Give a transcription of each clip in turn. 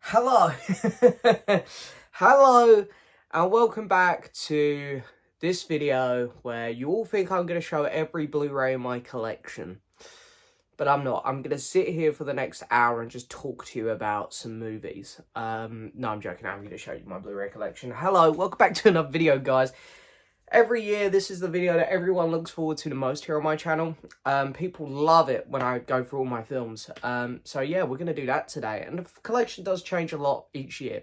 Hello, hello, and welcome back to this video where you all think I'm going to show every Blu-ray in my collection, but I'm not. I'm going to sit here for the next hour and just talk to you about some movies. No, I'm joking. I'm going to show you my Blu-ray collection. Hello, welcome back to another video, guys. Every year, this is the video that everyone looks forward to the most here on my channel. People love it when I go through all my films. So yeah, we're going to do that today. And the collection does change a lot each year.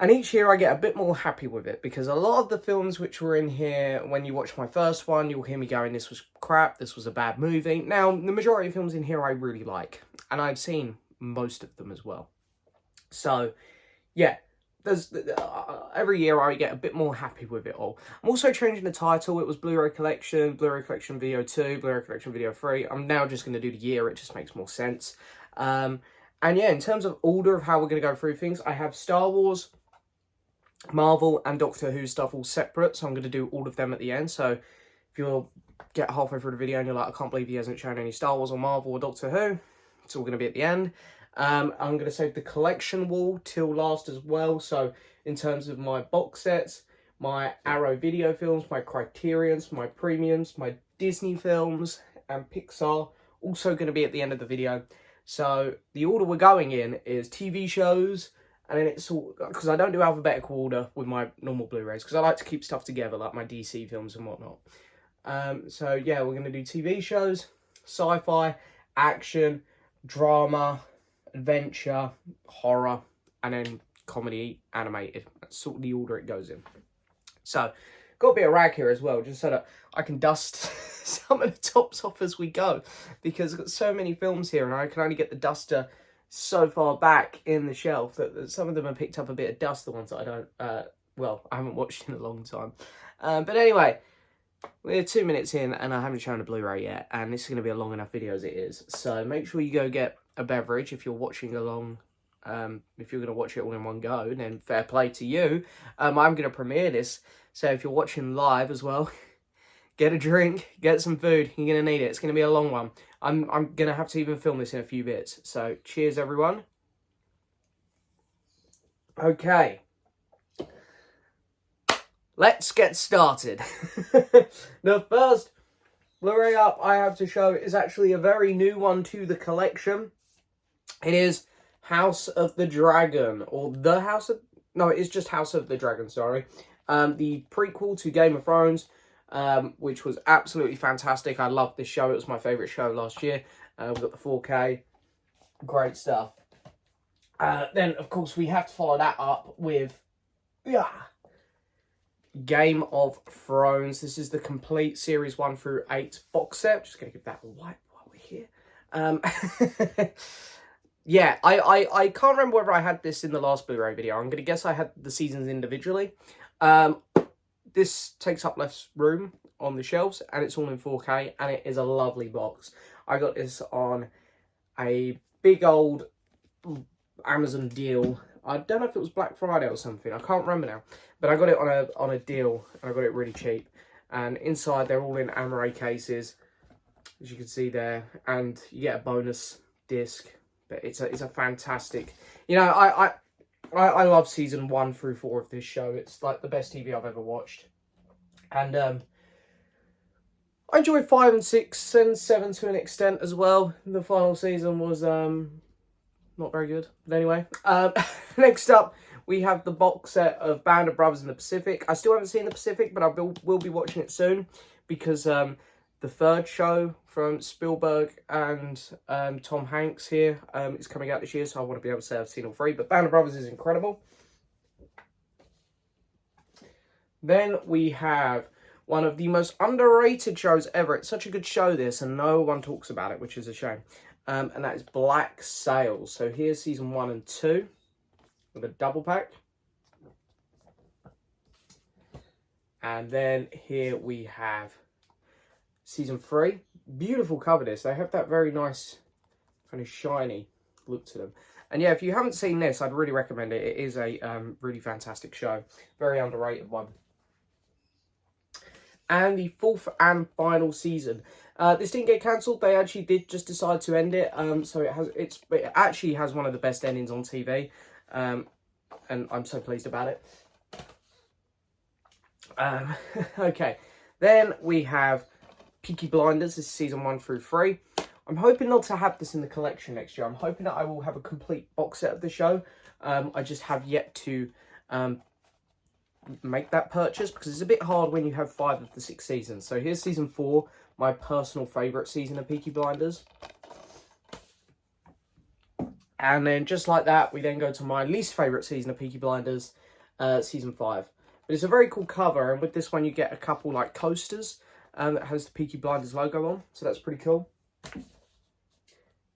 And each year I get a bit more happy with it, because a lot of the films which were in here, when you watch my first one, you'll hear me going, this was crap, this was a bad movie. Now, the majority of films in here I really like. And I've seen most of them as well. So, yeah. Every year I get a bit more happy with it all. I'm also changing the title. It was Blu Ray Collection, Blu Ray Collection Video 2, Blu Ray Collection Video 3. I'm now just going to do the year. It just makes more sense. And yeah, in terms of order of how we're going to go through things, I have Star Wars, Marvel, and Doctor Who stuff all separate. So I'm going to do all of them at the end. So if you'll get halfway through the video and you're like, I can't believe he hasn't shown any Star Wars or Marvel or Doctor Who, it's all going to be at the end. I'm going to save the collection wall till last as well. So in terms of my box sets, my Arrow video films, my Criterions, my premiums, my Disney films and Pixar, also going to be at the end of the video. So the order we're going in is TV shows, and then it's all, because I don't do alphabetical order with my normal Blu-rays, because I like to keep stuff together like my DC films and whatnot. So yeah, we're going to do TV shows, sci-fi, action, drama, adventure, horror, and then comedy, animated. That's sort of the order it goes in. So, got a bit of rag here as well, just so that I can dust some of the tops off as we go, because I've got so many films here, and I can only get the duster so far back in the shelf that some of them have picked up a bit of dust, the ones that I don't, well, I haven't watched in a long time. But anyway, we're 2 minutes in, and I haven't shown a Blu-ray yet, and this is going to be a long enough video as it is. So make sure you go get a beverage if you're watching along. If you're going to watch it all in one go, then fair play to you. I'm going to premiere this, so if you're watching live as well, get a drink, get some food. You're going to need it. It's going to be a long one. I'm going to have to even film this in a few bits. So cheers, everyone. Okay. Let's get started. The first Blu-ray up I have to show is actually a very new one to the collection. It is House of the Dragon, or The House of... No, it is just House of the Dragon, sorry. The prequel to Game of Thrones, which was absolutely fantastic. I loved this show. It was my favourite show last year. We've got the 4K. Great stuff. Then, of course, we have to follow that up with... Game of Thrones. This is the complete series 1 through 8 box set. Just going to give that a wipe while we're here. Yeah, I can't remember whether I had this in the last Blu-ray video. I'm going to guess I had the seasons individually. This takes up less room on the shelves, and it's all in 4K, and it is a lovely box. I got this on a big old Amazon deal. I don't know if it was Black Friday or something. I can't remember now. But I got it on a deal, and I got it really cheap. And inside, they're all in Amaray cases, as you can see there. And you get a bonus disc. But it's a fantastic... You know, I love season 1 through 4 of this show. It's like the best TV I've ever watched. And I enjoyed 5 and 6 and 7 to an extent as well. The final season was... not very good, but anyway. Next up, we have the box set of Band of Brothers in the Pacific. I still haven't seen the Pacific, but I will be watching it soon, because the third show from Spielberg and Tom Hanks here is coming out this year, so I want to be able to say I've seen all 3. But Band of Brothers is incredible. Then we have one of the most underrated shows ever. It's such a good show, this, and no one talks about it, which is a shame. And that is Black Sails. So here's season 1 and 2 with a double pack. And then here we have season 3. Beautiful cover this. They have that very nice kind of shiny look to them. And yeah, if you haven't seen this, I'd really recommend it. It is a really fantastic show. Very underrated one. And the fourth and final season. This didn't get cancelled. They actually did just decide to end it. So it actually has one of the best endings on TV. And I'm so pleased about it. Okay. Then we have Peaky Blinders. This is season 1 through 3. I'm hoping not to have this in the collection next year. I'm hoping that I will have a complete box set of the show. I just have yet to make that purchase because it's a bit hard when you have 5 of the 6 seasons. So here's season 4, my personal favourite season of Peaky Blinders. And then just like that, we then go to my least favourite season of Peaky Blinders, season 5. But it's a very cool cover, and with this one you get a couple like coasters that has the Peaky Blinders logo on. So that's pretty cool.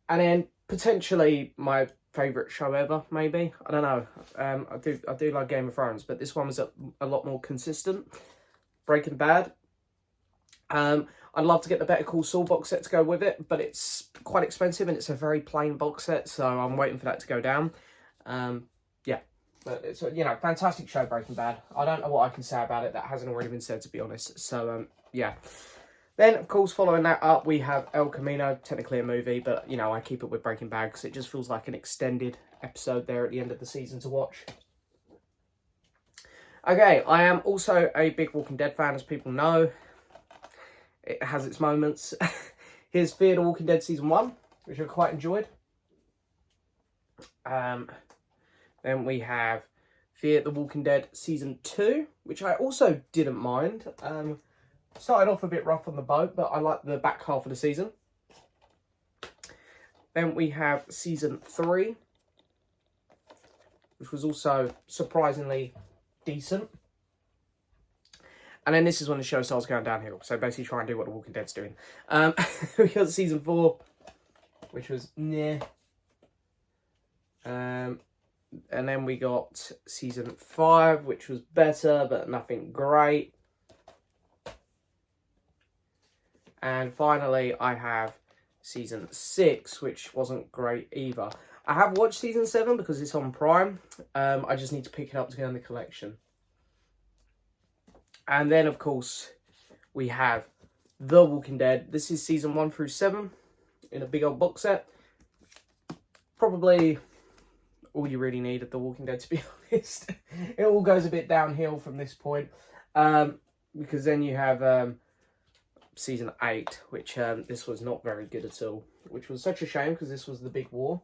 And then potentially my favourite show ever, maybe. I don't know. I do like Game of Thrones, but this one was a lot more consistent. Breaking Bad. I'd love to get the Better Call Saul box set to go with it, but it's quite expensive and it's a very plain box set, so I'm waiting for that to go down. Yeah, but it's a, fantastic show, Breaking Bad. I don't know what I can say about it that hasn't already been said, to be honest. So yeah. Then, of course, following that up, we have El Camino, technically a movie, but, I keep it with Breaking Bad because it just feels like an extended episode there at the end of the season to watch. Okay, I am also a big Walking Dead fan, as people know. It has its moments. Here's Fear the Walking Dead Season 1, which I quite enjoyed. Then we have Fear the Walking Dead Season 2, which I also didn't mind. Started off a bit rough on the boat, but I like the back half of the season. Then we have Season 3, which was also surprisingly decent. And then this is when the show starts going downhill. So basically try and do what The Walking Dead's doing. We got Season 4, which was meh. And then we got Season 5, which was better, but nothing great. And finally, I have Season 6, which wasn't great either. I have watched Season 7 because it's on Prime. I just need to pick it up to go in the collection. And then, of course, we have The Walking Dead. This is Season 1 through 7 in a big old box set. Probably all you really need of The Walking Dead, to be honest. It all goes a bit downhill from this point. Because then you have Season 8, which this was not very good at all. Which was such a shame because this was the big war.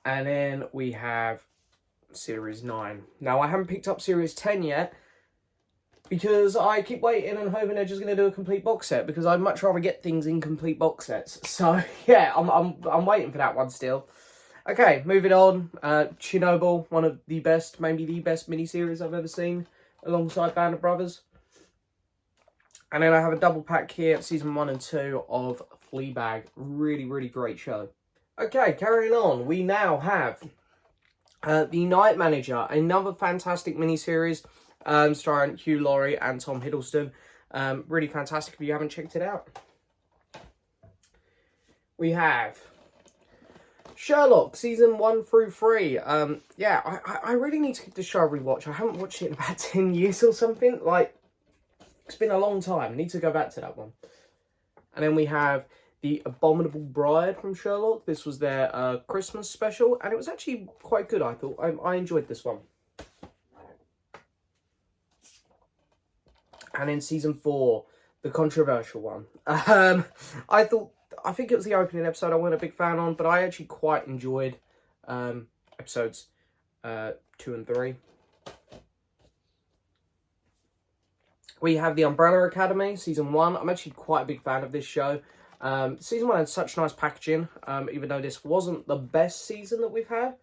And then we have Series 9. Now, I haven't picked up Series 10 yet because I keep waiting and hoping they're just going to do a complete box set because I'd much rather get things in complete box sets. So, yeah, I'm waiting for that one still. Okay, moving on. Chernobyl, one of the best, maybe the best miniseries I've ever seen alongside Band of Brothers. And then I have a double pack here, Season 1 and 2 of Fleabag. Really, really great show. Okay, carrying on. We now have The Night Manager, another fantastic miniseries starring Hugh Laurie and Tom Hiddleston. Really fantastic if you haven't checked it out. We have Sherlock, Season 1 through 3. Yeah, I really need to give this show a rewatch. I haven't watched it in about 10 years or something. Like, it's been a long time. I need to go back to that one. And then we have The Abominable Bride from Sherlock. This was their Christmas special, and it was actually quite good, I thought. I enjoyed this one. And in Season 4, the controversial one. I think it was the opening episode I wasn't a big fan on, but I actually quite enjoyed episodes 2 and 3. We have The Umbrella Academy, Season 1. I'm actually quite a big fan of this show. Season 1 had such nice packaging, even though this wasn't the best season that we've had.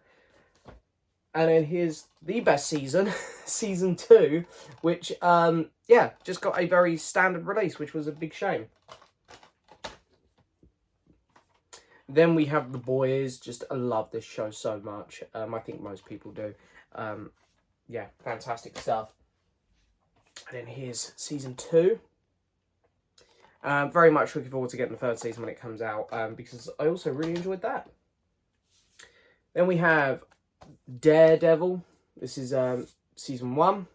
And then here's the best season, Season 2, which, yeah, just got a very standard release, which was a big shame. Then we have The Boys. Just, I love this show so much. I think most people do. Yeah, fantastic stuff. And then here's Season 2. Very much looking forward to getting the third season when it comes out, because I also really enjoyed that. Then we have Daredevil. This is Season 1.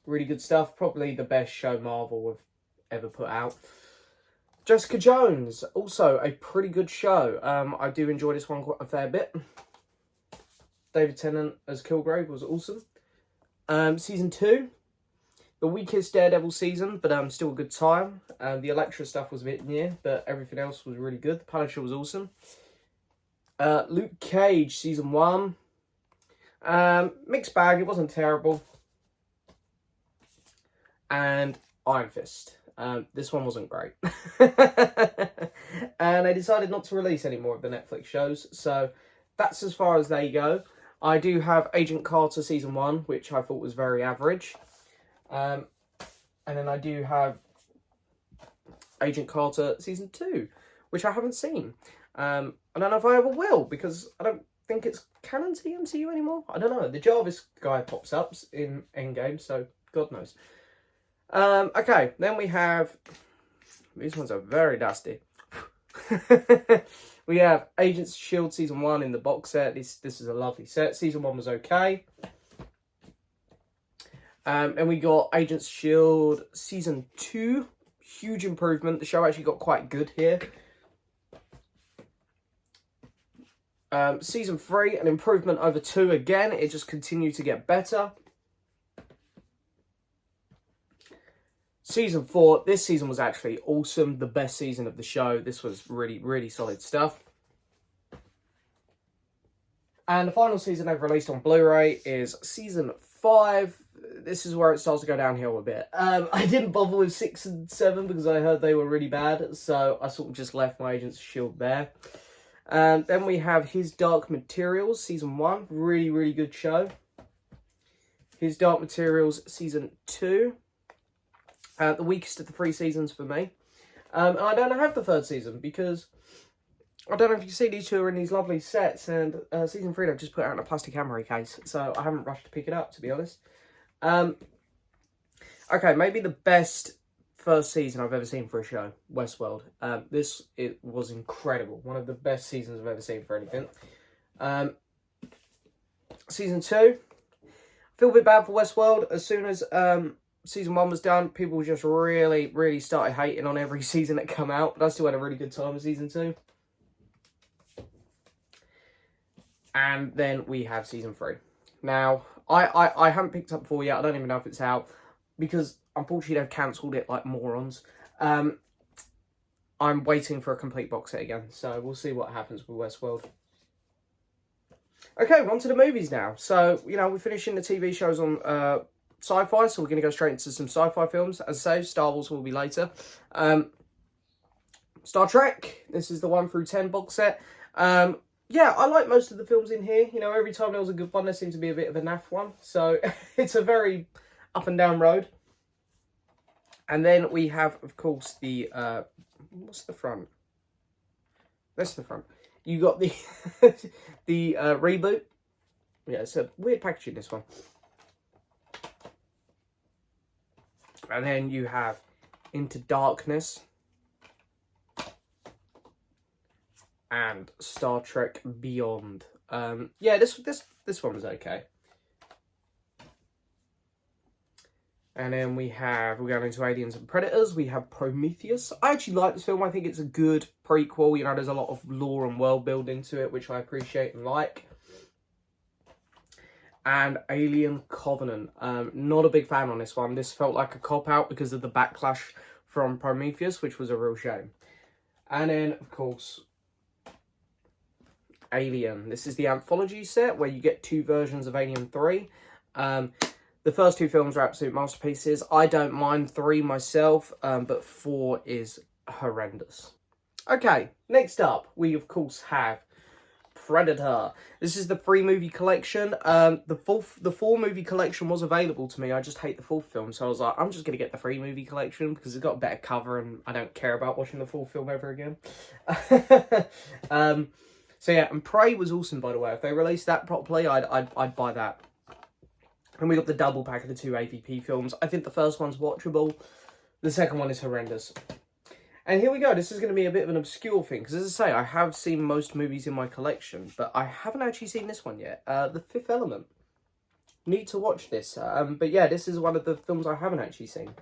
Really good stuff. Probably the best show Marvel have ever put out. Jessica Jones, also a pretty good show. I do enjoy this one quite a fair bit. David Tennant as Kilgrave was awesome. Season 2, the weakest Daredevil season, but still a good time. The Elektra stuff was a bit near, but everything else was really good. The Punisher was awesome. Luke Cage, Season 1. Mixed bag, it wasn't terrible. And Iron Fist. This one wasn't great. And they decided not to release any more of the Netflix shows, so that's as far as they go. I do have Agent Carter Season 1, which I thought was very average. And then I do have Agent Carter Season 2, which I haven't seen. I don't know if I ever will, because I don't think it's canon to the MCU anymore. I don't know. The Jarvis guy pops up in Endgame, so God knows. Okay, then we have... These ones are very dusty. We have Agents of S.H.I.E.L.D. Season 1 in the box set. This is a lovely set. Season 1 was okay. And we got Agents of S.H.I.E.L.D. Season 2. Huge improvement. The show actually got quite good here. Season 3, an improvement over 2 again. It just continued to get better. Season 4, this season was actually awesome. The best season of the show. This was really, really solid stuff. And the final season they've released on Blu-ray is Season 5. This is where it starts to go downhill a bit. I didn't bother with 6 and 7 because I heard they were really bad. So I sort of just left my Agents of S.H.I.E.L.D. there. Then we have His Dark Materials, Season 1. Really, really good show. His Dark Materials, Season 2. The weakest of the 3 seasons for me. And I don't have the 3rd season because I don't know if you can see these 2 are in these lovely sets, and Season 3 they've just put out in a plastic Emery case, so I haven't rushed to pick it up, to be honest. Okay, maybe the best 1st season I've ever seen for a show, Westworld. It was incredible. One of the best seasons I've ever seen for anything. Season 2, I feel a bit bad for Westworld. As soon as Season 1 was done, people just really, really started hating on every season that come out. But I still had a really good time with Season 2. And then we have Season 3. Now, I haven't picked up 4 yet. I don't even know if it's out. Because, unfortunately, they've cancelled it like morons. I'm waiting for a complete box set again. So, we'll see what happens with Westworld. Okay, on to the movies now. So, you know, we're finishing the TV shows on... sci-fi, so we're going to go straight into some sci-fi films. As I say, Star Wars will be later. Star Trek, this is the 1 through 10 box set. Yeah, I like most of the films in here. You know, every time there was a good one, there seemed to be a bit of a naff one. So, it's a very up and down road. And then we have, of course, the... what's the front? That's the front. You got the, the reboot. Yeah, it's a weird packaging, this one. And then you have Into Darkness and Star Trek Beyond. Yeah, this one was okay. And then we're going into Aliens and Predators. We have Prometheus. I actually like this film. I think it's a good prequel. You know, there's a lot of lore and world building to it, which I appreciate and like. And Alien Covenant. Not a big fan on this one. This felt like a cop-out because of the backlash from Prometheus, which was a real shame. And then, of course, Alien. This is the anthology set where you get 2 versions of Alien 3. The first 2 films are absolute masterpieces. I don't mind 3 myself, but 4 is horrendous. Okay, next up, we, of course, have Predator. This is the 3-movie collection. The 4-movie collection was available to me. I just hate the 4th film, so I was like, I'm just going to get the 3-movie collection because it's got a better cover and I don't care about watching the 4th film ever again. So yeah, and Prey was awesome, by the way. If they released that properly, I'd buy that. And we got the double pack of the 2 AVP films. I think the first one's watchable. The second one is horrendous. And here we go. This is going to be a bit of an obscure thing. Because as I say, I have seen most movies in my collection. But I haven't actually seen this one yet. The Fifth Element. need to watch this. But yeah, this is one of the films I haven't actually seen.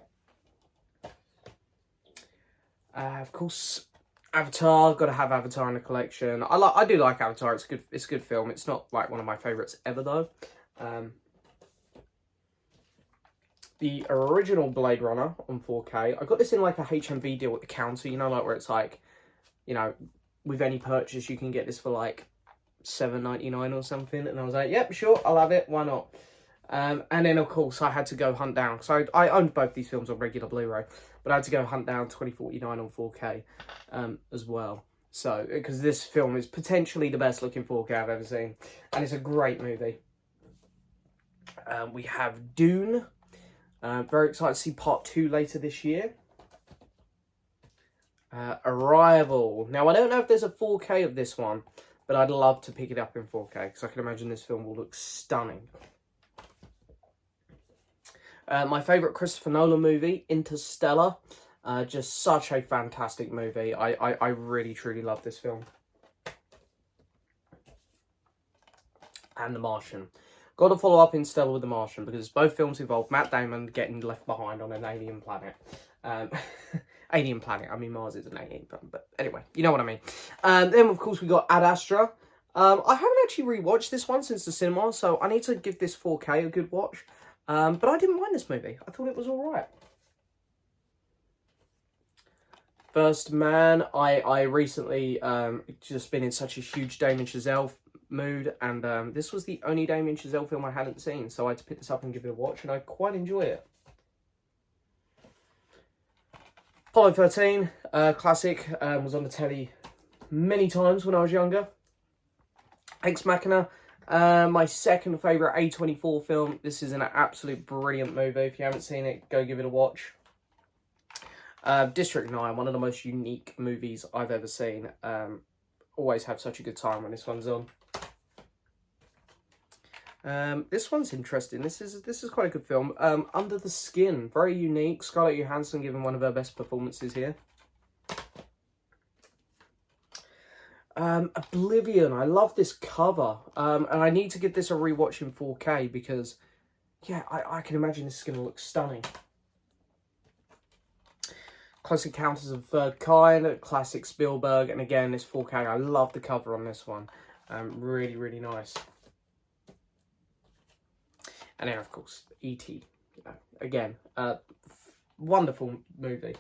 Of course, Avatar. Got to have Avatar in the collection. I do like Avatar. It's good. It's a good film. It's not like one of my favorites ever though. The original Blade Runner on 4K. I got this in like a HMV deal at the counter. You know, like where it's like, you know, with any purchase you can get this for like $7.99 or something. And I was like, yep, sure, I'll have it. Why not? And then of course I had to go hunt down. So I owned both these films on regular Blu-ray, but I had to go hunt down 2049 on 4K as well. So because this film is potentially the best looking 4K I've ever seen, and it's a great movie. We have Dune. Very excited to see part 2 later this year. Arrival. Now, I don't know if there's a 4K of this one, but I'd love to pick it up in 4K because I can imagine this film will look stunning. My favourite Christopher Nolan movie, Interstellar. Just such a fantastic movie. I really, truly love this film. And The Martian. Got to follow up Interstellar with The Martian because both films involve Matt Damon getting left behind on an alien planet. Alien planet. I mean, Mars is an alien planet, but anyway, you know what I mean. Then, of course, we got Ad Astra. I haven't actually rewatched this one since the cinema, so I need to give this 4K a good watch. But I didn't mind this movie. I thought it was all right. First Man. I recently just been in such a huge Damien Chazelle mood, and this was the only Damien Chazelle film I hadn't seen, so I had to pick this up and give it a watch, and I quite enjoy it. Apollo 13, classic, was on the telly many times when I was younger. Ex Machina, my second favourite A24 film. This is an absolute brilliant movie. If you haven't seen it, go give it a watch. District 9, one of the most unique movies I've ever seen. Always have such a good time when this one's on. This one's interesting. This is quite a good film. Under the Skin, very unique. Scarlett Johansson giving one of her best performances here. Oblivion, I love this cover. And I need to give this a rewatch in 4K because, yeah, I can imagine this is going to look stunning. Close Encounters of the Third Kind, classic Spielberg, and again, this 4K. I love the cover on this one. Really, really nice. And then, of course, E.T. Again, wonderful movie.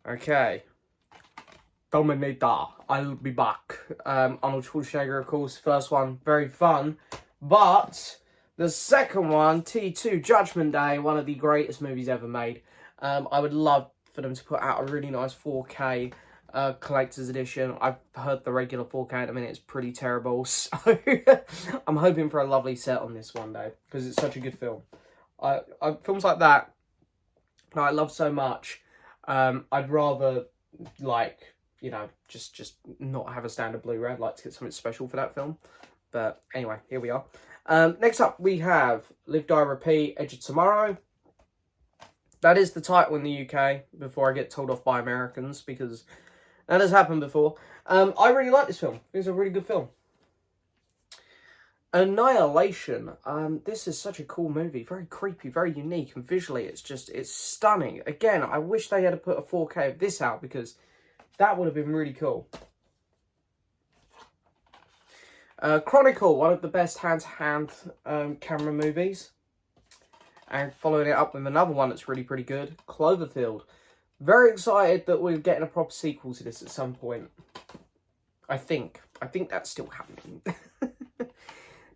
Okay. Dominator, I'll be back. Arnold Schwarzenegger, of course. First one, very fun. But the second one, T2, Judgment Day, one of the greatest movies ever made. I would love for them to put out a really nice 4K collector's edition. I've heard the regular 4K at the minute is pretty terrible, so I'm hoping for a lovely set on this one day because it's such a good film. Films like that I love so much. I'd rather, like, you know, just not have a standard Blu-ray. I'd like to get something special for that film. But anyway, here we are. Next up, we have Live, Die, Repeat, Edge of Tomorrow. That is the title in the UK before I get told off by Americans, because that has happened before. I really like this film. It's a really good film. Annihilation. This is such a cool movie. Very creepy, very unique, and visually it's stunning. Again, I wish they had put a 4K of this out because that would have been really cool. Chronicle, one of the best hand-to-hand camera movies. And following it up with another one that's really pretty good, Cloverfield. Very excited that we're getting a proper sequel to this at some point. I think that's still happening.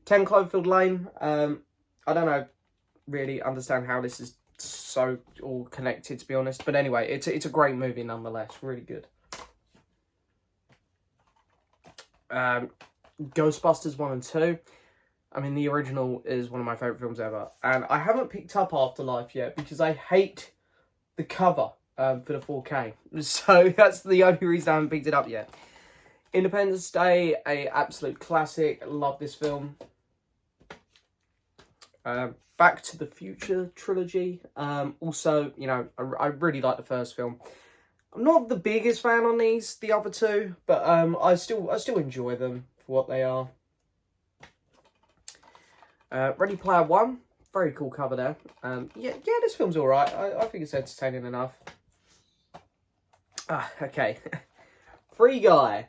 10 Cloverfield Lane. I don't know, really understand how this is so all connected, to be honest. But anyway, it's a great movie nonetheless. Really good. Ghostbusters 1 and 2. I mean, the original is one of my favourite films ever. And I haven't picked up Afterlife yet because I hate the cover for the 4K. So that's the only reason I haven't picked it up yet. Independence Day, a absolute classic. Love this film. Back to the Future trilogy. Also, you know, I really like the first film. I'm not the biggest fan on the other two, but I still enjoy them for what they are. Ready Player One, very cool cover there. Yeah, this film's alright. I think it's entertaining enough. Okay. Free Guy.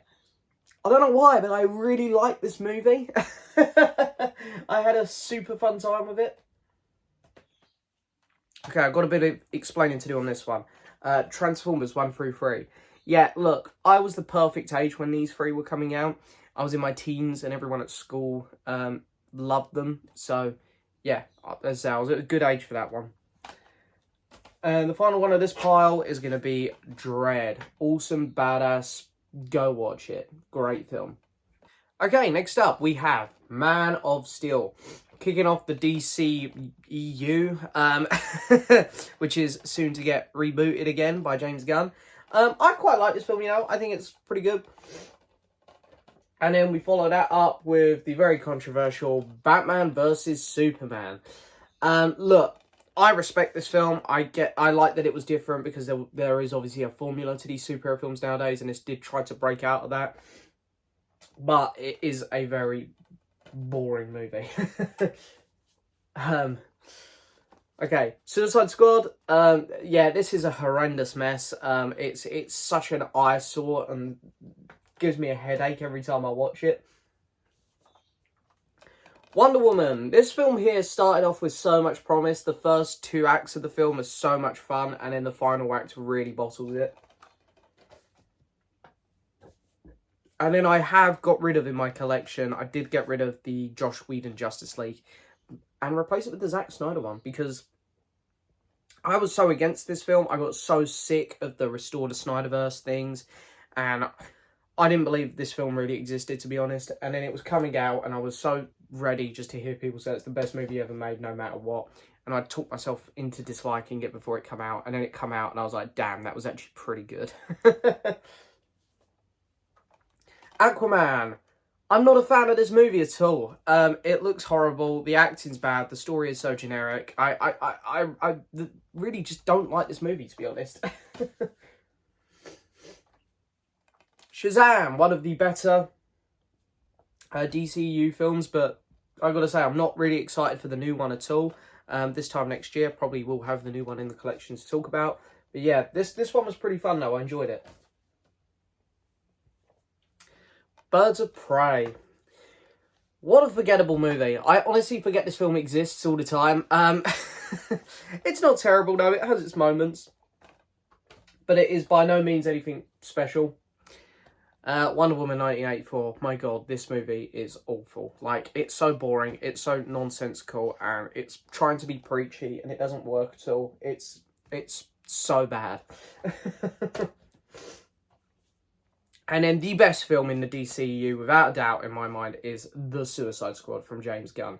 I don't know why, but I really like this movie. I had a super fun time with it. Okay, I've got a bit of explaining to do on this one. Transformers 1 through 3. Yeah, look, I was the perfect age when these three were coming out. I was in my teens and everyone at school loved them. So, yeah, as I was at a good age for that one. And the final one of this pile is going to be Dread. Awesome, badass, go watch it. Great film. Okay, next up we have Man of Steel. Kicking off the DC EU, which is soon to get rebooted again by James Gunn. I quite like this film, you know. I think it's pretty good. And then we follow that up with the very controversial Batman versus Superman. Look, I respect this film. I like that it was different because there is obviously a formula to these superhero films nowadays, and this did try to break out of that. But it is a very boring movie. Okay, Suicide Squad. Yeah, this is a horrendous mess. It's such an eyesore and gives me a headache every time I watch it. Wonder Woman. This film here started off with so much promise. The first 2 acts of the film are so much fun, and then the final act really bottles it. And then I have got rid of in my collection, I did get rid of the Joss Whedon Justice League and replace it with the Zack Snyder one, because I was so against this film. I got so sick of the Restore the Snyderverse things, and I didn't believe this film really existed, to be honest. And then it was coming out, and I was so ready just to hear people say it's the best movie ever made, no matter what. And I talked myself into disliking it before it came out, and then it came out, and I was like, damn, that was actually pretty good. Aquaman. I'm not a fan of this movie at all. It looks horrible. The acting's bad. The story is so generic. I really just don't like this movie, to be honest. Shazam, one of the better DCU films, but I gotta say, I'm not really excited for the new one at all. This time next year, probably will have the new one in the collection to talk about. But yeah, this one was pretty fun though. I enjoyed it. Birds of Prey. What a forgettable movie. I honestly forget this film exists all the time. It's not terrible though, it has its moments. But it is by no means anything special. Wonder Woman 1984. My god, this movie is awful. Like, it's so boring, it's so nonsensical, and it's trying to be preachy, and it doesn't work at all. It's so bad. And then the best film in the DCU, without a doubt in my mind, is The Suicide Squad from James Gunn.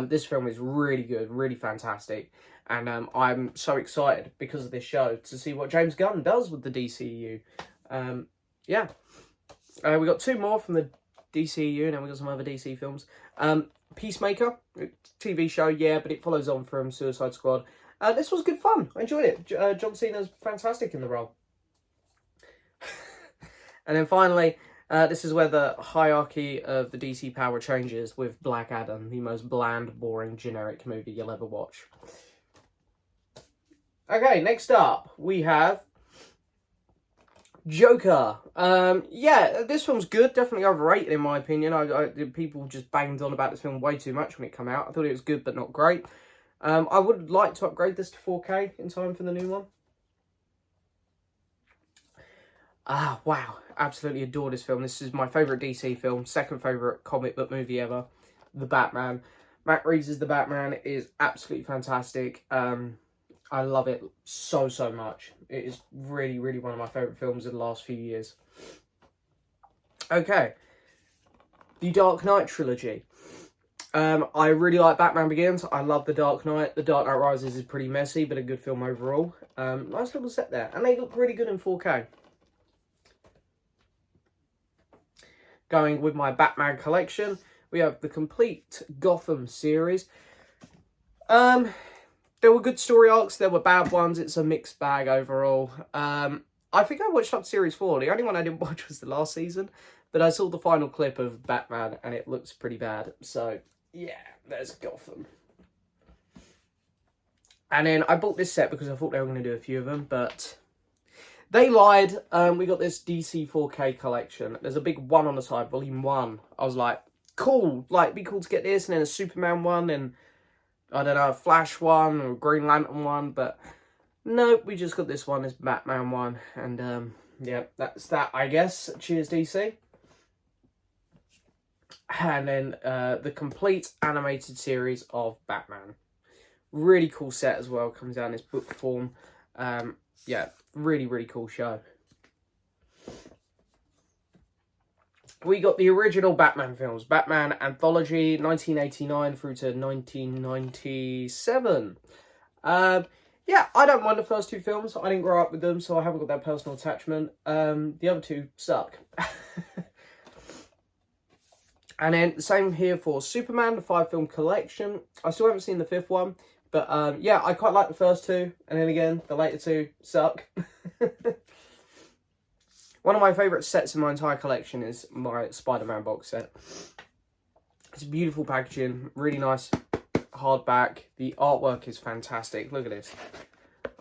This film is really good, really fantastic. And I'm so excited because of this show to see what James Gunn does with the DCU. Yeah. We got 2 more from the DCU, and then we got some other DC films. Peacemaker, TV show, yeah, but it follows on from Suicide Squad. This was good fun. I enjoyed it. John Cena's fantastic in the role. And then finally, this is where the hierarchy of the DC power changes with Black Adam, the most bland, boring, generic movie you'll ever watch. Okay, next up, we have Joker. Yeah, this film's good, definitely overrated in my opinion. People just banged on about this film way too much when it came out. I thought it was good, but not great. I would like to upgrade this to 4K in time for the new one. Wow, absolutely adore this film. This is my favourite DC film, second favourite comic book movie ever, The Batman. Matt Reeves' The Batman is absolutely fantastic. I love it so much. It is really, really one of my favourite films in the last few years. Okay, the Dark Knight trilogy. I really like Batman Begins. I love The Dark Knight. The Dark Knight Rises is pretty messy, but a good film overall. Nice little set there. And they look really good in 4K. Going with my Batman collection, we have the complete Gotham series. There were good story arcs, there were bad ones. It's a mixed bag overall. I think I watched up to Series 4. The only one I didn't watch was the last season. But I saw the final clip of Batman and it looks pretty bad. So, yeah, there's Gotham. And then I bought this set because I thought they were going to do a few of them, but they lied. We got this DC 4K collection. There's a big one on the side, volume 1. I was like, cool. Like, it'd be cool to get this, and then a Superman one, and I don't know, a Flash one, or a Green Lantern one, but nope, we just got this one, this Batman one, and yeah, that's that, I guess. Cheers, DC. And then the complete animated series of Batman. Really cool set as well. Comes out in this book form. Yeah, really cool show. We got the original Batman films. Batman Anthology, 1989 through to 1997. Yeah, I don't mind the first two films. I didn't grow up with them, so I haven't got that personal attachment. The other two suck. And then the same here for Superman, the 5-film collection. I still haven't seen the 5th one. But yeah, I quite like the first two. And then again, the later two suck. One of my favourite sets in my entire collection is my Spider-Man box set. It's beautiful packaging. Really nice hardback. The artwork is fantastic. Look at this.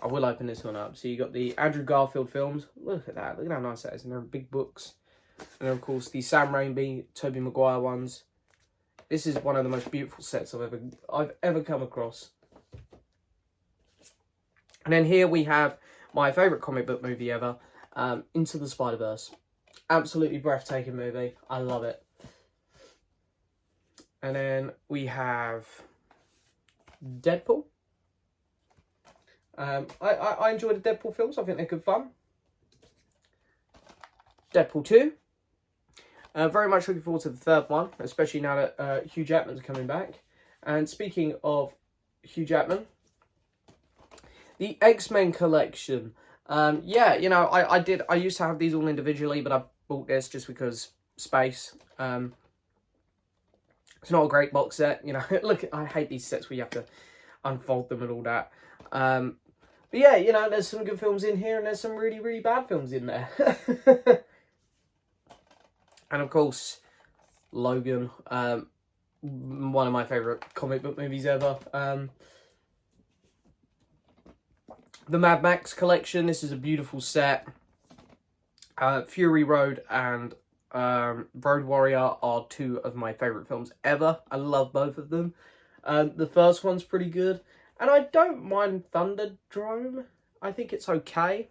I will open this one up. So you got the Andrew Garfield films. Look at that. Look at how nice that is. And they're big books. And then, of course, the Sam Raimi, Tobey Maguire ones. This is one of the most beautiful sets I've ever come across. And then here we have my favourite comic book movie ever, Into the Spider-Verse. Absolutely breathtaking movie. I love it. And then we have Deadpool. I enjoy the Deadpool films. I think they're good fun. Deadpool 2. Very much looking forward to the third one, especially now that Hugh Jackman's coming back. And speaking of Hugh Jackman, the X-Men collection. Yeah, you know, I used to have these all individually, but I bought this just because space. It's not a great box set, you know. Look, I hate these sets where you have to unfold them and all that. But yeah, you know, there's some good films in here, and there's some really bad films in there. And of course, Logan, one of my favourite comic book movies ever. The Mad Max collection, this is a beautiful set. Fury Road and Road Warrior are two of my favourite films ever. I love both of them. The first one's pretty good. And I don't mind Thunderdrome. I think it's okay.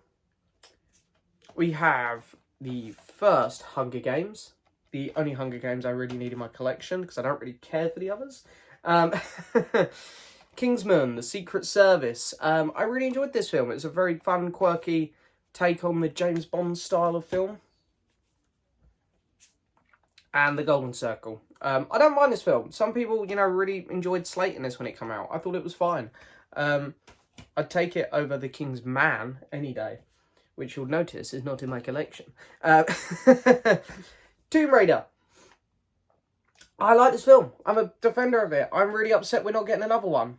We have the first Hunger Games. The only Hunger Games I really need in my collection, because I don't really care for the others. Kingsman, The Secret Service. I really enjoyed this film. It's a very fun, quirky take on the James Bond style of film. And The Golden Circle. I don't mind this film. Some people, you know, really enjoyed slating this when it came out. I thought it was fine. I'd take it over The King's Man any day, which you'll notice is not in my collection. Tomb Raider. I like this film. I'm a defender of it. I'm really upset we're not getting another one.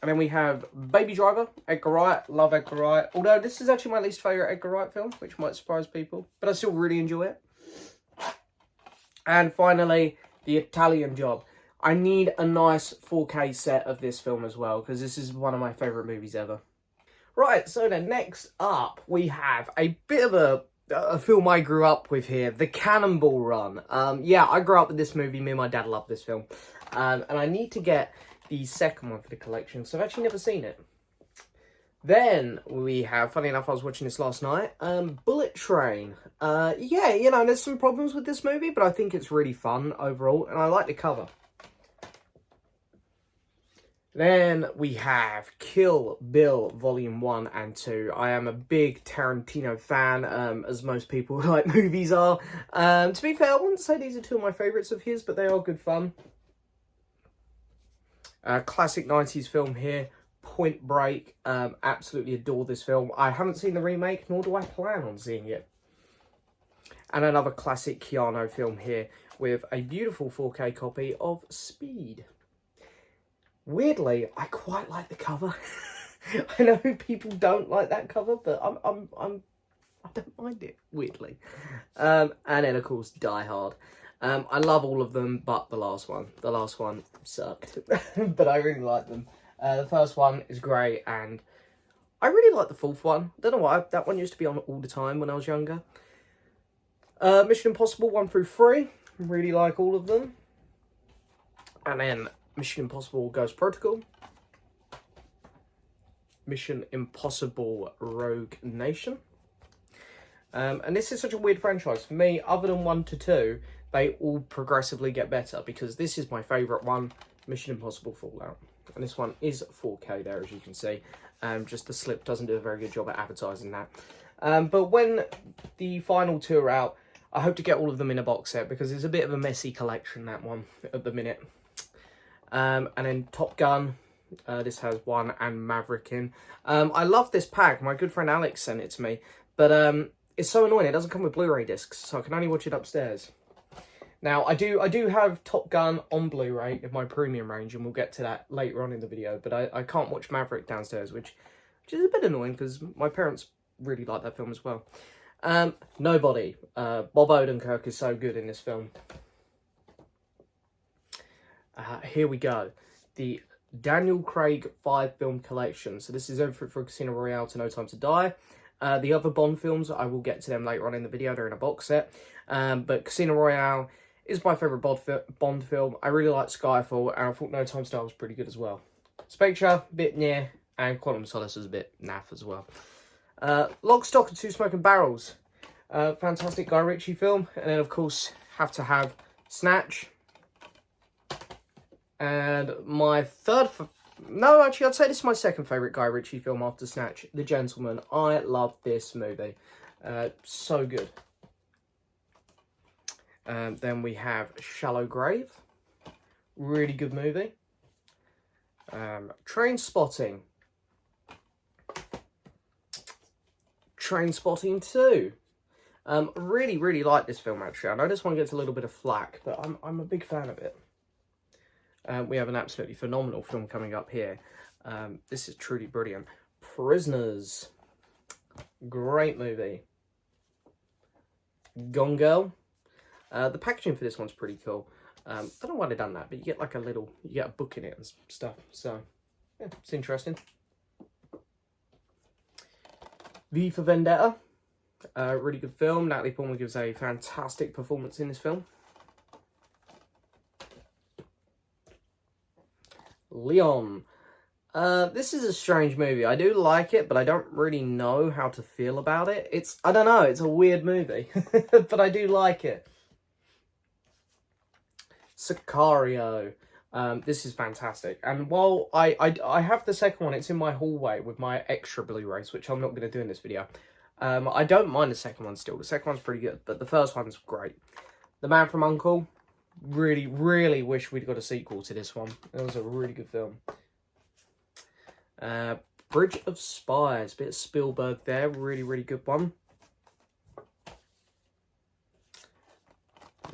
And then we have Baby Driver, Edgar Wright. Love Edgar Wright. Although this is actually my least favourite Edgar Wright film, which might surprise people. But I still really enjoy it. And finally, The Italian Job. I need a nice 4K set of this film as well, because this is one of my favourite movies ever. Right, so then next up, we have a bit of a film I grew up with here, The Cannonball Run. Yeah, I grew up with this movie. Me and my dad loved this film. And I need to get the second one for the collection, so I've actually never seen it. Then we have, funny enough, I was watching this last night, Bullet Train. Yeah, you know, there's some problems with this movie, but I think it's really fun overall, and I like the cover. Then we have Kill Bill Volume 1 and 2. I am a big Tarantino fan, as most people who like movies are. To be fair, I wouldn't say these are two of my favourites of his, but they are good fun. Classic 90s film here, Point Break. Absolutely adore this film. I haven't seen the remake, nor do I plan on seeing it. And another classic Keanu film here, with a beautiful 4K copy of Speed. Weirdly, I quite like the cover. I know people don't like that cover, but I don't mind it, weirdly. And then, of course, Die Hard. I love all of them, but the last one. The last one sucked, but I really like them. The first one is great, and I really like the fourth one. Don't know why, that one used to be on all the time when I was younger. Mission Impossible 1 through 3, really like all of them. And then Mission Impossible Ghost Protocol. Mission Impossible Rogue Nation. And this is such a weird franchise. For me, other than 1 to 2, they all progressively get better, because this is my favourite one, Mission Impossible Fallout. And this one is 4K there, as you can see. Just the slip doesn't do a very good job at advertising that. But when the final 2 are out, I hope to get all of them in a box set, because it's a bit of a messy collection, that one, at the minute. And then Top Gun. This has 1 and Maverick in. I love this pack. My good friend Alex sent it to me. But it's so annoying. It doesn't come with Blu-ray discs, so I can only watch it upstairs. Now, I do have Top Gun on Blu-ray in my premium range, and we'll get to that later on in the video. But I can't watch Maverick downstairs, which is a bit annoying, because my parents really like that film as well. Nobody. Bob Odenkirk is so good in this film. Here we go. The Daniel Craig 5-film collection. So this is everything from Casino Royale to No Time to Die. The other Bond films, I will get to them later on in the video. They're in a box set. But Casino Royale is my favourite Bond film. I really like Skyfall, and I thought No Time to Die was pretty good as well. Spectre, a bit near, and Quantum of Solace was a bit naff as well. Lock, Stock and Two Smoking Barrels. Fantastic Guy Ritchie film. And then, of course, have to have Snatch. And my third... No, actually, I'd say this is my second favourite Guy Ritchie film after Snatch. The Gentleman. I love this movie. So good. Then we have Shallow Grave. Really good movie. Trainspotting. Trainspotting 2. Really, really like this film, actually. I know this one gets a little bit of flack, but I'm a big fan of it. We have an absolutely phenomenal film coming up here. This is truly brilliant. Prisoners. Great movie. Gone Girl. The packaging for this one's pretty cool. I don't know why they've done that, but you get like you get a book in it and stuff. So, yeah, it's interesting. V for Vendetta. Really good film. Natalie Portman gives a fantastic performance in this film. Leon. This is a strange movie. I do like it, but I don't really know how to feel about it. I don't know, it's a weird movie, but I do like it. Sicario. This is fantastic. And while I have the second one, it's in my hallway with my extra Blu-rays, which I'm not going to do in this video. I don't mind the second one still. The second one's pretty good, but the first one's great. The Man from U.N.C.L.E. Really, really wish we'd got a sequel to this one. It was a really good film. Bridge of Spies. Bit of Spielberg there. Really, really good one.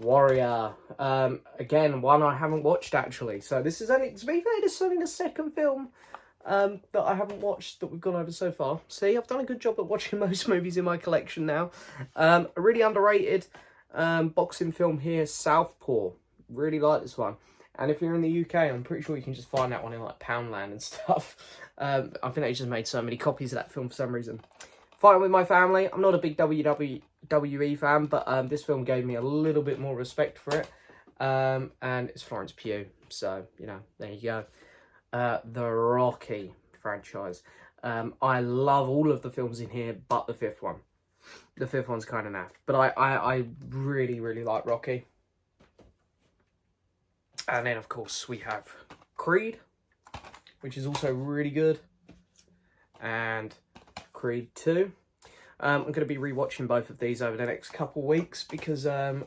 Warrior. Again, one I haven't watched, actually. So this is only, to be fair, this is only the second film that I haven't watched that we've gone over so far. See, I've done a good job at watching most movies in my collection now. A really underrated boxing film here, Southpaw. Really like this one. And if you're in the UK, I'm pretty sure you can just find that one in like Poundland and stuff. I think they just made so many copies of that film for some reason. Fighting with My Family. I'm not a big WWE fan, but this film gave me a little bit more respect for it. And it's Florence Pugh. So, you know, there you go. The Rocky franchise. I love all of the films in here, but the fifth one. The fifth one's kind of naff. But I really, really like Rocky. And then, of course, we have Creed, which is also really good. And Creed 2. I'm going to be rewatching both of these over the next couple weeks because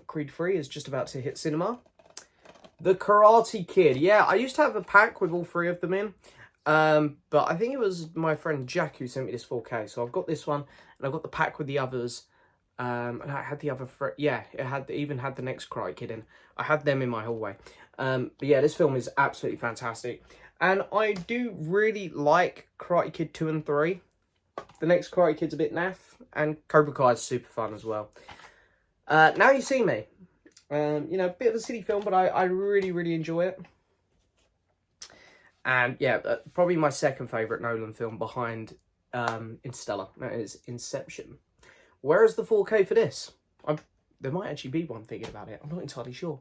Creed 3 is just about to hit cinema. The Karate Kid. Yeah, I used to have a pack with all three of them in. But I think it was my friend Jack who sent me this 4K. So I've got this one, and I've got the pack with the others. And I had the other... Yeah, even had the next Karate Kid in. I had them in my hallway. But yeah, this film is absolutely fantastic. And I do really like Karate Kid 2 and 3. The next Karate Kid's a bit naff. And Cobra Kai is super fun as well. Now You See Me. You know, a bit of a silly film, but I really, really enjoy it. And yeah, probably my second favourite Nolan film behind Interstellar. That is Inception. Where is the 4K for this? There might actually be one thinking about it. I'm not entirely sure.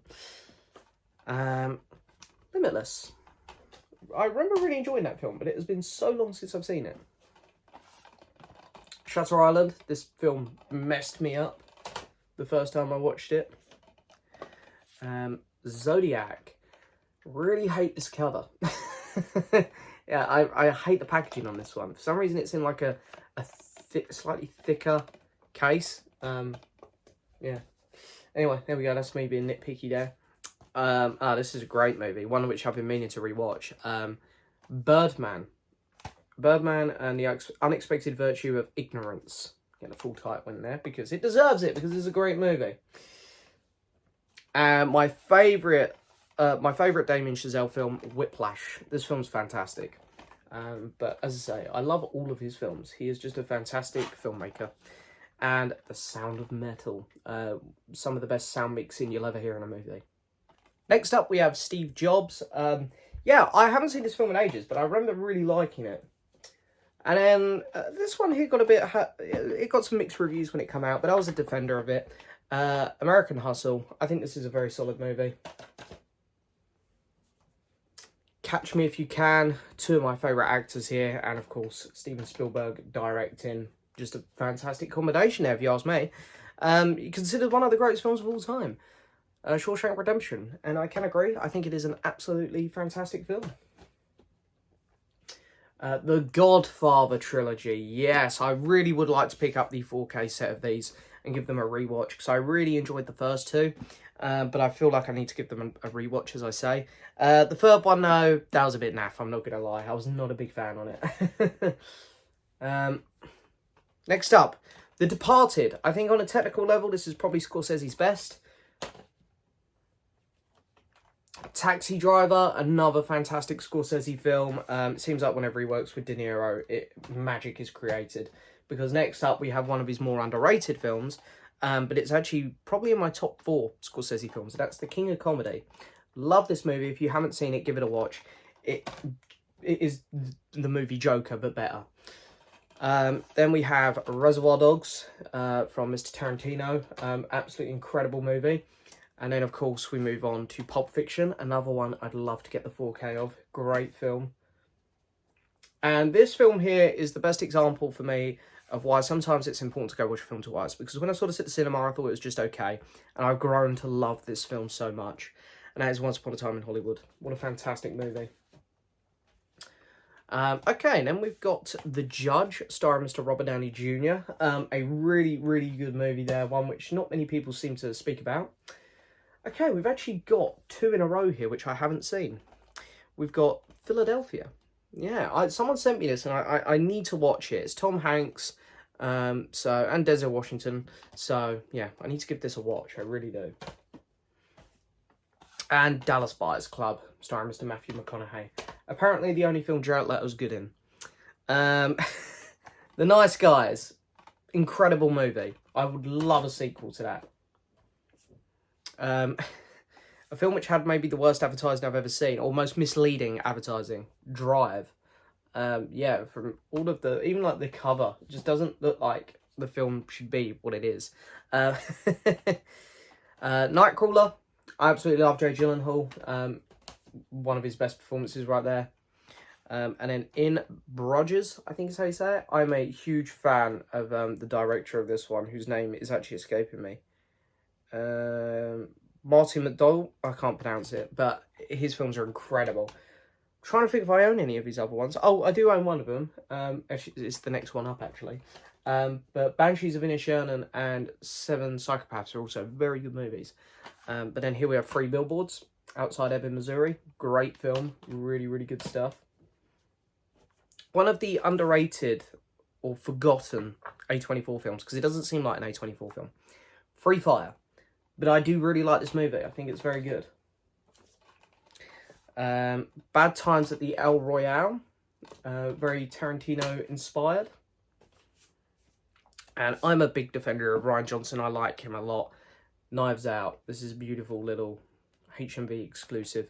Limitless. I remember really enjoying that film, but it has been so long since I've seen it. Shutter Island. This film messed me up the first time I watched it. Zodiac. Really hate this cover. Yeah, I hate the packaging on this one. For some reason, it's in like a slightly thicker case. Yeah. Anyway, there we go. That's me being nitpicky there. This is a great movie. One of which I've been meaning to rewatch. Birdman. Birdman and the Unexpected Virtue of Ignorance. Get the full title in there because it deserves it, because it's a great movie. And my favourite Damien Chazelle film, Whiplash. This film's fantastic. But as I say, I love all of his films. He is just a fantastic filmmaker. And The Sound of Metal. Some of the best sound mixing you'll ever hear in a movie. Next up, we have Steve Jobs. Yeah, I haven't seen this film in ages, but I remember really liking it. And then this one here got it got some mixed reviews when it came out, but I was a defender of it. American Hustle. I think this is a very solid movie. Catch Me If You Can. Two of my favourite actors here. And of course, Steven Spielberg directing. Just a fantastic combination there, if you ask me. Considered one of the greatest films of all time. Shawshank Redemption. And I can agree. I think it is an absolutely fantastic film. The Godfather trilogy. Yes, I really would like to pick up the 4K set of these and give them a rewatch, because I really enjoyed the first two. But I feel like I need to give them a rewatch, as I say. The third one, though, that was a bit naff, I'm not going to lie. I was not a big fan on it. Next up, The Departed. I think on a technical level, this is probably Scorsese's best. Taxi Driver, another fantastic Scorsese film. It seems like whenever he works with De Niro, magic is created. Because next up, we have one of his more underrated films. But it's actually probably in my top 4 Scorsese films. That's The King of Comedy. Love this movie. If you haven't seen it, give it a watch. It is the movie Joker, but better. Then we have Reservoir Dogs from Mr. Tarantino. Absolutely incredible movie. And then, of course, we move on to Pulp Fiction. Another one I'd love to get the 4K of. Great film. And this film here is the best example for me of why sometimes it's important to go watch a film twice. Because when I saw this at the cinema, I thought it was just okay. And I've grown to love this film so much. And that is Once Upon a Time in Hollywood. What a fantastic movie. Okay, then we've got The Judge, starring Mr. Robert Downey Jr. A really, really good movie there. One which not many people seem to speak about. Okay, we've actually got 2 in a row here, which I haven't seen. We've got Philadelphia. Yeah, someone sent me this, and I need to watch it. It's Tom Hanks, and Denzel Washington. So, yeah, I need to give this a watch. I really do. And Dallas Buyers Club, starring Mr. Matthew McConaughey. Apparently the only film Jared Leto's good in. The Nice Guys. Incredible movie. I would love a sequel to that. A film which had maybe the worst advertising I've ever seen, or most misleading advertising. Drive. Yeah, from all of the, even like the cover, it just doesn't look like the film should be what it is. Nightcrawler. I absolutely love Jake Gyllenhaal. One of his best performances right there. And then In Bruges, I think is how you say it. I'm a huge fan of the director of this one, whose name is actually escaping me. Martin McDowell, I can't pronounce it, but his films are incredible. I'm trying to think if I own any of his other ones. Oh, I do own one of them. Actually, it's the next one up, actually. But Banshees of Inisherin and Seven Psychopaths are also very good movies. But then here we have 3 Billboards Outside Ebbing, Missouri. Great film. Really, really good stuff. One of the underrated or forgotten A24 films, because it doesn't seem like an A24 film. Free Fire. But I do really like this movie. I think it's very good. Bad Times at the El Royale. Very Tarantino inspired. And I'm a big defender of Rian Johnson. I like him a lot. Knives Out. This is a beautiful little HMV exclusive.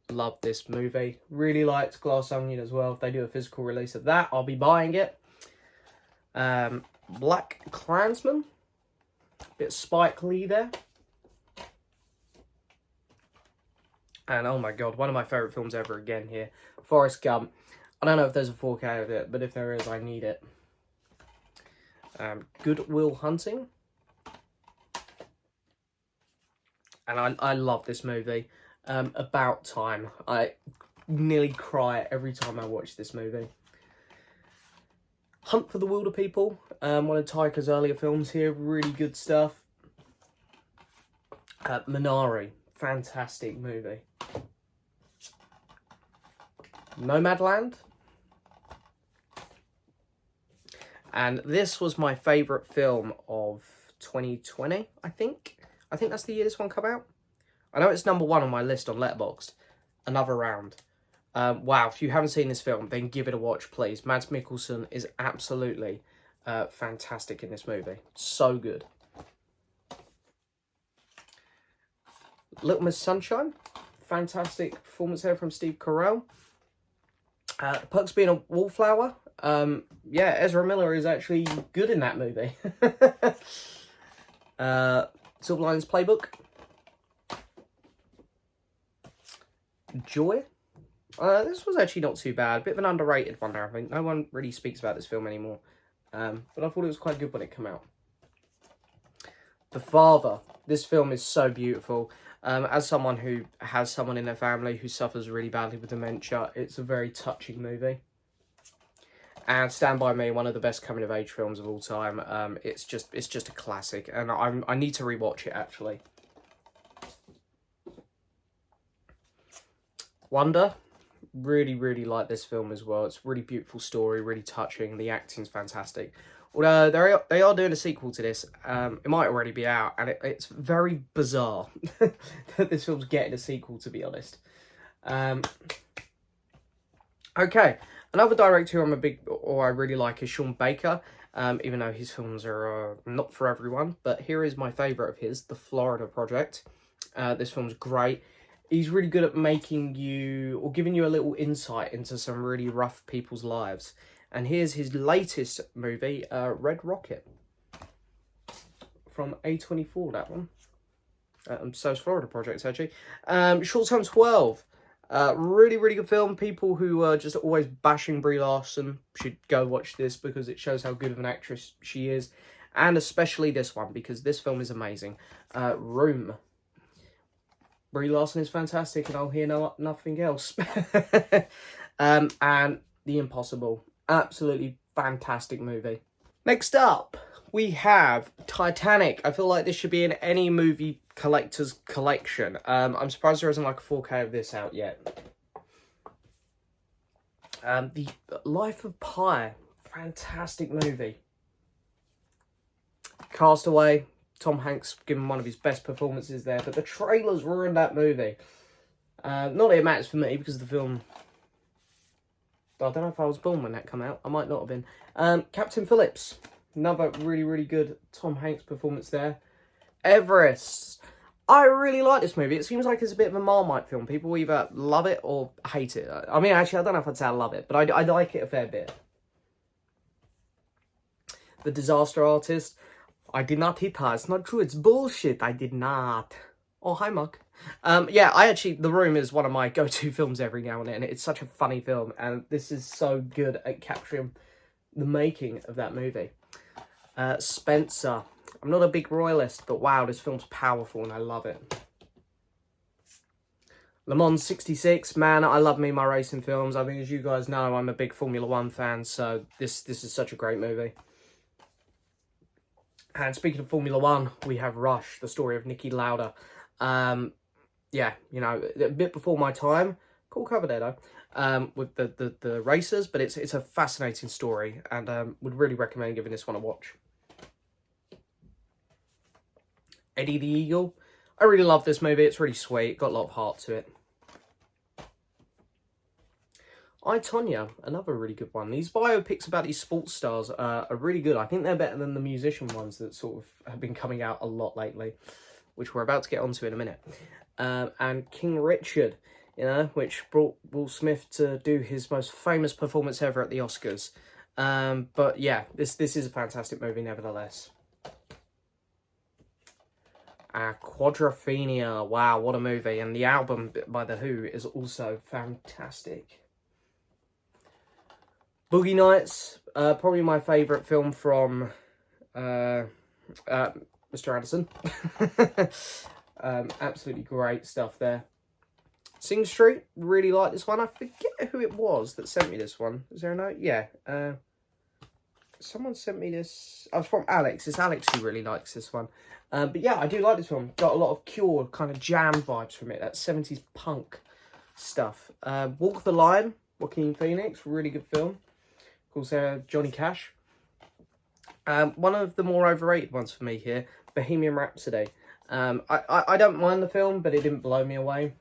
Love this movie. Really liked Glass Onion as well. If they do a physical release of that, I'll be buying it. Black Klansman. Bit of Spike Lee there. And oh my god, one of my favourite films ever again here. Forrest Gump. I don't know if there's a 4K of it, but if there is, I need it. Good Will Hunting. And I love this movie. About Time. I nearly cry every time I watch this movie. Hunt for the Wilder People. One of Taika's earlier films here. Really good stuff. Minari. Fantastic movie. Nomadland. And this was my favourite film of 2020, I think. I think that's the year this one came out. I know it's number 1 on my list on Letterboxd. Another Round. Wow, if you haven't seen this film, then give it a watch, please. Mads Mikkelsen is absolutely fantastic in this movie. So good. Little Miss Sunshine. Fantastic performance there from Steve Carell. Perks Being a Wallflower. Yeah, Ezra Miller is actually good in that movie. Silver Linings Playbook. Joy. This was actually not too bad. A bit of an underrated one there, I think. No one really speaks about this film anymore. But I thought it was quite good when it came out. The Father. This film is so beautiful. As someone who has someone in their family who suffers really badly with dementia, it's a very touching movie. And Stand By Me, one of the best coming-of-age films of all time. It's just a classic, and I need to rewatch it, actually. Wonder. Really, really like this film as well. It's a really beautiful story, really touching. The acting's fantastic. Although they are doing a sequel to this. It might already be out, and it's very bizarre that this film's getting a sequel, to be honest. Okay, another director I really like is Sean Baker. Even though his films are not for everyone, but here is my favourite of his, The Florida Project. This film's great. He's really good at making you, or giving you a little insight into some really rough people's lives. And here's his latest movie, Red Rocket. From A24, that one. So is Florida Project, actually. Short Term 12. Really, really good film. People who are just always bashing Brie Larson should go watch this, because it shows how good of an actress she is. And especially this one, because this film is amazing. Room. Brie Larson is fantastic, and I'll hear nothing else. And The Impossible. Absolutely fantastic movie. Next up, we have Titanic. I feel like this should be in any movie collector's collection. I'm surprised there isn't like a 4K of this out yet. The Life of Pi. Fantastic movie. Castaway. Tom Hanks giving one of his best performances there, but the trailers ruined that movie. Not that it matters for me, because the film... I don't know if I was born when that came out. I might not have been. Captain Phillips. Another really, really good Tom Hanks performance there. Everest. I really like this movie. It seems like it's a bit of a Marmite film. People either love it or hate it. I mean, actually, I don't know if I'd say I love it, but I like it a fair bit. The Disaster Artist. I did not hit her. It's not true. It's bullshit. I did not. Oh, hi, Mark. Yeah, The Room is one of my go-to films every now and then. It's such a funny film, and this is so good at capturing the making of that movie. Spencer. I'm not a big royalist, but wow, this film's powerful, and I love it. Le Mans 66. Man, I love me my racing films. I think, as you guys know, I'm a big Formula 1 fan, so this is such a great movie. And speaking of Formula 1, we have Rush, the story of Niki Lauda. Yeah, you know, a bit before my time. Cool cover there, though, with the racers. But it's a fascinating story, and would really recommend giving this one a watch. Eddie the Eagle. I really love this movie. It's really sweet. Got a lot of heart to it. I, Tonya, another really good one. These biopics about these sports stars are really good. I think they're better than the musician ones that sort of have been coming out a lot lately, which we're about to get onto in a minute. And King Richard, you know, which brought Will Smith to do his most famous performance ever at the Oscars. But yeah, this is a fantastic movie nevertheless. Quadrophenia, wow, what a movie. And the album by The Who is also fantastic. Boogie Nights, probably my favourite film from Mr. Anderson. Absolutely great stuff there. Sing Street, really like this one. I forget who it was that sent me this one. Is there a note? Yeah. Someone sent me this. I was from Alex. It's Alex who really likes this one. But yeah, I do like this film. Got a lot of Cure kind of jam vibes from it. That 70s punk stuff. Walk the Line, Joaquin Phoenix, really good film. Of course, Johnny Cash. One of the more overrated ones for me here, Bohemian Rhapsody. I don't mind the film, but it didn't blow me away.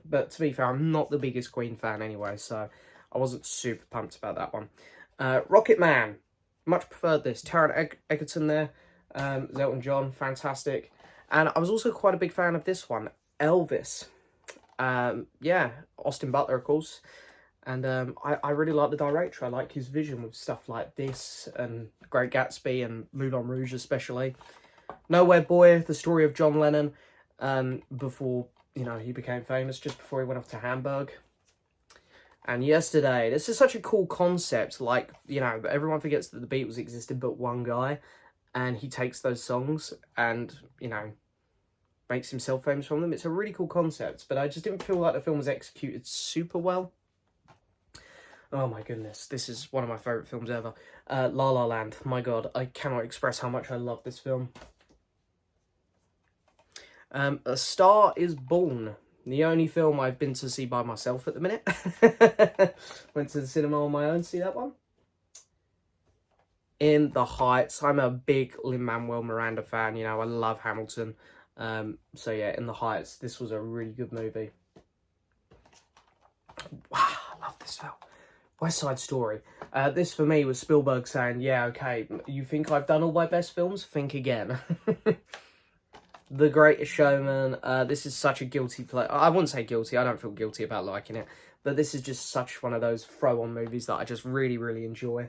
But to be fair, I'm not the biggest Queen fan anyway, so I wasn't super pumped about that one. Rocket Man. Much preferred this. Taron Egerton there. Elton John, fantastic. And I was also quite a big fan of this one, Elvis. Yeah, Austin Butler, of course. And I really like the director. I like his vision with stuff like this and Great Gatsby and Moulin Rouge especially. Nowhere Boy, the story of John Lennon before, you know, he became famous, just before he went off to Hamburg. And Yesterday, this is such a cool concept. Like, you know, everyone forgets that the Beatles existed but one guy. And he takes those songs and, you know, makes himself famous from them. It's a really cool concept. But I just didn't feel like the film was executed super well. Oh my goodness, this is one of my favourite films ever. La La Land, my god, I cannot express how much I love this film. A Star is Born. The only film I've been to see by myself at the minute. Went to the cinema on my own to see that one. In the Heights. I'm a big Lin-Manuel Miranda fan. You know, I love Hamilton. So yeah, In the Heights. This was a really good movie. Wow, I love this film. West Side Story. This for me was Spielberg saying, yeah, okay, you think I've done all my best films? Think again. The Greatest Showman. This is such a guilty play. I wouldn't say guilty. I don't feel guilty about liking it. But this is just such one of those throw-on movies that I just really, really enjoy.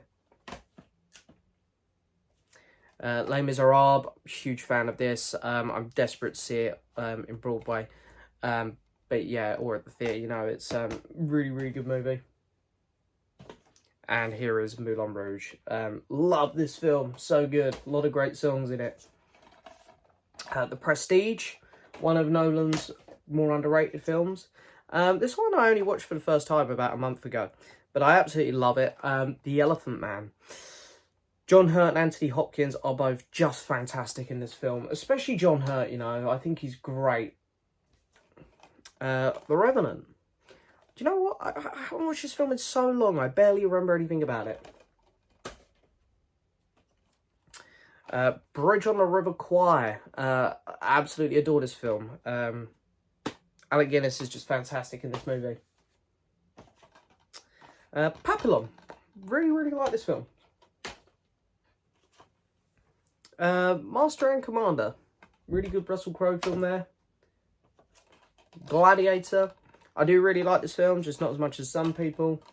Les Miserables. Huge fan of this. I'm desperate to see it in Broadway. But yeah, or at the theatre, you know. It's a really, really good movie. And here is Moulin Rouge. Love this film. So good. A lot of great songs in it. The Prestige. One of Nolan's more underrated films. This one I only watched for the first time about a month ago. But I absolutely love it. The Elephant Man. John Hurt and Anthony Hopkins are both just fantastic in this film. Especially John Hurt, you know. I think he's great. The Revenant. Do you know what? I haven't watched this film in so long. I barely remember anything about it. Bridge on the River Kwai. Absolutely adore this film. Alec Guinness is just fantastic in this movie. Papillon. Really, really like this film. Master and Commander. Really good Russell Crowe film there. Gladiator. I do really like this film, just not as much as some people.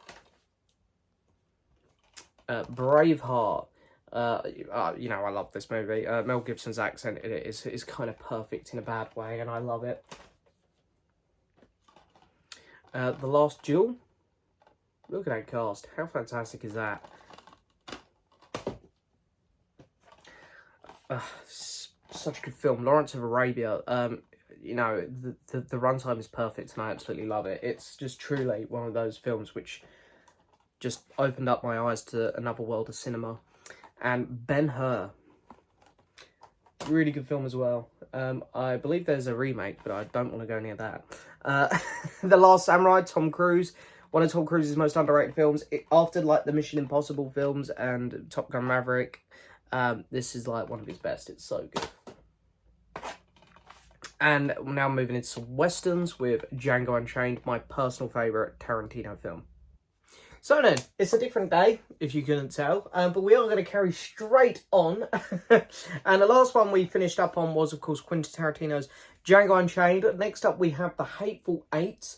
Braveheart. You know, I love this movie. Mel Gibson's accent in it is kind of perfect in a bad way, and I love it. The Last Duel. Look at that cast. How fantastic is that? Such a good film. Lawrence of Arabia. You know, the runtime is perfect and I absolutely love it. It's just truly one of those films which just opened up my eyes to another world of cinema. And Ben-Hur. Really good film as well. I believe there's a remake, but I don't want to go near that. The Last Samurai, Tom Cruise. One of Tom Cruise's most underrated films. After, like, the Mission Impossible films and Top Gun Maverick, this is, like, one of his best. It's so good. And now moving into some westerns with Django Unchained, my personal favourite Tarantino film. So then, it's a different day, if you couldn't tell, but we are going to carry straight on. And the last one we finished up on was, of course, Quentin Tarantino's Django Unchained. Next up, we have The Hateful Eight.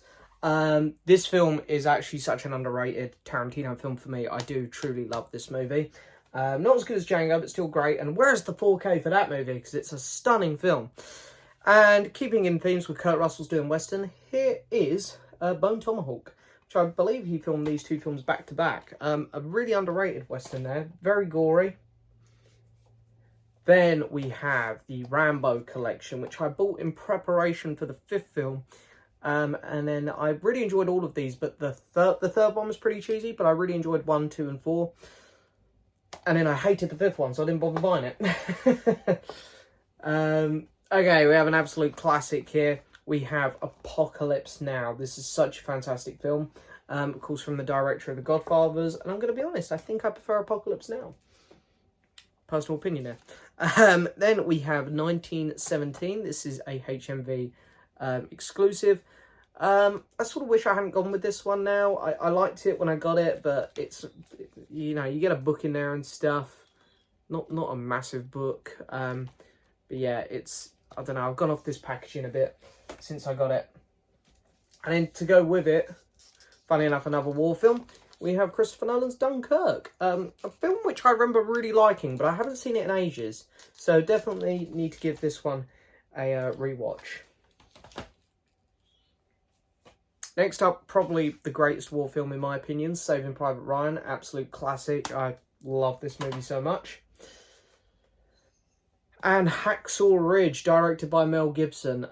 This film is actually such an underrated Tarantino film for me. I do truly love this movie. Not as good as Django, but still great. And where's the 4K for that movie? Because it's a stunning film. And keeping in themes with Kurt Russell's doing Western, here is Bone Tomahawk. Which I believe he filmed these two films back to back. A really underrated Western there. Very gory. Then we have the Rambo Collection, which I bought in preparation for the fifth film. And then I really enjoyed all of these, but the third one was pretty cheesy, but I really enjoyed 1, 2, and 4. And then I hated the fifth one, so I didn't bother buying it. Okay, we have an absolute classic here. We have Apocalypse Now. This is such a fantastic film. Of course, from the director of The Godfathers. And I'm going to be honest, I think I prefer Apocalypse Now. Personal opinion there. Then we have 1917. This is a HMV exclusive. I sort of wish I hadn't gone with this one now. I liked it when I got it, but it's, you know, you get a book in there and stuff. Not a massive book. But yeah, it's, I don't know, I've gone off this packaging a bit since I got it. And then to go with it, funny enough, another war film, we have Christopher Nolan's Dunkirk. A film which I remember really liking, but I haven't seen it in ages. So definitely need to give this one a rewatch. Next up, probably the greatest war film in my opinion, Saving Private Ryan. Absolute classic. I love this movie so much. And Hacksaw Ridge, directed by Mel Gibson.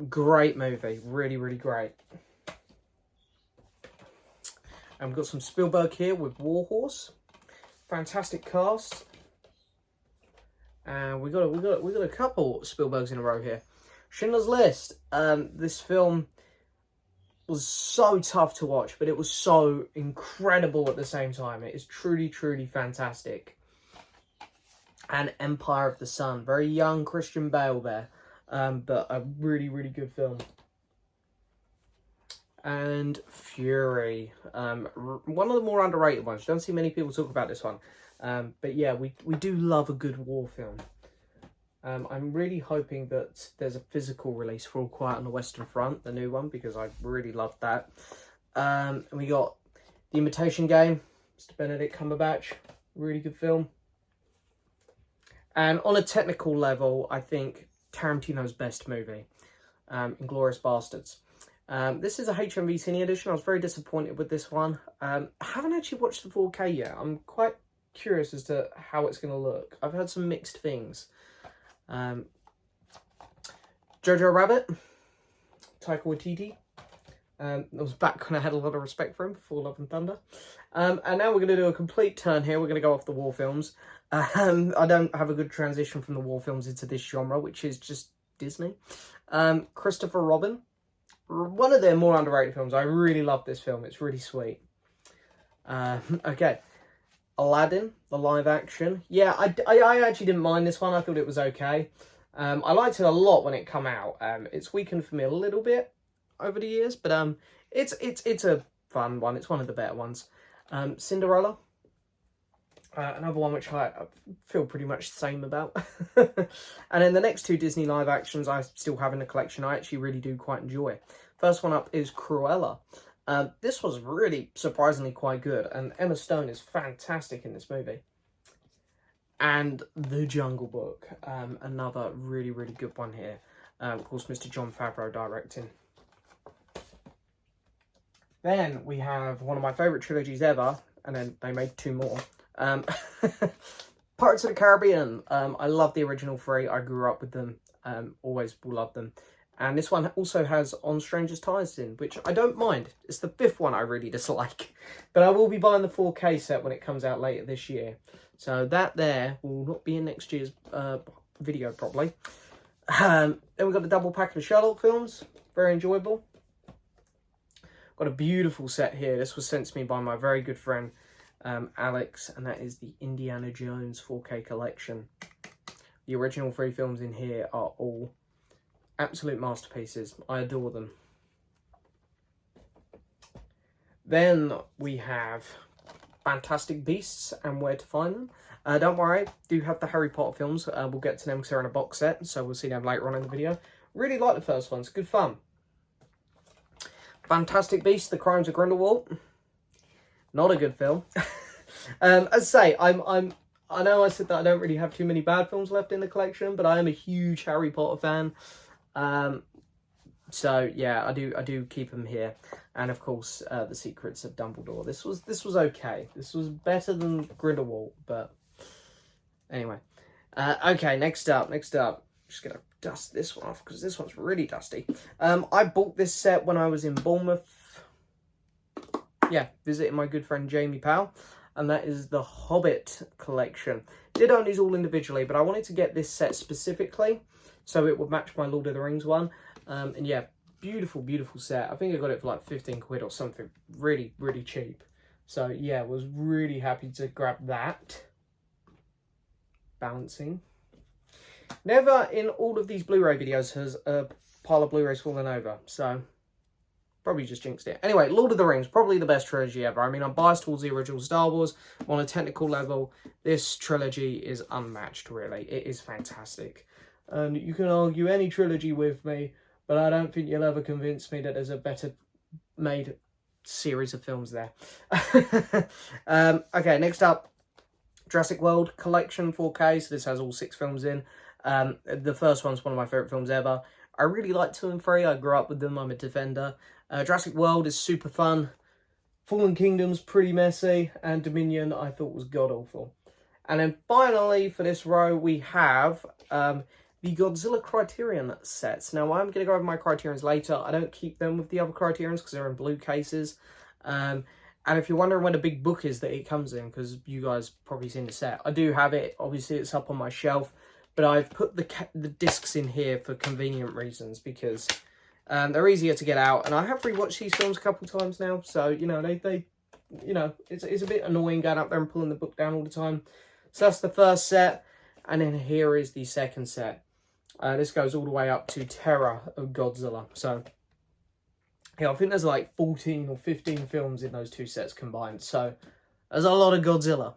Great movie. Really, really great. And we've got some Spielberg here with War Horse. Fantastic cast. And we got a couple Spielbergs in a row here. Schindler's List. This film was so tough to watch, but it was so incredible at the same time. It is truly, truly fantastic. And Empire of the Sun. Very young Christian Bale there. But a really, really good film. And Fury. One of the more underrated ones. You don't see many people talk about this one. But yeah, we do love a good war film. I'm really hoping that there's a physical release for All Quiet on the Western Front, the new one, because I really loved that. And we got The Imitation Game. Mr. Benedict Cumberbatch. Really good film. And on a technical level, I think Tarantino's best movie, Inglourious Basterds. This is a HMV Cine edition. I was very disappointed with this one. I haven't actually watched the 4K yet. I'm quite curious as to how it's going to look. I've heard some mixed things. Jojo Rabbit, Taika Waititi. That was back when I had a lot of respect for him before Love and Thunder. And now we're going to do a complete turn here. We're going to go off the war films. I don't have a good transition from the war films into this genre, which is just Disney. Christopher Robin. One of their more underrated films. I really love this film. It's really sweet. Okay. Aladdin, the live action. Yeah, I actually didn't mind this one. I thought it was okay. I liked it a lot when it came out. It's weakened for me a little bit over the years, but it's a fun one. It's one of the better ones. Cinderella. Another one which I feel pretty much the same about. And then the next two Disney live actions I still have in the collection. I actually really do quite enjoy. First one up is Cruella. This was really surprisingly quite good. And Emma Stone is fantastic in this movie. And The Jungle Book. Another really, really good one here. Of course, Mr. Jon Favreau directing. Then we have one of my favourite trilogies ever. And then they made two more. Pirates of the Caribbean. I love the original three. I grew up with them. Always will love them. And this one also has On Strangers' Ties in, which I don't mind. It's the fifth one I really dislike. But I will be buying the 4K set when it comes out later this year. So that there will not be in next year's video probably. Then we've got a double pack of the Sherlock films. Very enjoyable. Got a beautiful set here. This was sent to me by my very good friend Alex, and that is the Indiana Jones 4K collection. The original three films in here are all absolute masterpieces. I adore them. Then we have Fantastic Beasts and Where to Find Them. Don't worry, do have the Harry Potter films. We'll get to them because they're in a box set, so we'll see them later on in the video. Really like the first one, it's good fun. Fantastic Beasts, The Crimes of Grindelwald. Not a good film. As I say, I know I said that I don't really have too many bad films left in the collection, but I am a huge Harry Potter fan. So yeah, I do keep them here. And of course, The Secrets of Dumbledore. This was okay. This was better than Grindelwald, but anyway. Okay, next up. Just gonna dust this one off because this one's really dusty. I bought this set when I was in Bournemouth. Yeah, visiting my good friend Jamie Powell. And that is the Hobbit Collection. Did own these all individually, but I wanted to get this set specifically so it would match my Lord of the Rings one. And yeah, beautiful, beautiful set. I think I got it for like 15 quid or something. Really, really cheap. So yeah, was really happy to grab that. Balancing. Never in all of these Blu-ray videos has a pile of Blu-rays fallen over. So probably just jinxed it. Anyway, Lord of the Rings, probably the best trilogy ever. I mean, I'm biased towards the original Star Wars. On a technical level, this trilogy is unmatched, really. It is fantastic. And you can argue any trilogy with me, but I don't think you'll ever convince me that there's a better made series of films there. Okay, next up, Jurassic World Collection 4K. So this has all 6 films in. The first one's one of my favourite films ever. I really like 2 and 3. I grew up with them. I'm a defender. Jurassic World is super fun. Fallen Kingdom's pretty messy. And Dominion I thought was god-awful. And then finally, for this row, we have the Godzilla Criterion sets. Now, I'm going to go over my Criterions later. I don't keep them with the other Criterions because they're in blue cases. And if you're wondering where the big book is that it comes in, because you guys probably seen the set, I do have it. Obviously, it's up on my shelf. But I've put the discs in here for convenient reasons because they're easier to get out. And I have rewatched these films a couple of times now. So, you know, it's a bit annoying going up there and pulling the book down all the time. So that's the first set. And then here is the second set. This goes all the way up to Terror of Godzilla. So, yeah, I think there's like 14 or 15 films in those 2 sets combined. So, there's a lot of Godzilla.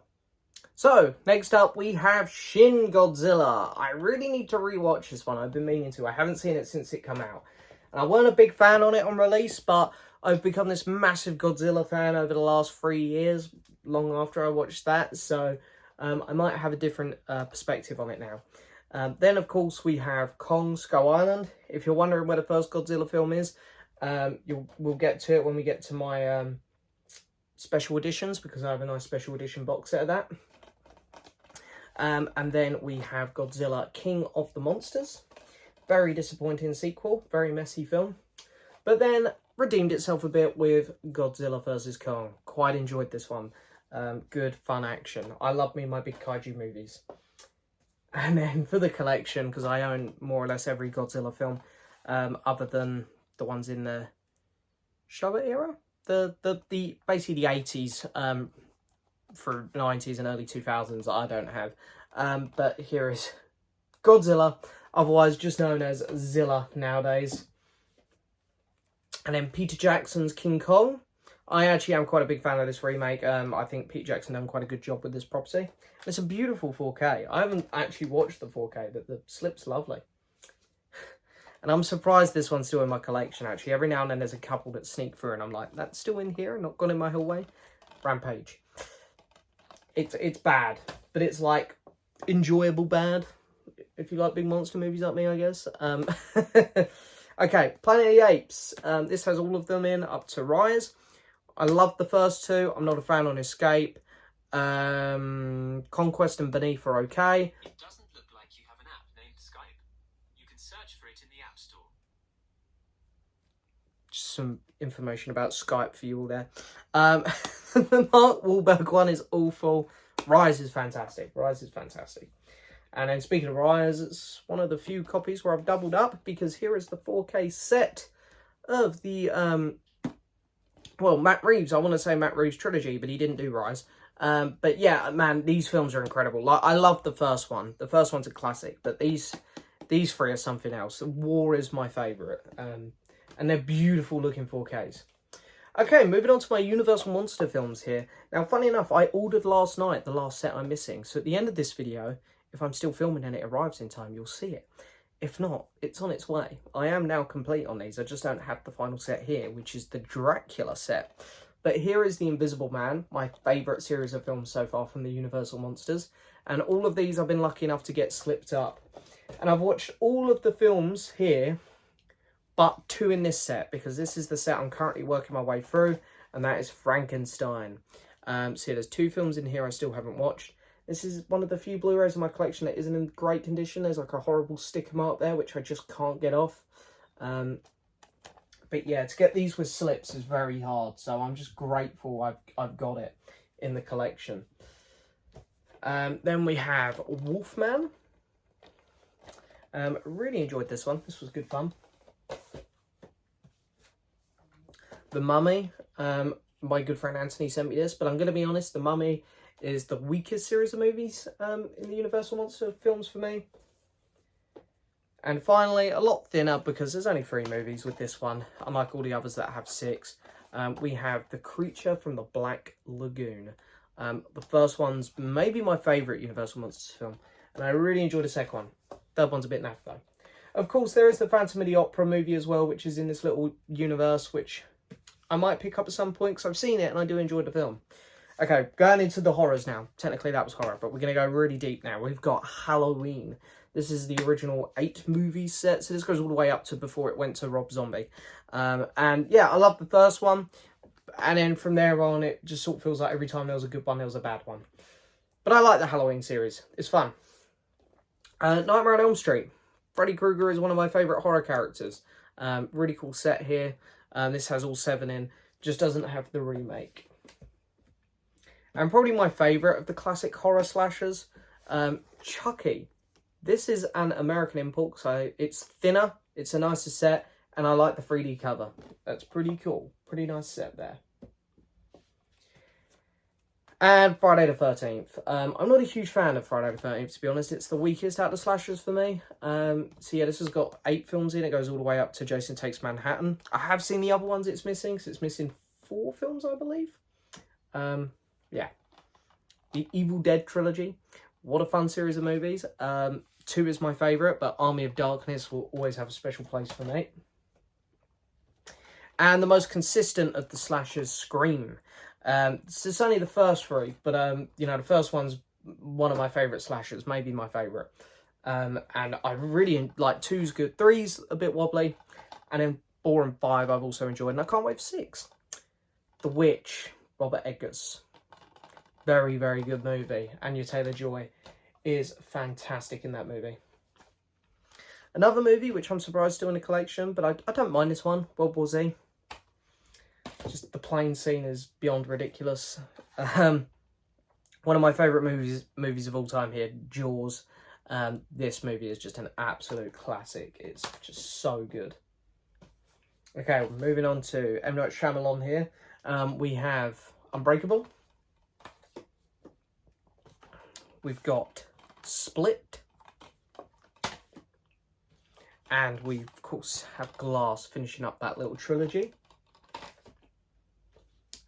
So, next up we have Shin Godzilla. I really need to rewatch this one. I've been meaning to. I haven't seen it since it came out. And I weren't a big fan on it on release, but I've become this massive Godzilla fan over the last 3 years, long after I watched that. So, I might have a different perspective on it now. Then, of course, we have Kong Skull Island. If you're wondering where the first Godzilla film is, we'll get to it when we get to my special editions, because I have a nice special edition box set of that. And then we have Godzilla King of the Monsters. Very disappointing sequel, very messy film. But then redeemed itself a bit with Godzilla vs. Kong. Quite enjoyed this one. Good, fun action. I love me my big kaiju movies. And then for the collection, because I own more or less every Godzilla film, other than the ones in the Showa era, the basically the 80s through 90s and early 2000s I don't have. But here is Godzilla, otherwise just known as Zilla nowadays. And then Peter Jackson's King Kong. I actually am quite a big fan of this remake. I think Peter Jackson done quite a good job with this property. It's a beautiful 4K. I haven't actually watched the 4K, but the slip's lovely. And I'm surprised this one's still in my collection, actually. Every now and then there's a couple that sneak through and I'm like, that's still in here, not gone in my hallway. Rampage. It's bad, but it's like enjoyable bad, if you like big monster movies like me, I guess. Okay, Planet of the Apes. This has all of them in, up to Rise. I love the first 2. I'm not a fan on Escape. Conquest and Beneath are okay. It doesn't look like you have an app named Skype. You can search for it in the App Store. Just some information about Skype for you all there. The Mark Wahlberg one is awful. Rise is fantastic. Rise is fantastic. And then speaking of Rise, it's one of the few copies where I've doubled up, because here is the 4K set of the, well, Matt Reeves. I want to say Matt Reeves trilogy, but he didn't do Rise. But yeah, man, these films are incredible. Like, I love the first one. The first one's a classic, but these 3 are something else. War is my favourite. And they're beautiful looking 4Ks. Okay, moving on to my Universal Monster films here. Now, funny enough, I ordered last night the last set I'm missing. So at the end of this video, if I'm still filming and it arrives in time, you'll see it. If not, it's on its way. I am now complete on these. I just don't have the final set here, which is the Dracula set. But here is The Invisible Man, my favourite series of films so far from the Universal Monsters. And all of these I've been lucky enough to get slipped up. And I've watched all of the films here, but 2 in this set, because this is the set I'm currently working my way through, and that is Frankenstein. So yeah, there's 2 films in here I still haven't watched. This is one of the few Blu-rays in my collection that isn't in great condition. There's like a horrible sticker mark there, which I just can't get off. But yeah, to get these with slips is very hard, so I'm just grateful I've got it in the collection. Then we have Wolfman. Really enjoyed this one. This was good fun. The Mummy. My good friend Anthony sent me this, but I'm going to be honest, The Mummy is the weakest series of movies in the Universal Monster films for me. And finally, a lot thinner because there's only 3 movies with this one, unlike all the others that have 6. We have The Creature from the Black Lagoon. The first one's maybe my favourite Universal Monsters film, and I really enjoyed the second one. Third one's a bit naff though. Of course, there is the Phantom of the Opera movie as well, which is in this little universe, which I might pick up at some point because I've seen it and I do enjoy the film. Okay, going into the horrors now. Technically that was horror, but we're going to go really deep now. We've got Halloween. This is the original 8 movie set, so this goes all the way up to before it went to Rob Zombie. And yeah, I love the first one, and then from there on, it just sort of feels like every time there was a good one, there was a bad one. But I like the Halloween series. It's fun. Nightmare on Elm Street. Freddy Krueger is one of my favourite horror characters. Really cool set here. This has all 7 in, just doesn't have the remake. And probably my favourite of the classic horror slashers, Chucky. This is an American import, so it's thinner, it's a nicer set, and I like the 3D cover. That's pretty cool. Pretty nice set there. And Friday the 13th. I'm not a huge fan of Friday the 13th, to be honest. It's the weakest out of the slashers for me. So yeah, this has got 8 films in. It goes all the way up to Jason Takes Manhattan. I have seen the other ones it's missing, so it's missing 4 films, I believe. Yeah. The Evil Dead trilogy. What a fun series of movies. 2 is my favourite, but Army of Darkness will always have a special place for me. And the most consistent of the slashers, Scream. It's only the first 3, but you know, the first one's one of my favourite slashers, maybe my favourite. And I really like 2's good, 3's a bit wobbly, and then 4 and 5 I've also enjoyed, and I can't wait for 6. The Witch, Robert Eggers. Very, very good movie. Anya Taylor-Joy is fantastic in that movie. Another movie which I'm surprised still in the collection, but I don't mind this one, World War Z. Just the plane scene is beyond ridiculous. One of my favourite movies of all time here, Jaws. This movie is just an absolute classic. It's just so good. Okay, moving on to M. Night Shyamalan here. We have Unbreakable. We've got Split. And we, of course, have Glass finishing up that little trilogy.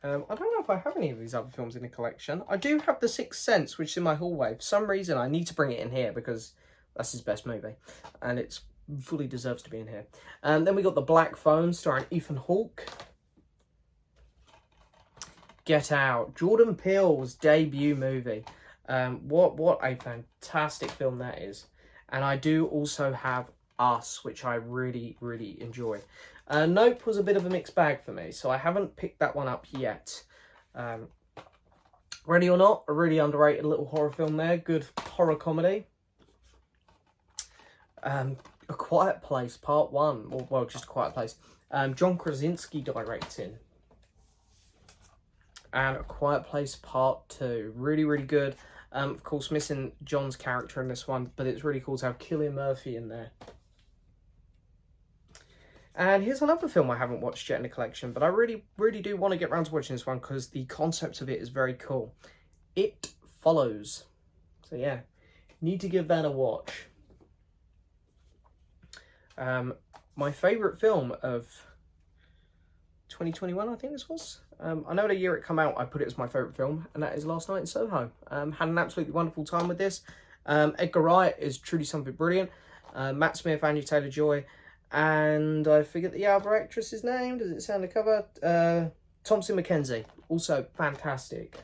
I don't know if I have any of these other films in the collection. I do have The Sixth Sense, which is in my hallway. For some reason, I need to bring it in here because that's his best movie. And it fully deserves to be in here. Then we got The Black Phone, starring Ethan Hawke. Get Out, Jordan Peele's debut movie. What a fantastic film that is. And I do also have Us, which I really, really enjoy. Nope was a bit of a mixed bag for me, so I haven't picked that one up yet. Ready or Not, a really underrated little horror film there. Good horror comedy. A Quiet Place, Part 1. Well, just A Quiet Place. John Krasinski directing. And A Quiet Place Part 2. Really, really good. Of course, missing John's character in this one, but it's really cool to have Cillian Murphy in there. And here's another film I haven't watched yet in the collection, but I really, really do want to get around to watching this one because the concept of it is very cool. It Follows. So yeah, need to give that a watch. My favourite film of 2021, I think this was. I know the year it came out, I put it as my favourite film, and that is Last Night in Soho. Had an absolutely wonderful time with this. Edgar Wright is truly something brilliant. Matt Smith, Anya Taylor-Joy, and I forget the other actress's name. Does it say on the cover? Thompson McKenzie, also fantastic.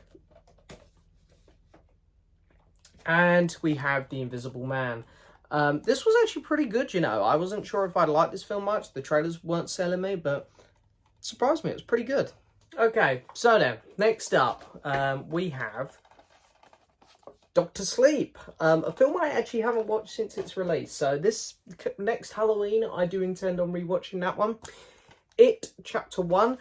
And we have The Invisible Man. This was actually pretty good, you know. I wasn't sure if I'd like this film much. The trailers weren't selling me, but it surprised me. It was pretty good. Okay, so then, next up, we have Doctor Sleep, a film I actually haven't watched since its release. So this next Halloween, I do intend on rewatching that one. It, Chapter 1.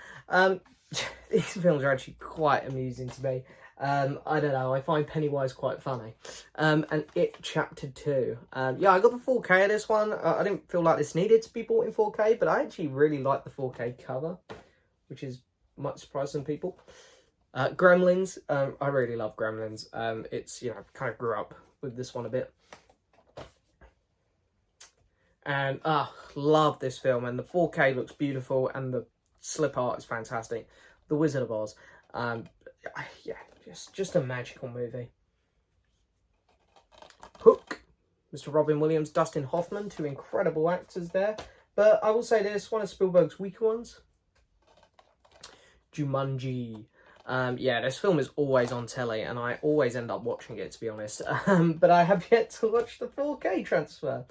These films are actually quite amusing to me. I don't know, I find Pennywise quite funny. And It Chapter 2. Yeah, I got the 4K of this one. I didn't feel like this needed to be bought in 4K, but I actually really like the 4K cover, which is much surprising people. Gremlins, I really love Gremlins. It's, you know, kind of grew up with this one a bit. And, love this film, and the 4K looks beautiful, and the slip art is fantastic. The Wizard of Oz, yeah, just a magical movie. Hook, Mr. Robin Williams, Dustin Hoffman, two incredible actors there. But I will say this, one of Spielberg's weaker ones. Jumanji. Yeah, this film is always on telly, and I always end up watching it, to be honest. But I have yet to watch the 4K transfer.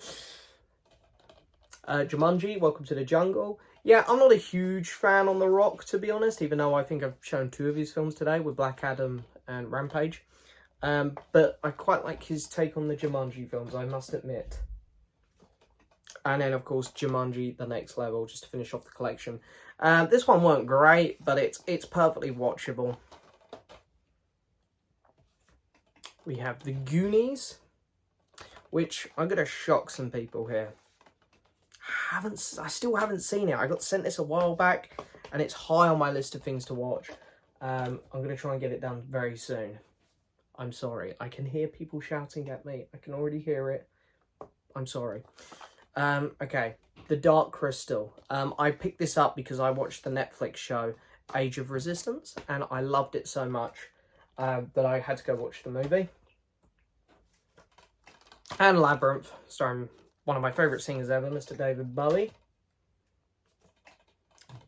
Jumanji, Welcome to the Jungle. Yeah, I'm not a huge fan on The Rock, to be honest, even though I think I've shown two of his films today with Black Adam and Rampage. But I quite like his take on the Jumanji films, I must admit. And then, of course, Jumanji, The Next Level, just to finish off the collection. This one weren't great, but it's perfectly watchable. We have The Goonies, which I'm going to shock some people here. I still haven't seen it. I got sent this a while back, and it's high on my list of things to watch. I'm going to try and get it done very soon. I'm sorry. I can hear people shouting at me. I can already hear it. I'm sorry. Okay. The Dark Crystal. I picked this up because I watched the Netflix show Age of Resistance, and I loved it so much that I had to go watch the movie. And Labyrinth, starring one of my favourite singers ever, Mr. David Bowie.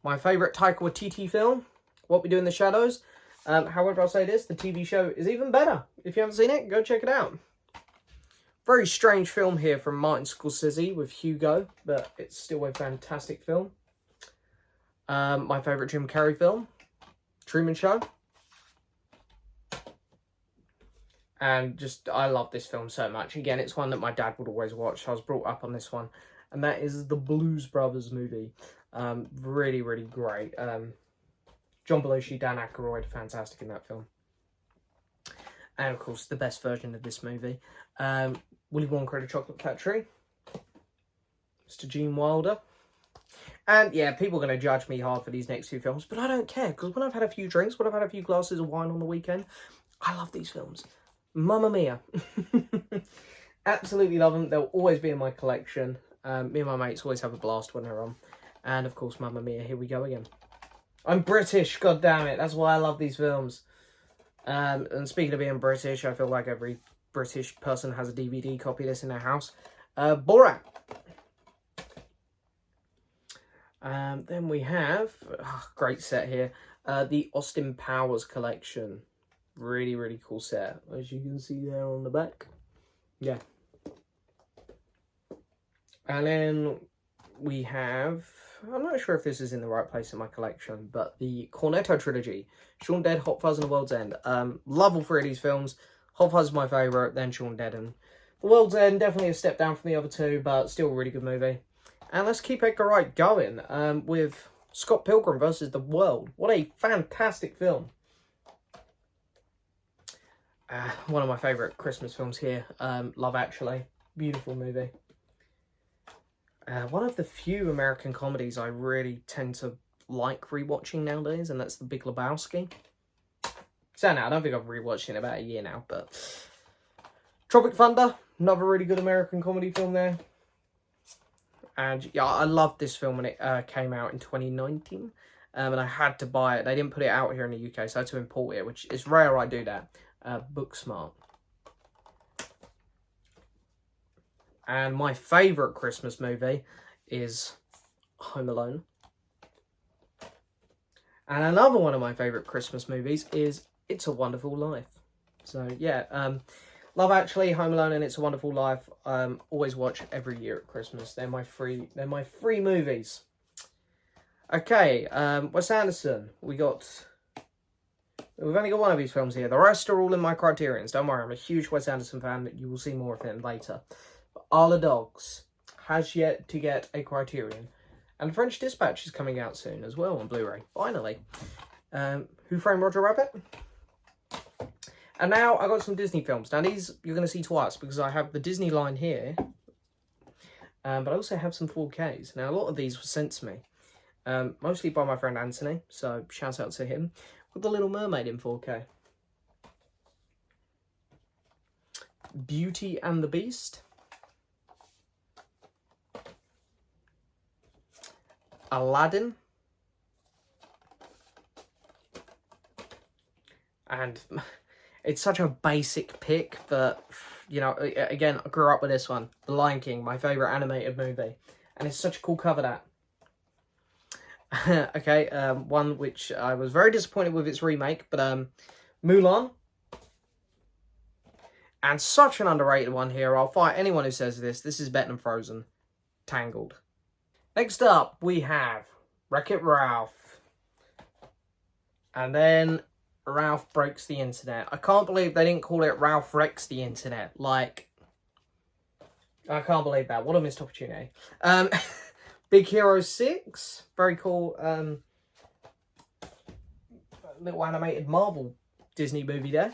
My favourite Taika Waititi film, What We Do in the Shadows. However, I'll say this, the TV show is even better. If you haven't seen it, go check it out. Very strange film here from Martin Scorsese with Hugo, but it's still a fantastic film. My favourite Jim Carrey film, Truman Show. And just, I love this film so much. Again, it's one that my dad would always watch. I was brought up on this one. And that is the Blues Brothers movie. Really, really great. John Belushi, Dan Aykroyd, fantastic in that film. And, of course, the best version of this movie. Willy Wonka and the Chocolate Factory. Mr. Gene Wilder. And, yeah, people are going to judge me hard for these next few films. But I don't care. Because when I've had a few drinks, when I've had a few glasses of wine on the weekend, I love these films. Mamma Mia. Absolutely love them. They'll always be in my collection. Me and my mates always have a blast when they're on. And, of course, Mamma Mia. Here we go again. I'm British, god damn it. That's why I love these films. And speaking of being British, I feel like every British person has a DVD copy of this in their house. Borat. Then we have, great set here, the Austin Powers Collection. Really, really cool set, as you can see there on the back. Yeah. And then we have, I'm not sure if this is in the right place in my collection, but the Cornetto trilogy. Shaun Dead, Hot Fuzz, and The World's End. Love all three of these films. Hot Fuzz is my favourite, then Shaun Dead. And The World's End, definitely a step down from the other two, but still a really good movie. And let's keep Edgar Wright going with Scott Pilgrim versus the World. What a fantastic film. One of my favourite Christmas films here. Love Actually. Beautiful movie. One of the few American comedies I really tend to like rewatching nowadays, and that's The Big Lebowski. So now, I don't think I've rewatched it in about a year now, but Tropic Thunder, another really good American comedy film there. And yeah, I loved this film when it came out in 2019. and I had to buy it. They didn't put it out here in the UK, so I had to import it, which is rare I do that. Booksmart. And my favourite Christmas movie is Home Alone. And another one of my favourite Christmas movies is It's a Wonderful Life. So, yeah, Love Actually, Home Alone, and It's a Wonderful Life. Always watch every year at Christmas. They're my free movies. Okay, Wes Anderson. We've only got one of these films here. The rest are all in my criterions. Don't worry, I'm a huge Wes Anderson fan. You will see more of him later. But Isle of Dogs has yet to get a criterion. And French Dispatch is coming out soon as well on Blu-ray. Finally. Who Framed Roger Rabbit? And now I got some Disney films. Now these you're going to see twice because I have the Disney line here. But I also have some 4Ks. Now a lot of these were sent to me. Mostly by my friend Anthony. So shout out to him. With The Little Mermaid in 4K. Beauty and the Beast. Aladdin. And it's such a basic pick, but, you know, again, I grew up with this one. The Lion King, my favourite animated movie. And it's such a cool cover, that. Okay, one which I was very disappointed with its remake, but Mulan. And such an underrated one here. I'll fight anyone who says this. This is better than Frozen. Tangled. Next up, we have Wreck-It Ralph. And then Ralph Breaks the Internet. I can't believe they didn't call it Ralph Wrecks the Internet. Like, I can't believe that. What a missed opportunity. Big Hero 6. Very cool. Little animated Marvel Disney movie there.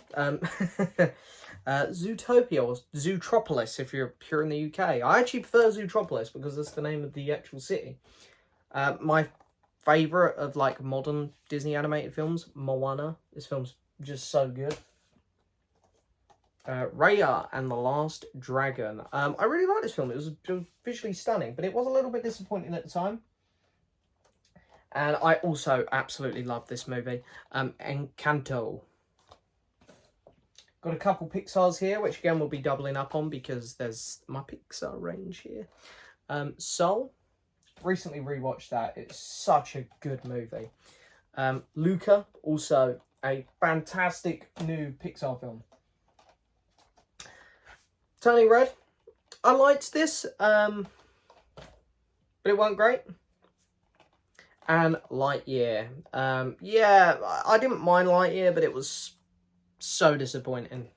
Zootopia, or Zootropolis if you're here in the UK. I actually prefer Zootropolis because that's the name of the actual city. My favourite of like modern Disney animated films, Moana. This film's just so good. Raya and the Last Dragon. I really like this film. It was visually stunning, but it was a little bit disappointing at the time. And I also absolutely love this movie. Encanto. Got a couple Pixars here, which again we'll be doubling up on because there's my Pixar range here. Soul. Recently rewatched that. It's such a good movie. Luca, also a fantastic new Pixar film. Turning Red. I liked this, but it wasn't great. And Lightyear. Yeah, I didn't mind Lightyear, but it was so disappointing.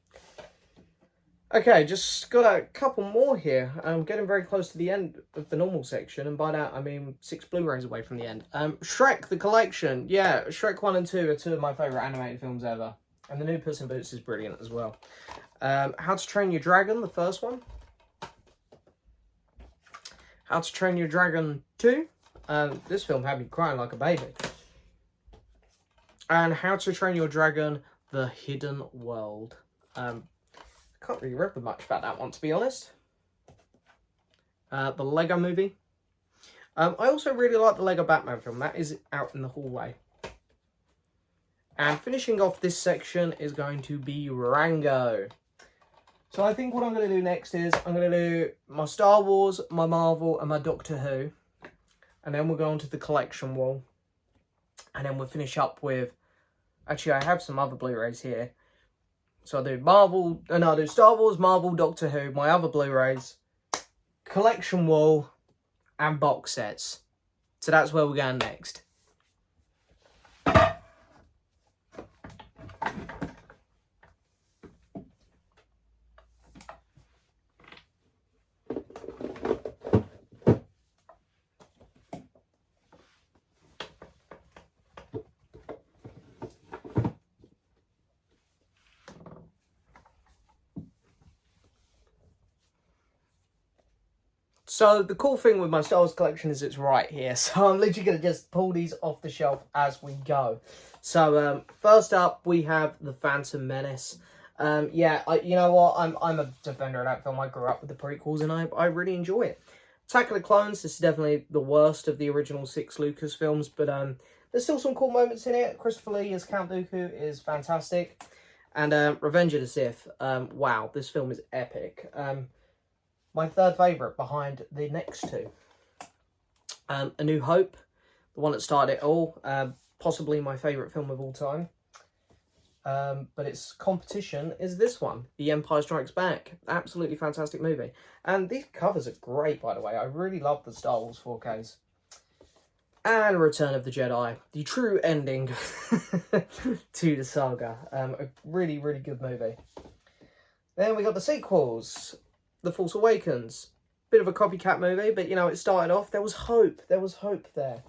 Okay, just got a couple more here. I'm getting very close to the end of the normal section, and by that I mean 6 Blu-rays away from the end. Shrek, the collection. Yeah, Shrek 1 and 2 are 2 of my favourite animated films ever. And the new Puss in Boots is brilliant as well. How to Train Your Dragon, the first one. How to Train Your Dragon 2. This film had me crying like a baby. And How to Train Your Dragon, The Hidden World. Can't really remember much about that one, to be honest. The Lego Movie. I also really like the Lego Batman film. That is out in the hallway. And finishing off this section is going to be Rango. So I think what I'm going to do next is I'm going to do my Star Wars, my Marvel, and my Doctor Who. And then we'll go on to the collection wall. And then we'll finish up with... Actually, I have some other Blu-rays here. So I'll do I'll do Star Wars, Marvel, Doctor Who, my other Blu-rays, collection wall, and box sets. So that's where we're going next. So the cool thing with my Star Wars collection is it's right here. So I'm literally going to just pull these off the shelf as we go. So first up we have The Phantom Menace. Yeah, you know what? I'm a defender of that film. I grew up with the prequels and I really enjoy it. Attack of the Clones, this is definitely the worst of the original 6 Lucas films, but There's still some cool moments in it. Christopher Lee as Count Dooku is fantastic. And Revenge of the Sith. Wow, this film is epic. My third favourite behind the next two. A New Hope, the one that started it all. Possibly my favourite film of all time. But its competition is this one, The Empire Strikes Back. Absolutely fantastic movie. And these covers are great, by the way. I really love the Star Wars 4Ks. And Return of the Jedi, the true ending to the saga. A really, really good movie. Then we got the sequels. The Force Awakens. Bit of a copycat movie, but you know, it started off, there was hope. There was hope there.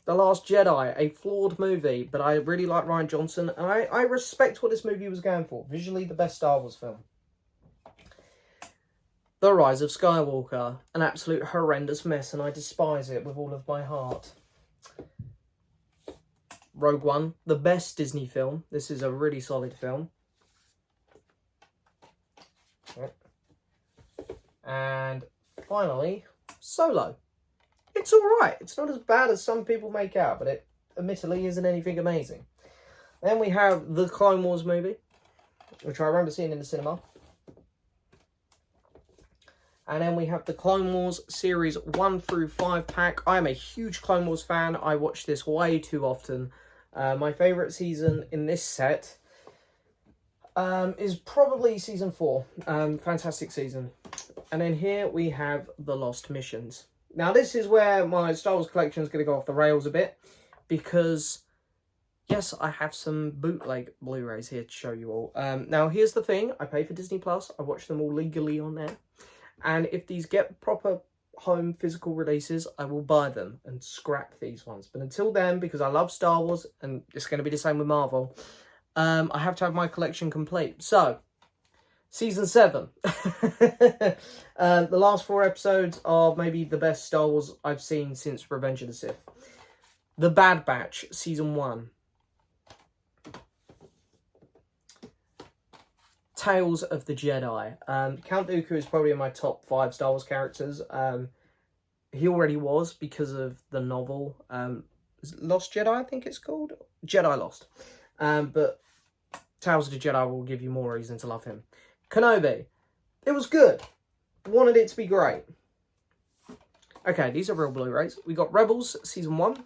The Last Jedi, a flawed movie, but I really like Rian Johnson, and I respect what this movie was going for. Visually, the best Star Wars film. The Rise of Skywalker, an absolute horrendous mess, and I despise it with all of my heart. Rogue One, the best Disney film. This is a really solid film. And finally, Solo. It's alright. It's not as bad as some people make out, but it admittedly isn't anything amazing. Then we have the Clone Wars movie, which I remember seeing in the cinema. And then we have the Clone Wars Series 1 through 5 pack. I am a huge Clone Wars fan. I watch this way too often. My favourite season in this set is probably Season 4. Fantastic season. And then here we have The Lost Missions. Now this is where my Star Wars collection is going to go off the rails a bit. Because, yes, I have some bootleg Blu-rays here to show you all. Now here's the thing. I pay for Disney+. I watch them all legally on there. And if these get proper home physical releases, I will buy them and scrap these ones. But until then, because I love Star Wars, and it's going to be the same with Marvel, I have to have my collection complete. So, Season 7. The last 4 episodes are maybe the best Star Wars I've seen since Revenge of the Sith. The Bad Batch, Season 1. Tales of the Jedi. Count Dooku is probably in my top 5 Star Wars characters. He already was because of the novel. Lost Jedi, I think it's called? Jedi Lost. But Tales of the Jedi will give you more reason to love him. Kenobi. It was good. Wanted it to be great. Okay, these are real Blu-rays. We got Rebels, Season 1.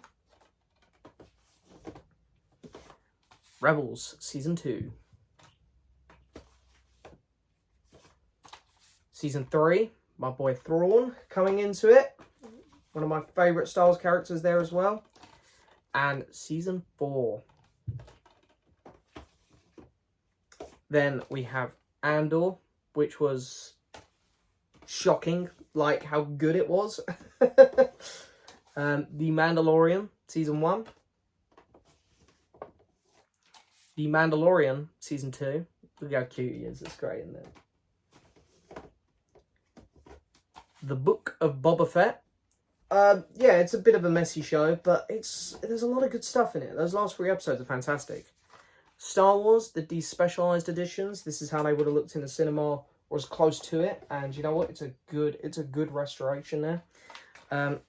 Rebels, Season 2. Season 3, my boy Thrawn coming into it. One of my favourite Star Wars characters there as well. And Season 4. Then we have Andor, which was shocking, like how good it was. The Mandalorian, Season 1. The Mandalorian, Season 2. Look how cute he is, it's great, isn't it? The Book of Boba Fett. Yeah, it's a bit of a messy show, but there's a lot of good stuff in it. Those last 3 episodes are fantastic. Star Wars, the despecialized editions. This is how they would have looked in the cinema, or as close to it. And you know what? It's a good restoration there.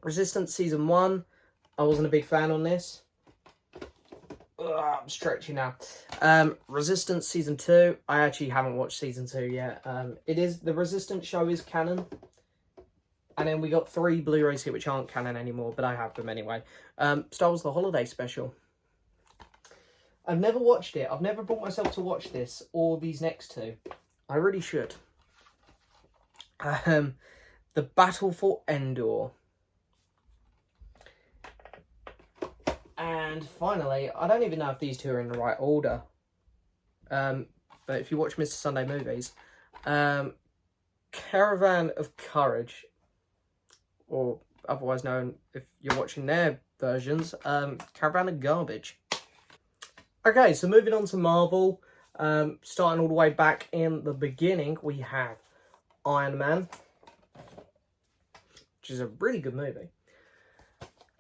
Resistance Season 1. I wasn't a big fan on this. I'm stretching now. Resistance Season 2. I actually haven't watched Season 2 yet. The Resistance show is canon. And then we got 3 Blu-rays here which aren't canon anymore, but I have them anyway. Star Wars The Holiday Special. I've never watched it. I've never brought myself to watch this or these next 2. I really should. The Battle for Endor. And finally, I don't even know if these 2 are in the right order. But if you watch Mr. Sunday Movies, Caravan of Courage, or otherwise known, if you're watching their versions, Caravan of Garbage. Okay, so moving on to Marvel, starting all the way back in the beginning, we have Iron Man, which is a really good movie.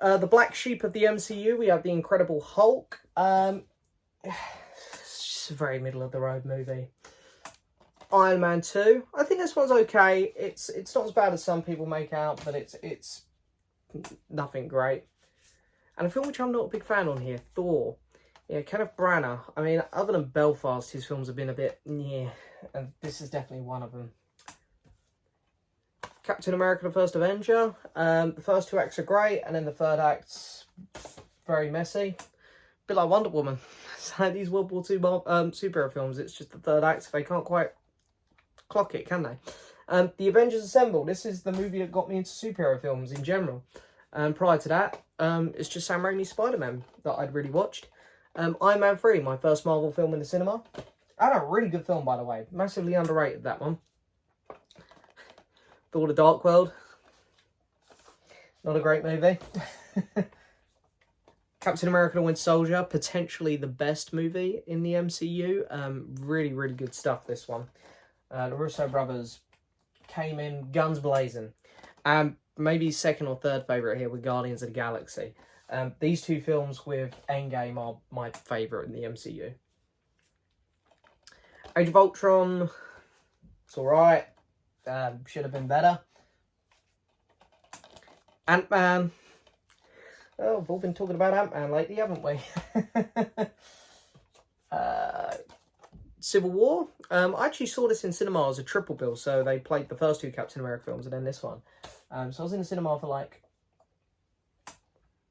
The black sheep of the MCU, we have the Incredible Hulk. It's just a very middle of the road movie. Iron Man 2. I think this one's okay. It's not as bad as some people make out, but it's nothing great. And a film which I'm not a big fan on here, Thor. Yeah, Kenneth Branagh. I mean, other than Belfast, his films have been a bit, yeah, and this is definitely one of them. Captain America, the First Avenger. The first 2 acts are great, and then the third act's very messy. A bit like Wonder Woman. It's like these World War II superhero films, it's just the third act, they can't quite clock it, can they? The Avengers Assemble. This is the movie that got me into superhero films in general. Prior to that, it's just Sam Raimi's Spider-Man that I'd really watched. Iron Man 3, my first Marvel film in the cinema. And a really good film, by the way. Massively underrated, that one. Thor: The Dark World. Not a great movie. Captain America: The Winter Soldier. Potentially the best movie in the MCU. Really, really good stuff, this one. The Russo brothers came in guns blazing. Maybe second or third favourite here with Guardians of the Galaxy. These 2 films with Endgame are my favourite in the MCU. Age of Ultron, it's alright. Should have been better. Ant-Man. Oh, we've all been talking about Ant-Man lately, haven't we? Civil War. I actually saw this in cinema as a triple bill, so they played the first 2 Captain America films and then this one. So I was in the cinema for like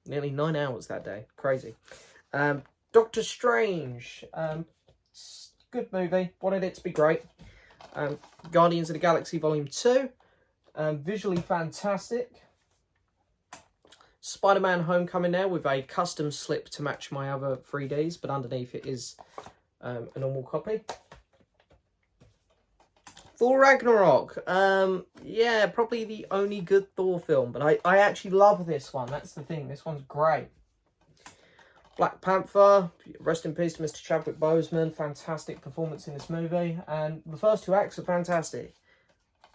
nearly 9 hours that day. Crazy. Doctor Strange. Good movie. Wanted it to be great. Guardians of the Galaxy Volume 2. Visually fantastic. Spider-Man Homecoming there with a custom slip to match my other 3Ds, but underneath it is a normal copy. Thor Ragnarok. Yeah, probably the only good Thor film, but I actually love this one. That's the thing. This one's great. Black Panther. Rest in peace to Mr. Chadwick Boseman. Fantastic performance in this movie. And the first 2 acts are fantastic.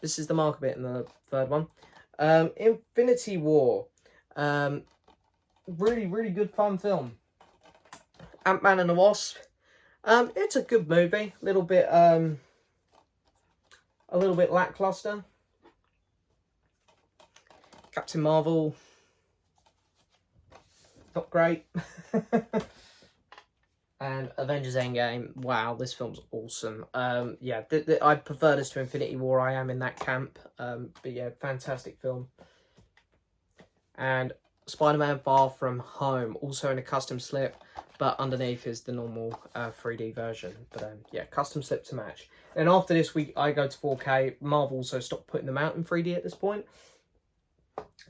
This is the mark bit in the third one. Infinity War. Really, really good fun film. Ant-Man and the Wasp. It's a good movie. A little bit lackluster. Captain Marvel. Not great. And Avengers Endgame. Wow, this film's awesome. Yeah, I prefer this to Infinity War. I am in that camp. But yeah, fantastic film. And Spider-Man Far From Home, also in a custom slip, but underneath is the normal 3D version. But yeah, custom slip to match. And after this week, I go to 4K. Marvel also stopped putting them out in 3D at this point.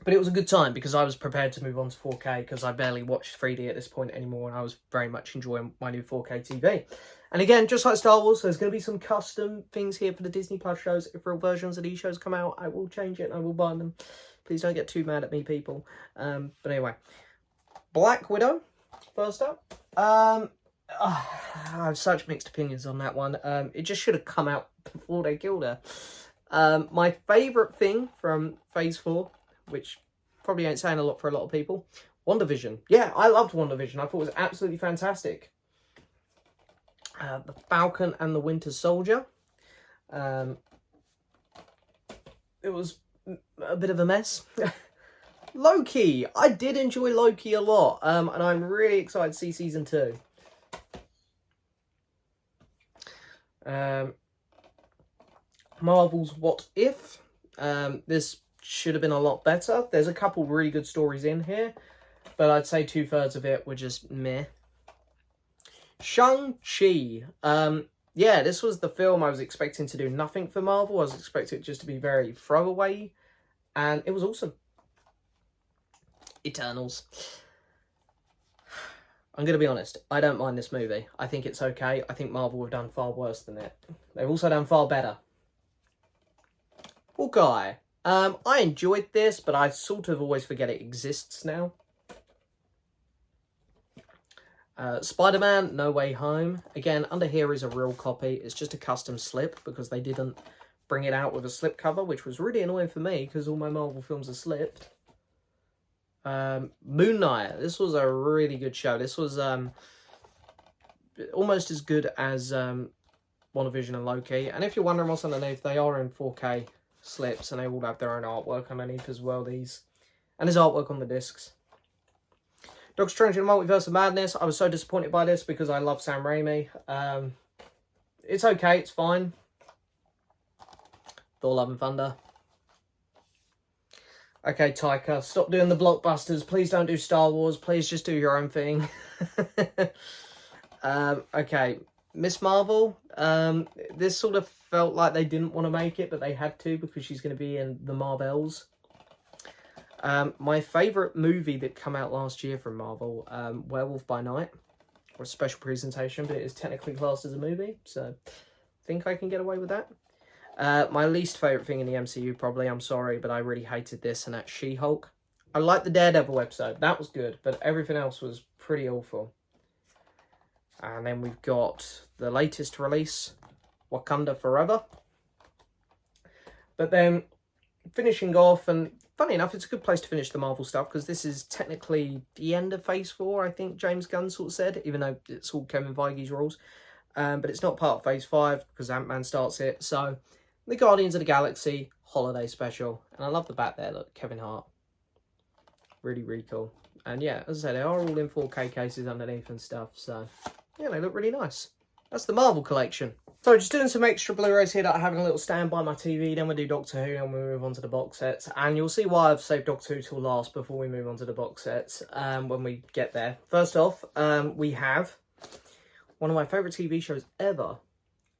But it was a good time because I was prepared to move on to 4K because I barely watched 3D at this point anymore, and I was very much enjoying my new 4K TV. And again, just like Star Wars, there's going to be some custom things here for the Disney Plus shows. If real versions of these shows come out, I will change it and I will buy them. Please don't get too mad at me, people. But anyway, Black Widow, first up. I have such mixed opinions on that one. It just should have come out before they killed her. My favourite thing from Phase 4, which probably ain't saying a lot for a lot of people, WandaVision. Yeah, I loved WandaVision. I thought it was absolutely fantastic. The Falcon and the Winter Soldier. It was a bit of a mess. Loki. I did enjoy Loki a lot. And I'm really excited to see season 2. Marvel's What If. This should have been a lot better. There's a couple really good stories in here, but I'd say 2/3 of it were just meh. Shang-Chi. Yeah, this was the film I was expecting to do nothing for Marvel. I was expecting it just to be very throwaway, and it was awesome. Eternals. I'm going to be honest, I don't mind this movie. I think it's okay. I think Marvel have done far worse than it. They've also done far better. Hawkeye. I enjoyed this, but I sort of always forget it exists now. Spider-Man No Way Home. Again, under here is a real copy. It's just a custom slip because they didn't bring it out with a slip cover, which was really annoying for me because all my Marvel films are slipped. Moon Knight. This was a really good show. This was almost as good as WandaVision and Loki. And if you're wondering what's underneath, they are in 4K slips and they all have their own artwork underneath as well, these. and his artwork on the discs. Doctor Strange in the Multiverse of Madness. I was so disappointed by this because I love Sam Raimi. It's okay, it's fine. Thor Love and Thunder. Okay, Taika, stop doing the blockbusters. Please don't do Star Wars. Please just do your own thing. Okay, Miss Marvel. This sort of felt like they didn't want to make it, but they had to because she's going to be in the Marvels. My favourite movie that came out last year from Marvel, Werewolf by Night, or a special presentation, but it is technically classed as a movie, so I think I can get away with that. My least favourite thing in the MCU, probably, I'm sorry, but I really hated this, and that's She-Hulk. I liked the Daredevil episode, that was good, but everything else was pretty awful. And then we've got the latest release, Wakanda Forever. But then, finishing off, and funny enough, it's a good place to finish the Marvel stuff, because this is technically the end of Phase 4, I think James Gunn sort of said, even though it's all Kevin Feige's rules. But it's not part of Phase 5, because Ant-Man starts it, so the Guardians of the Galaxy holiday special. And I love the back there, look, Kevin Hart. Really, really cool. And yeah, as I said, they are all in 4K cases underneath and stuff, so yeah, they look really nice. That's the Marvel collection. So just doing some extra Blu-rays here that I have in a little stand by my TV, then we'll do Doctor Who, and we'll move on to the box sets. And you'll see why I've saved Doctor Who till last before we move on to the box sets when we get there. First off, we have one of my favourite TV shows ever,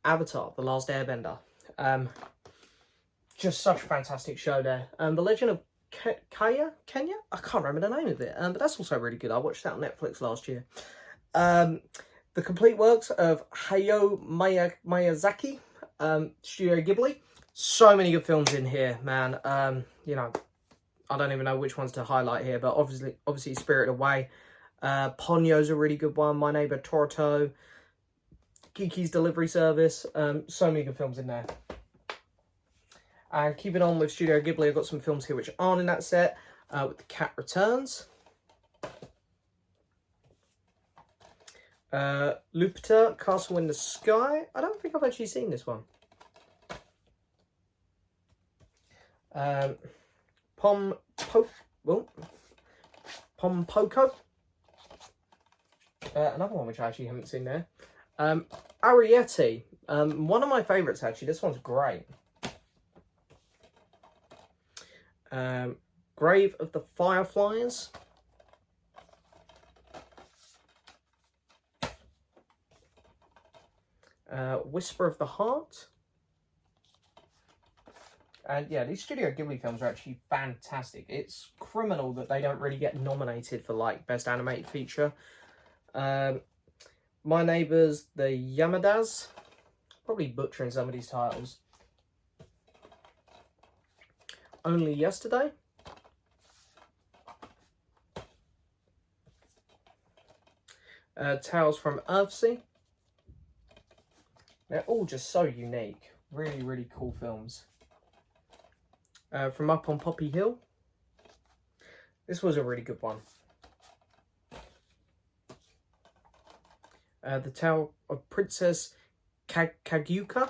Avatar, The Last Airbender. Just such a fantastic show there. The Legend of Kenya? I can't remember the name of it, but that's also really good. I watched that on Netflix last year. The complete works of Hayao Miyazaki, Studio Ghibli. So many good films in here, man. You know, I don't even know which ones to highlight here, but obviously Spirited Away. Ponyo's a really good one. My Neighbor Totoro. Kiki's Delivery Service. So many good films in there. And keeping on with Studio Ghibli, I've got some films here which aren't in that set. With The Cat Returns. Lupita, Castle in the Sky. I don't think I've actually seen this one. Pompoko. Another one which I actually haven't seen there. Arrietty. One of my favourites, actually. This one's great. Grave of the Fireflies. Whisper of the Heart. And yeah, these Studio Ghibli films are actually fantastic. It's criminal that they don't really get nominated for like Best Animated Feature. My Neighbours, the Yamadas. Probably butchering some of these titles. Only Yesterday. Tales from Earthsea. They're all just so unique. Really, really cool films. From Up on Poppy Hill. This was a really good one. The Tale of Princess Kaguya.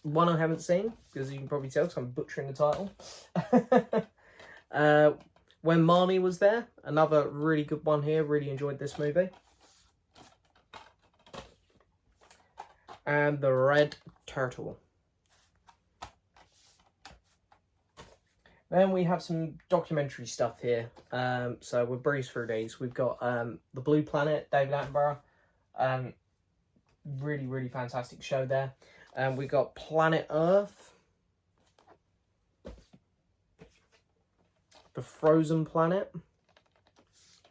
One I haven't seen, because you can probably tell because I'm butchering the title. When Marnie Was There. Another really good one here. Really enjoyed this movie. And The Red Turtle. Then we have some documentary stuff here. So we'll breeze through these. We've got The Blue Planet, David Attenborough. Really, really fantastic show there. We've got Planet Earth. The Frozen Planet.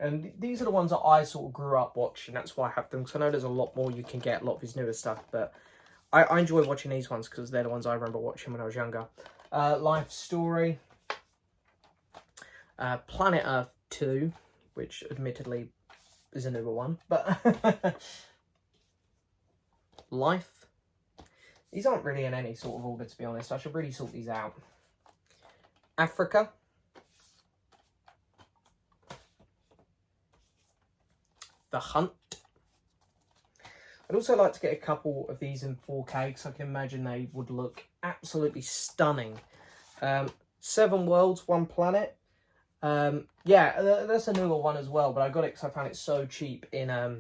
And these are the ones that I sort of grew up watching. That's why I have them. Because I know there's a lot more you can get. A lot of his newer stuff. But I enjoy watching these ones because they're the ones I remember watching when I was younger. Life Story. Planet Earth 2. Which admittedly is a newer one. But Life. These aren't really in any sort of order, to be honest. I should really sort these out. Africa. The Hunt. I'd also like to get a couple of these in 4K because I can imagine they would look absolutely stunning. 7 Worlds, 1 Planet. Yeah, that's a newer one as well, but I got it because I found it so cheap in a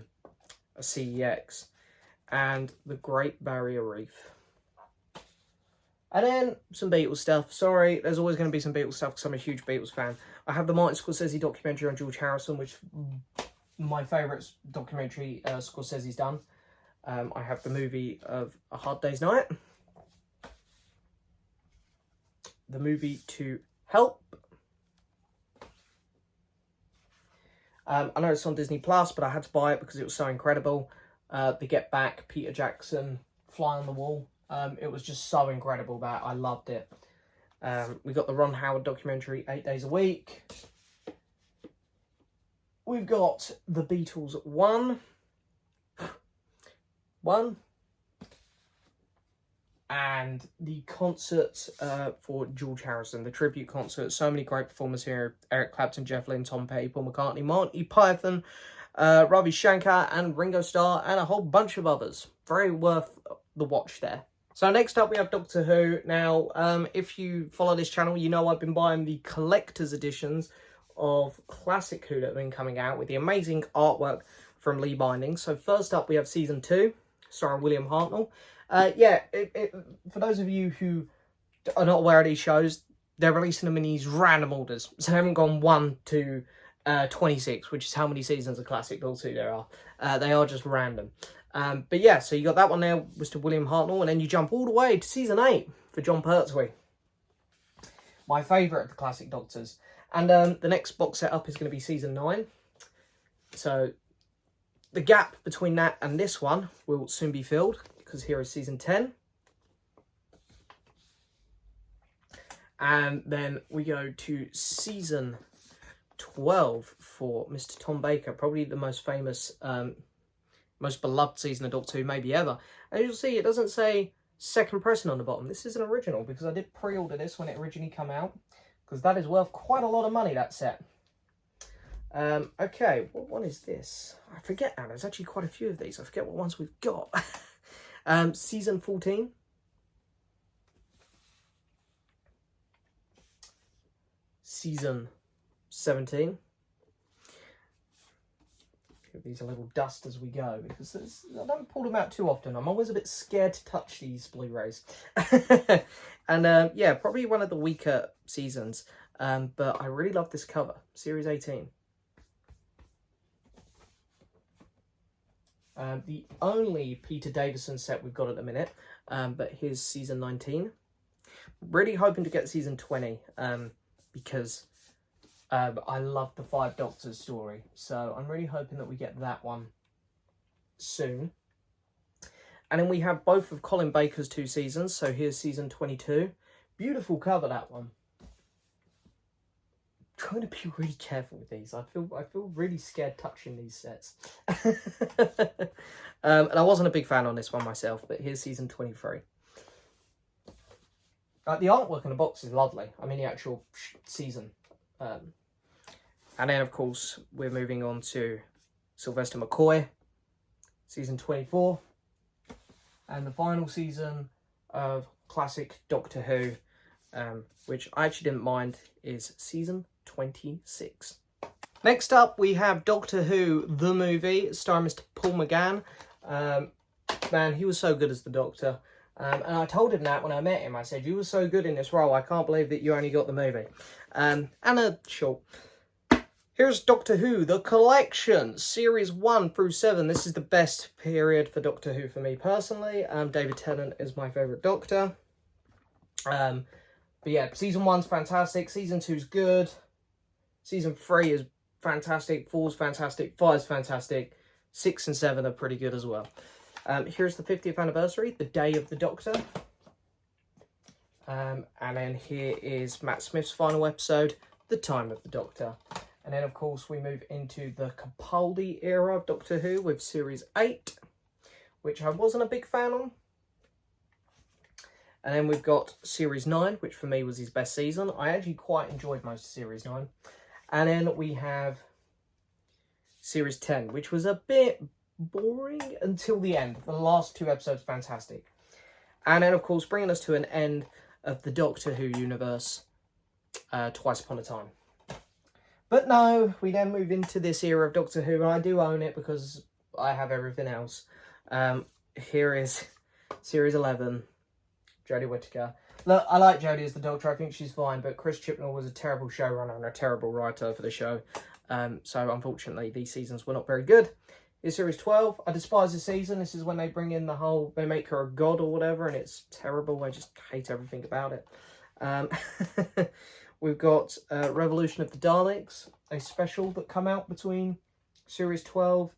CEX. And the Great Barrier Reef. And then some Beatles stuff. Sorry, there's always going to be some Beatles stuff because I'm a huge Beatles fan. I have the Martin Scorsese documentary on George Harrison, which my favourite documentary Scorsese's done. I have the movie of A Hard Day's Night. The movie To Help. I know it's on Disney Plus, but I had to buy it because it was so incredible. The Get Back, Peter Jackson, Fly on the Wall. It was just so incredible that I loved it. We got the Ron Howard documentary, 8 Days a Week. We've got the Beatles 1. And the concert for George Harrison, the tribute concert. So many great performers here. Eric Clapton, Jeff Lynne, Tom Petty, Paul McCartney, Monty Python, Ravi Shankar and Ringo Starr, and a whole bunch of others. Very worth the watch there. So next up we have Doctor Who. Now, if you follow this channel, you know I've been buying the collector's editions of classic Who that have been coming out with the amazing artwork from Lee Binding. So first up we have Season 2, starring William Hartnell. For those of you who are not aware of these shows, they're releasing them in these random orders. So they haven't gone 1 to 26, which is how many seasons of Classic Doctor Who there are. They are just random. But yeah, so you got that one there, Mr. William Hartnell, and then you jump all the way to Season 8 for John Pertwee. My favourite of the Classic Doctors. And the next box set up is going to be Season 9. So the gap between that and this one will soon be filled, because here is Season 10. And then we go to Season 12 for Mr. Tom Baker, probably the most famous, most beloved season of Doctor Who maybe ever. And you'll see it doesn't say second pressing on the bottom. This is an original because I did pre-order this when it originally came out, because that is worth quite a lot of money, that set. Okay, what one is this? I forget now. There's actually quite a few of these. I forget what ones we've got. Season 14. Season 17. Give these a little dust as we go, because I don't pull them out too often. I'm always a bit scared to touch these Blu-rays. And yeah, probably one of the weaker seasons. But I really love this cover. Series 18. The only Peter Davison set we've got at the minute, but here's Season 19. Really hoping to get Season 20, because I love the Five Doctors story. So I'm really hoping that we get that one soon. And then we have both of Colin Baker's 2 seasons. So here's Season 22. Beautiful cover, that one. Trying to be really careful with these. I feel really scared touching these sets. And I wasn't a big fan on this one myself, but here's Season 23. The artwork in the box is lovely. I mean, the actual season. And then, of course, we're moving on to Sylvester McCoy, Season 24. And the final season of classic Doctor Who, which I actually didn't mind, is Season 26. Next up, we have Doctor Who, the movie, starring Mr. Paul McGann. Man, he was so good as the Doctor. And I told him that when I met him. I said, you were so good in this role, I can't believe that you only got the movie. And a short. Here's Doctor Who, the Collection, Series 1 through 7. This is the best period for Doctor Who for me personally. David Tennant is my favourite Doctor. But yeah, Season 1's fantastic. Season 2's good. Season 3 is fantastic. 4's fantastic. 5's fantastic. 6 and 7 are pretty good as well. Here's the 50th anniversary, the Day of the Doctor. And then here is Matt Smith's final episode, The Time of the Doctor. And then, of course, we move into the Capaldi era of Doctor Who with Series 8, which I wasn't a big fan on. And then we've got Series 9, which for me was his best season. I actually quite enjoyed most of Series 9. And then we have Series 10, which was a bit boring until the end. The last 2 episodes, fantastic. And then, of course, bringing us to an end of the Doctor Who universe, Twice Upon a Time. But no, we then move into this era of Doctor Who, and I do own it because I have everything else. Here is Series 11, Jodie Whittaker. Look, I like Jodie as the Doctor, I think she's fine, but Chris Chibnall was a terrible showrunner and a terrible writer for the show. So unfortunately, these seasons were not very good. Here's Series 12. I despise this season. This is when they bring in the whole, they make her a god or whatever, and it's terrible. I just hate everything about it. We've got Revolution of the Daleks, a special that come out between Series 12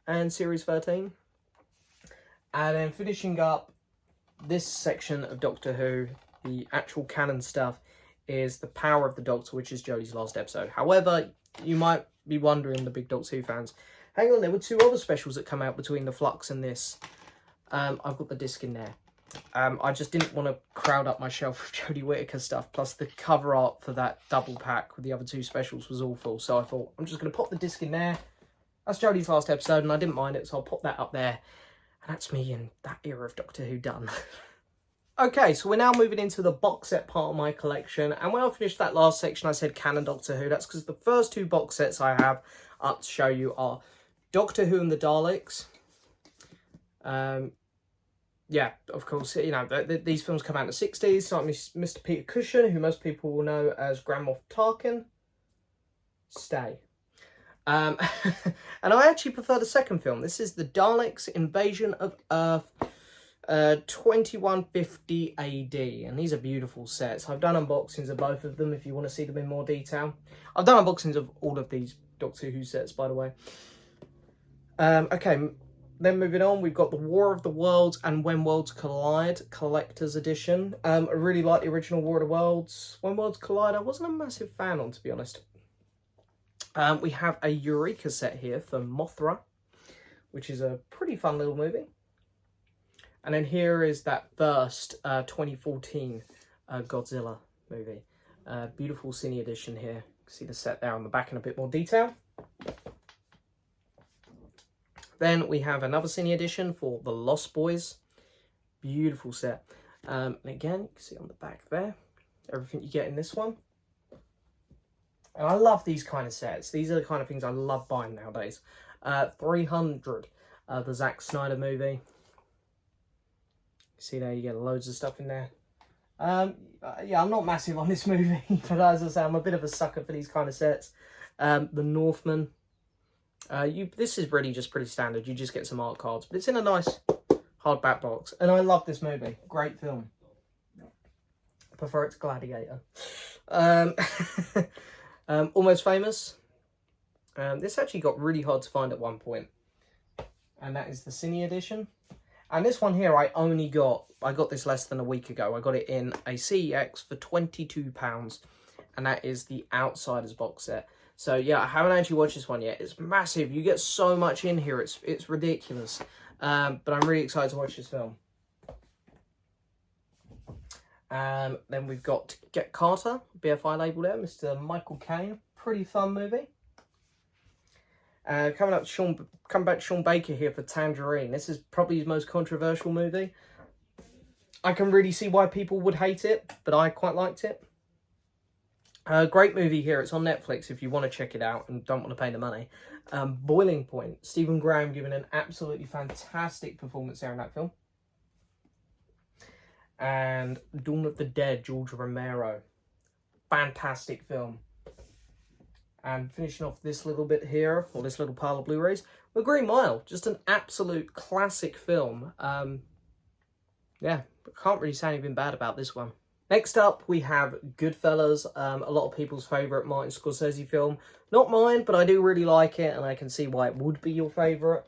and Series 13. And then finishing up this section of Doctor Who, the actual canon stuff, is The Power of the Doctor, which is Jodie's last episode. However, you might be wondering, the big Doctor Who fans, hang on, there were two other specials that come out between the Flux and this. I've got the disc in there. I just didn't want to crowd up my shelf with Jodie Whittaker stuff, plus the cover art for that double pack with the other two specials was awful, so I thought, I'm just going to pop the disc in there. That's Jodie's last episode, and I didn't mind it, so I'll pop that up there. And that's me in that era of Doctor Who done. Okay, so we're now moving into the box set part of my collection, and when I finished that last section I said canon Doctor Who. That's because the first two box sets I have up to show you are Doctor Who and the Daleks. Yeah, of course, you know, these films come out in the 60s, starting with Mr. Peter Cushing, who most people will know as Grand Moff Tarkin. Stay. And I actually prefer the second film. This is the Daleks' Invasion of Earth, 2150 AD. And these are beautiful sets. I've done unboxings of both of them if you want to see them in more detail. I've done unboxings of all of these Doctor Who sets, by the way. Okay, then moving on, we've got the War of the Worlds and When Worlds Collide Collector's Edition. I really like the original War of the Worlds. When Worlds Collide, I wasn't a massive fan on, to be honest. We have a Eureka set here for Mothra, which is a pretty fun little movie. And then here is that first 2014 Godzilla movie. Beautiful cine edition here. You can see the set there on the back in a bit more detail. Then we have another cine edition for The Lost Boys. Beautiful set. And again, you can see on the back there, everything you get in this one. And I love these kind of sets. These are the kind of things I love buying nowadays. 300, the Zack Snyder movie. See there, you get loads of stuff in there. Yeah, I'm not massive on this movie, but as I say, I'm a bit of a sucker for these kind of sets. The Northman. This is really just pretty standard. You just get some art cards, but it's in a nice hardback box. And I love this movie. Great film. I prefer it to Gladiator. Almost Famous. This actually got really hard to find at one point. And that is the Cine edition. And this one here I got this less than a week ago. I got it in a CEX for £22. And that is the Outsiders box set. So yeah, I haven't actually watched this one yet. It's massive. You get so much in here. It's ridiculous. But I'm really excited to watch this film. Then we've got Get Carter, BFI label there, Mr. Michael Caine. Pretty fun movie. Coming back to Sean Baker here for Tangerine. This is probably his most controversial movie. I can really see why people would hate it, but I quite liked it. Great movie here. It's on Netflix if you want to check it out and don't want to pay the money. Boiling Point. Stephen Graham giving an absolutely fantastic performance there in that film. And Dawn of the Dead, George Romero. Fantastic film. And finishing off this little bit here, or this little pile of Blu-rays, The Green Mile. Just an absolute classic film. Yeah, can't really say anything bad about this one. Next up, we have Goodfellas, a lot of people's favourite Martin Scorsese film. Not mine, but I do really like it, and I can see why it would be your favourite.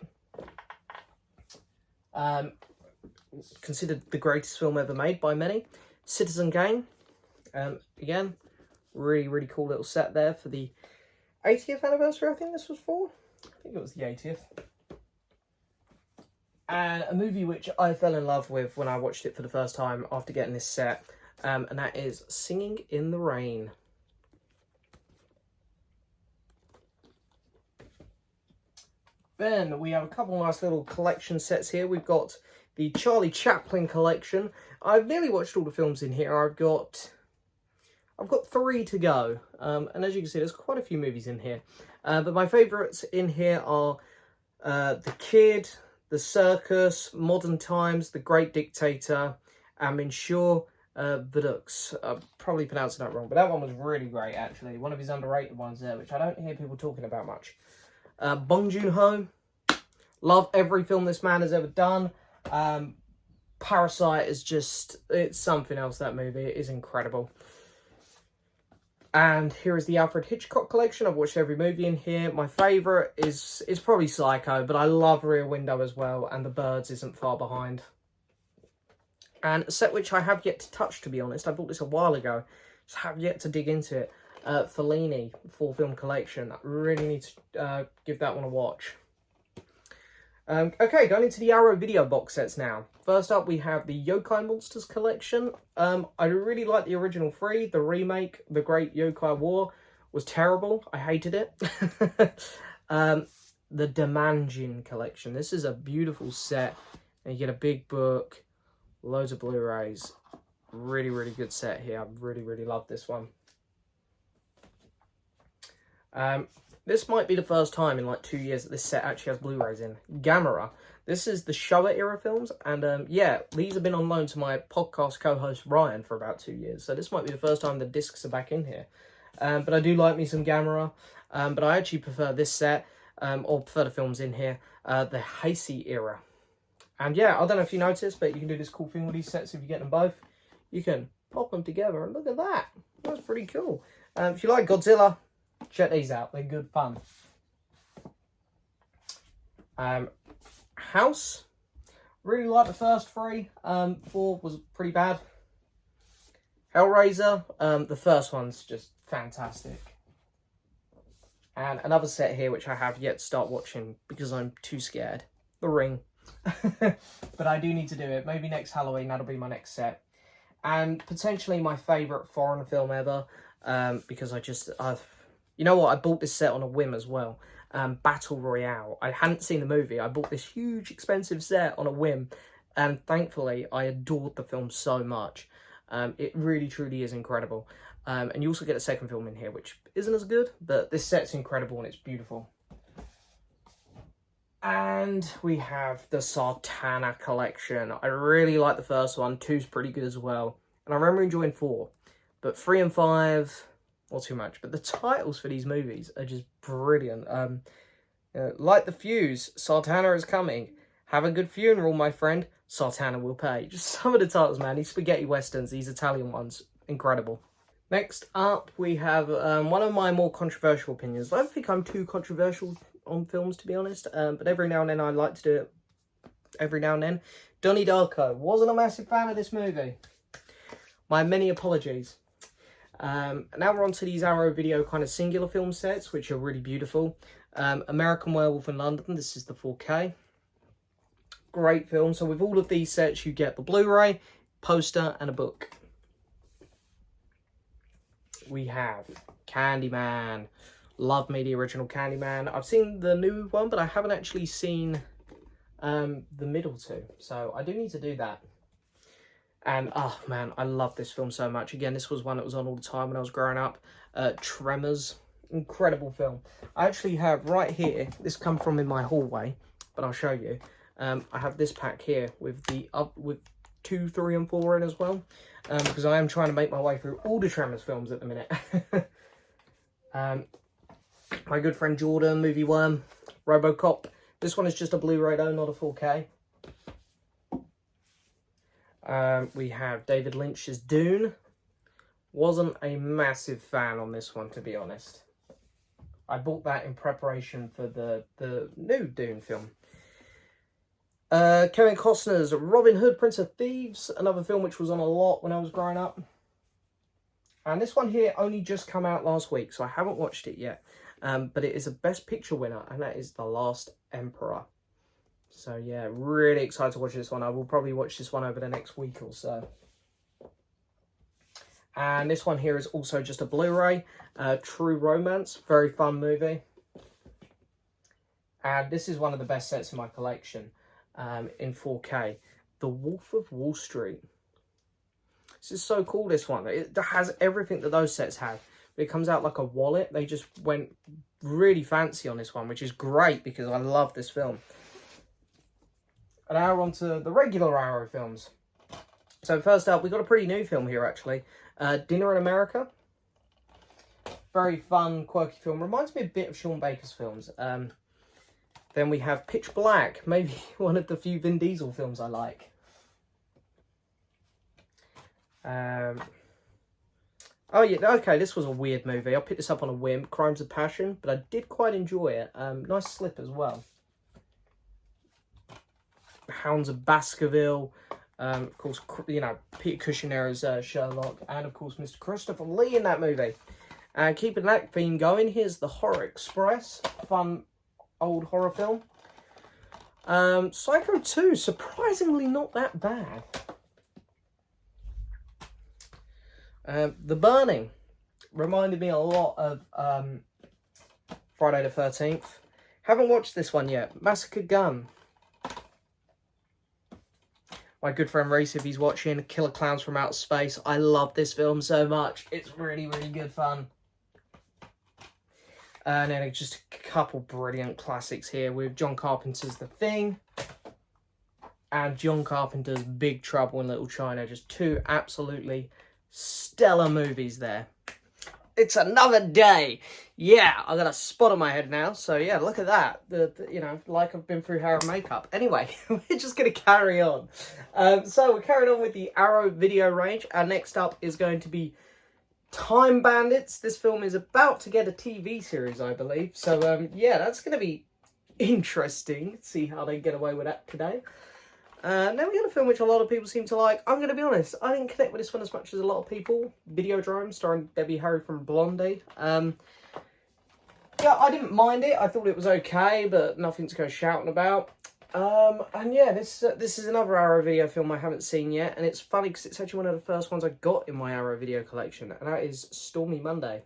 Considered the greatest film ever made by many. Citizen Kane. Again, really, really cool little set there for the 80th anniversary, I think this was for. I think it was the 80th. And a movie which I fell in love with when I watched it for the first time after getting this set. And that is Singing in the Rain. Then we have a couple of nice little collection sets here. We've got the Charlie Chaplin collection. I've nearly watched all the films in here. I've got 3 to go, and as you can see, there's quite a few movies in here. But my favourites in here are The Kid, The Circus, Modern Times, The Great Dictator, and Monsieur Vidux. I'm probably pronouncing that wrong, but that one was really great, actually. One of his underrated ones there, which I don't hear people talking about much. Bong Joon-ho. Love every film this man has ever done. Parasite is just, it's something else, that movie. It is incredible. And here is the Alfred Hitchcock collection. I've watched every movie in here. My favourite is probably Psycho, but I love Rear Window as well, and The Birds isn't far behind. And a set which I have yet to touch, to be honest. I bought this a while ago. Just have yet to dig into it. Fellini, 4-film collection. I really need to give that one a watch. Okay, going into the Arrow video box sets now. First up, we have the Yokai Monsters collection. I really like the original 3. The remake, The Great Yokai War, was terrible. I hated it. The Damanjin collection. This is a beautiful set. And you get a big book, loads of Blu-rays. Really, really good set here. I really, really love this one. This might be the first time in like 2 years that this set actually has Blu-rays in. Gamera. This is the Showa era films, and yeah, these have been on loan to my podcast co-host Ryan for about 2 years, so this might be the first time the discs are back in here. But I do like me some Gamera, but I actually prefer this set, or prefer the films in here, the Heisei era. And yeah, I don't know if you noticed, but you can do this cool thing with these sets if you get them both. You can pop them together, and look at that. That's pretty cool. If you like Godzilla, check these out. They're good fun. House. Really like the first 3. 4 was pretty bad. Hellraiser. The first one's just fantastic. And another set here which I have yet to start watching because I'm too scared. The Ring. But I do need to do it. Maybe next Halloween, that'll be my next set. And potentially my favourite foreign film ever. Because you know what? I bought this set on a whim as well. Battle Royale. I hadn't seen the movie. I bought this huge, expensive set on a whim. And thankfully, I adored the film so much. It really, truly is incredible. And you also get a second film in here, which isn't as good. But this set's incredible and it's beautiful. And we have the Sartana collection. I really like the first one. 2's pretty good as well. And I remember enjoying 4. But 3 and 5... not too much, but the titles for these movies are just brilliant. Light the fuse, Sartana is coming. Have a good funeral, my friend. Sartana will pay. Just some of the titles, man. These spaghetti westerns, these Italian ones, incredible. Next up, we have one of my more controversial opinions. I don't think I'm too controversial on films, to be honest. But every now and then I like to do it. Every now and then. Donnie Darko. Wasn't a massive fan of this movie. My many apologies. Now we're on to these Arrow Video kind of singular film sets, which are really beautiful. American Werewolf in London, this is the 4K. Great film. So with all of these sets, you get the Blu-ray, poster, and a book. We have Candyman. Love me the original Candyman. I've seen the new one, but I haven't actually seen the middle 2. So I do need to do that. And, oh man, I love this film so much. Again, this was one that was on all the time when I was growing up. Tremors. Incredible film. I actually have right here, this come from in my hallway, but I'll show you. I have this pack here with with 2, 3, and 4 in as well. Because I am trying to make my way through all the Tremors films at the minute. My good friend Jordan, Movie Worm, RoboCop. This one is just a Blu-ray though, not a 4K. We have David Lynch's Dune. Wasn't a massive fan on this one, to be honest. I bought that in preparation for the new Dune film. Kevin Costner's Robin Hood, Prince of Thieves. Another film which was on a lot when I was growing up. And this one here only just come out last week, so I haven't watched it yet. But it is a Best Picture winner, and that is The Last Emperor. So yeah, really excited to watch this one. I will probably watch this one over the next week or so. And this one here is also just a Blu-ray. True Romance, very fun movie. And this is one of the best sets in my collection in 4K. The Wolf of Wall Street. This is so cool, this one. It has everything that those sets have. It comes out like a wallet. They just went really fancy on this one, which is great because I love this film. And now on to the regular Arrow films. So first up, we've got a pretty new film here, actually. Dinner in America. Very fun, quirky film. Reminds me a bit of Sean Baker's films. Then we have Pitch Black. Maybe one of the few Vin Diesel films I like. Oh yeah, okay, this was a weird movie. I picked this up on a whim, Crimes of Passion, but I did quite enjoy it. Nice slip as well. Hounds of Baskerville. Of course, you know, Peter Cushing there as Sherlock, and of course Mr. Christopher Lee in that movie. And keeping that theme going, here's The Horror Express. Fun old horror film. Psycho 2, surprisingly not that bad. The Burning reminded me a lot of Friday the 13th. Haven't watched this one yet. Massacre Gunn. My good friend Reese, if he's watching, Killer Clowns from Outer Space. I love this film so much. It's really, really good fun. And then just a couple brilliant classics here with John Carpenter's The Thing and John Carpenter's Big Trouble in Little China. Just two absolutely stellar movies there. It's another day. Yeah, I got a spot on my head now. So yeah, look at that. You know, like I've been through hair and makeup. Anyway, we're just going to carry on. So we're carrying on with the Arrow video range. And next up is going to be Time Bandits. This film is about to get a TV series, I believe. So yeah, that's going to be interesting. See how they get away with that today. Now we got a film which a lot of people seem to like. I'm going to be honest, I didn't connect with this one as much as a lot of people. Videodrome, starring Debbie Harry from Blondie. Yeah, I didn't mind it. I thought it was okay, but nothing to go shouting about. And yeah, this is another Arrow video film I haven't seen yet. And it's funny because it's actually one of the first ones I got in my Arrow video collection. And that is Stormy Monday.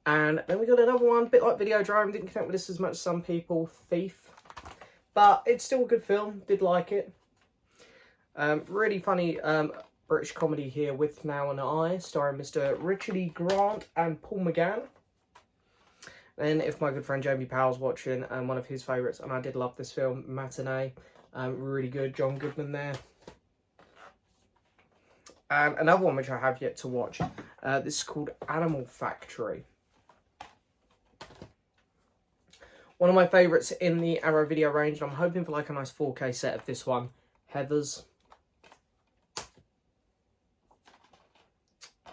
And then we got another one, a bit like Videodrome. Didn't connect with this as much as some people. Thief. But it's still a good film. Did like it. Really funny British comedy here with Now and I, starring Mr. Richard E. Grant and Paul McGann. Then, if my good friend Jamie Powell's watching, one of his favourites, and I did love this film, Matinee. Really good. John Goodman there. And another one which I have yet to watch. This is called Animal Factory. One of my favourites in the Arrow video range, and I'm hoping for like a nice 4K set of this one, Heathers.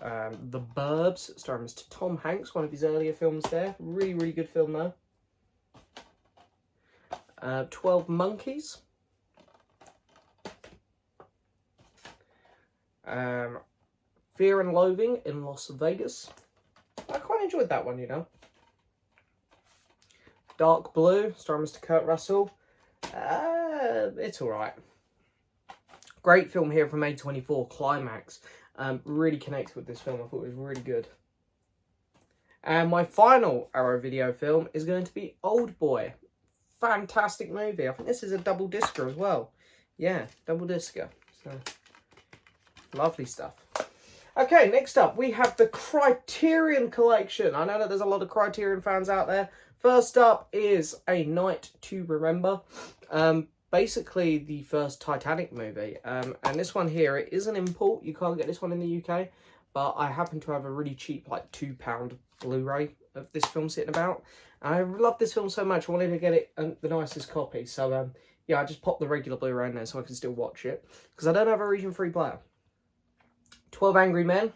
The Burbs, starring Mr. Tom Hanks, one of his earlier films there. Really, really good film though. 12 Monkeys. Fear and Loathing in Las Vegas. I quite enjoyed that one, you know. Dark Blue, starring Mr. Kurt Russell. It's alright. Great film here from A24, Climax. Really connected with this film. I thought it was really good. And my final Arrow video film is going to be Old Boy. Fantastic movie. I think this is a double discer as well. Yeah, double discer. So, lovely stuff. Okay, next up, we have the Criterion Collection. I know that there's a lot of Criterion fans out there. First up is A Night to Remember. Basically the first Titanic movie. And this one here, it is an import. You can't get this one in the UK. But I happen to have a really cheap, like £2 Blu Ray of this film sitting about. And I love this film so much, I wanted to get it the nicest copy. So, yeah, I just popped the regular Blu Ray in there so I can still watch it. Because I don't have a region free player. 12 Angry Men.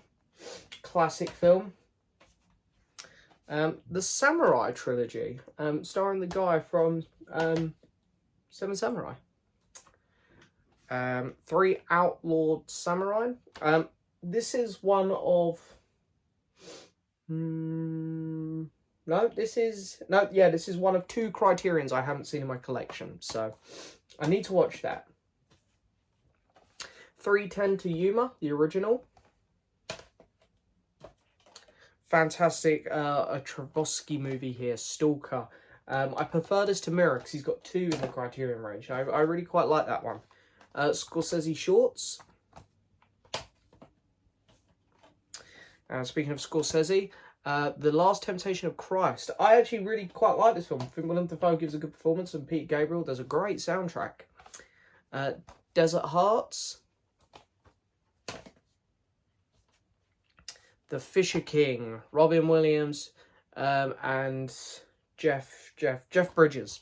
Classic film. The Samurai trilogy, starring the guy from Seven Samurai. 3 Outlawed Samurai. This is one of... this is one of 2 Criterions I haven't seen in my collection, so I need to watch that. 3:10 to Yuma, the original. Fantastic, a Travosky movie here, Stalker. I prefer this to Mirror because he's got 2 in the Criterion range. I really quite like that one. Scorsese shorts. Speaking of Scorsese, The Last Temptation of Christ. I actually really quite like this film. I think Willem Dafoe gives a good performance and Pete Gabriel does a great soundtrack. Desert Hearts. The Fisher King. Robin Williams and Jeff Bridges.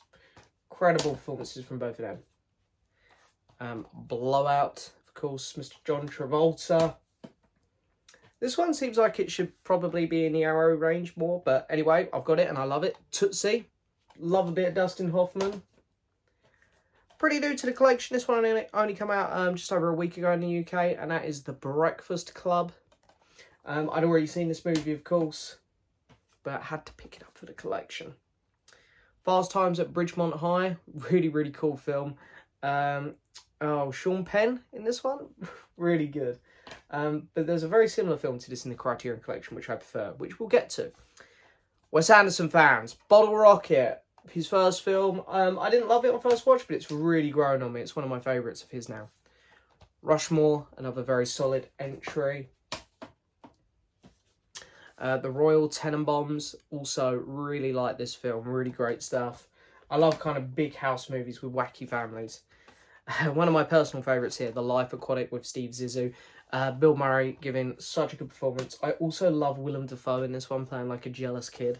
Incredible performances from both of them. Blowout, of course, Mr. John Travolta. This one seems like it should probably be in the Arrow range more, but anyway, I've got it and I love it. Tootsie. Love a bit of Dustin Hoffman. Pretty new to the collection. This one only came out just over a week ago in the UK, and that is The Breakfast Club. I'd already seen this movie, of course, but I had to pick it up for the collection. Fast Times at Bridgemont High. Really, really cool film. Sean Penn in this one. Really good. But there's a very similar film to this in the Criterion Collection, which I prefer, which we'll get to. Wes Anderson fans. Bottle Rocket, his first film. I didn't love it on first watch, but it's really grown on me. It's one of my favourites of his now. Rushmore, another very solid entry. The Royal Tenenbaums, also really like this film. Really great stuff. I love kind of big house movies with wacky families. One of my personal favourites here, The Life Aquatic with Steve Zissou. Bill Murray giving such a good performance. I also love Willem Dafoe in this one, playing like a jealous kid.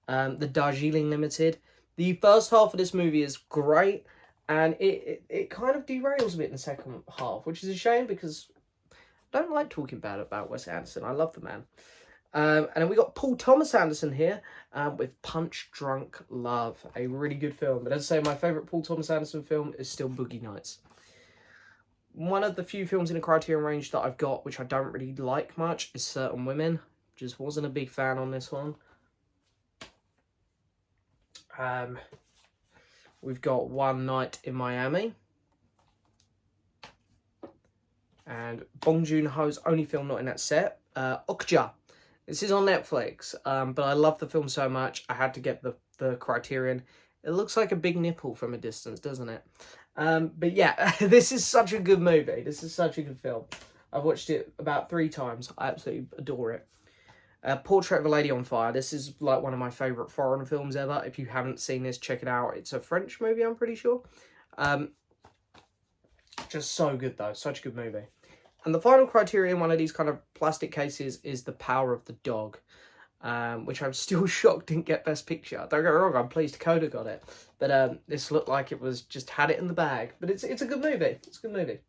The Darjeeling Limited. The first half of this movie is great, and it kind of derails a bit in the second half, which is a shame because I don't like talking bad about Wes Anderson. I love the man. And then we got Paul Thomas Anderson here with Punch Drunk Love, a really good film. But as I say, my favourite Paul Thomas Anderson film is still Boogie Nights. One of the few films in the Criterion range that I've got, which I don't really like much, is Certain Women. Just wasn't a big fan on this one. We've got One Night in Miami. And Bong Joon-ho's only film not in that set, Okja. This is on Netflix, but I love the film so much, I had to get the Criterion. It looks like a big nipple from a distance, doesn't it? But yeah, this is such a good movie. This is such a good film. I've watched it about 3 times. I absolutely adore it. Portrait of a Lady on Fire. This is like one of my favourite foreign films ever. If you haven't seen this, check it out. It's a French movie, I'm pretty sure. Just so good though. Such a good movie. And the final Criterion, one of these kind of plastic cases, is The Power of the Dog, which I'm still shocked didn't get Best Picture. Don't get me wrong, I'm pleased Coda got it. But this looked like it was just had it in the bag. But it's a good movie. It's a good movie.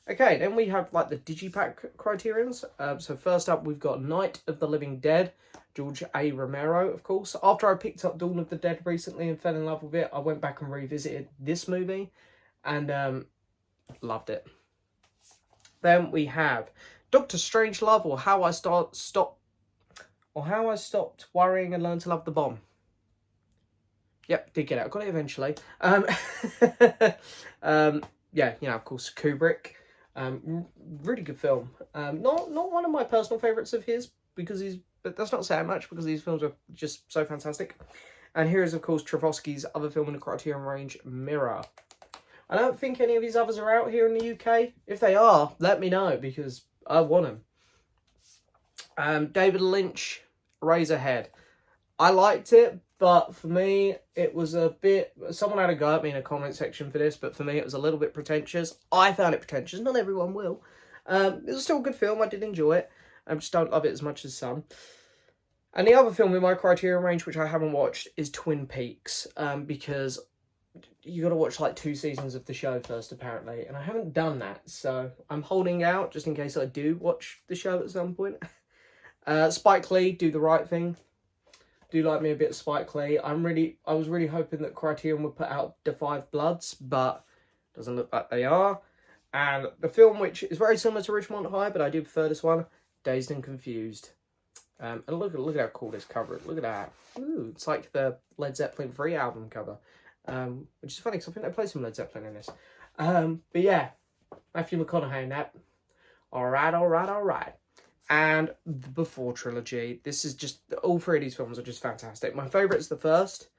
Okay, then we have like the Digipack Criterions. So first up, we've got Night of the Living Dead, George A. Romero, of course. After I picked up Dawn of the Dead recently and fell in love with it, I went back and revisited this movie and loved it. Then we have Doctor Strangelove, or How I Stopped Worrying and Learned to Love the Bomb. Yep, did get it. I got it eventually. Yeah, you know, of course, Kubrick. Really good film. Not one of my personal favourites of his, but that's not saying much because these films are just so fantastic. And here is, of course, Tchaikovsky's other film in the Criterion range, Mirror. I don't think any of these others are out here in the UK. If they are, let me know because I want them. David Lynch, Razorhead. I liked it, but for me, it was a bit... Someone had a go at me in a comment section for this, but for me, it was a little bit pretentious. I found it pretentious. Not everyone will. It was still a good film. I did enjoy it. I just don't love it as much as some. And the other film in my Criterion range, which I haven't watched, is Twin Peaks, because you got to watch like 2 seasons of the show first, apparently, and I haven't done that, so I'm holding out just in case I do watch the show at some point. Spike Lee, Do the Right Thing. Do like me a bit of Spike Lee. I was really hoping that Criterion would put out The Five Bloods, but doesn't look like they are. And the film, which is very similar to Ridgemont High, but I do prefer this one, Dazed and Confused. And look at how cool this cover is. Look at that. Ooh, it's like the Led Zeppelin 3 album cover. Which is funny because I think they play some Led Zeppelin in this. But yeah, Matthew McConaughey in that. Alright. And the Before trilogy. This is just, all 3 of these films are just fantastic. My favourite is the first.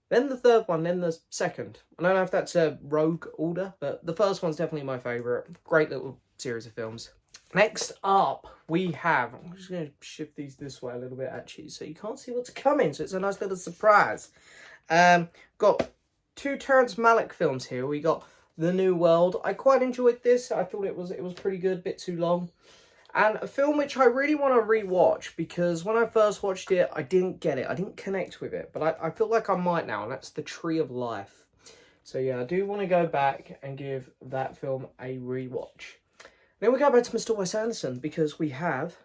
then the third one, then the second. I don't know if that's a rogue order, but the first one's definitely my favourite. Great little series of films. Next up, we have... I'm just going to shift these this way a little bit, actually, so you can't see what's coming, so it's a nice little surprise. Got 2 Terrence Malick films here. We got The New World. I quite enjoyed this. I thought it was pretty good, a bit too long. And a film which I really want to rewatch, because when I first watched it, I didn't get it. I didn't connect with it, but I feel like I might now, and that's The Tree of Life. So yeah, I do want to go back and give that film a rewatch. Then we go back to Mr. Wes Anderson, because we have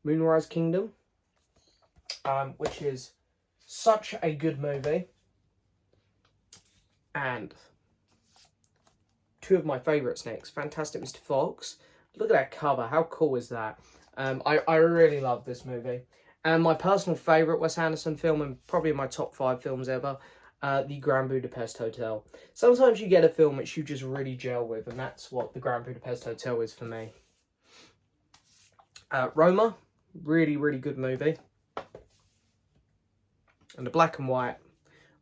Moonrise Kingdom, which is such a good movie. And 2 of my favourites next, Fantastic Mr. Fox. Look at that cover, how cool is that? I really love this movie. And my personal favourite Wes Anderson film, and probably my top 5 films ever, The Grand Budapest Hotel. Sometimes you get a film which you just really gel with, and that's what The Grand Budapest Hotel is for me. Roma, really, really good movie. And the black and white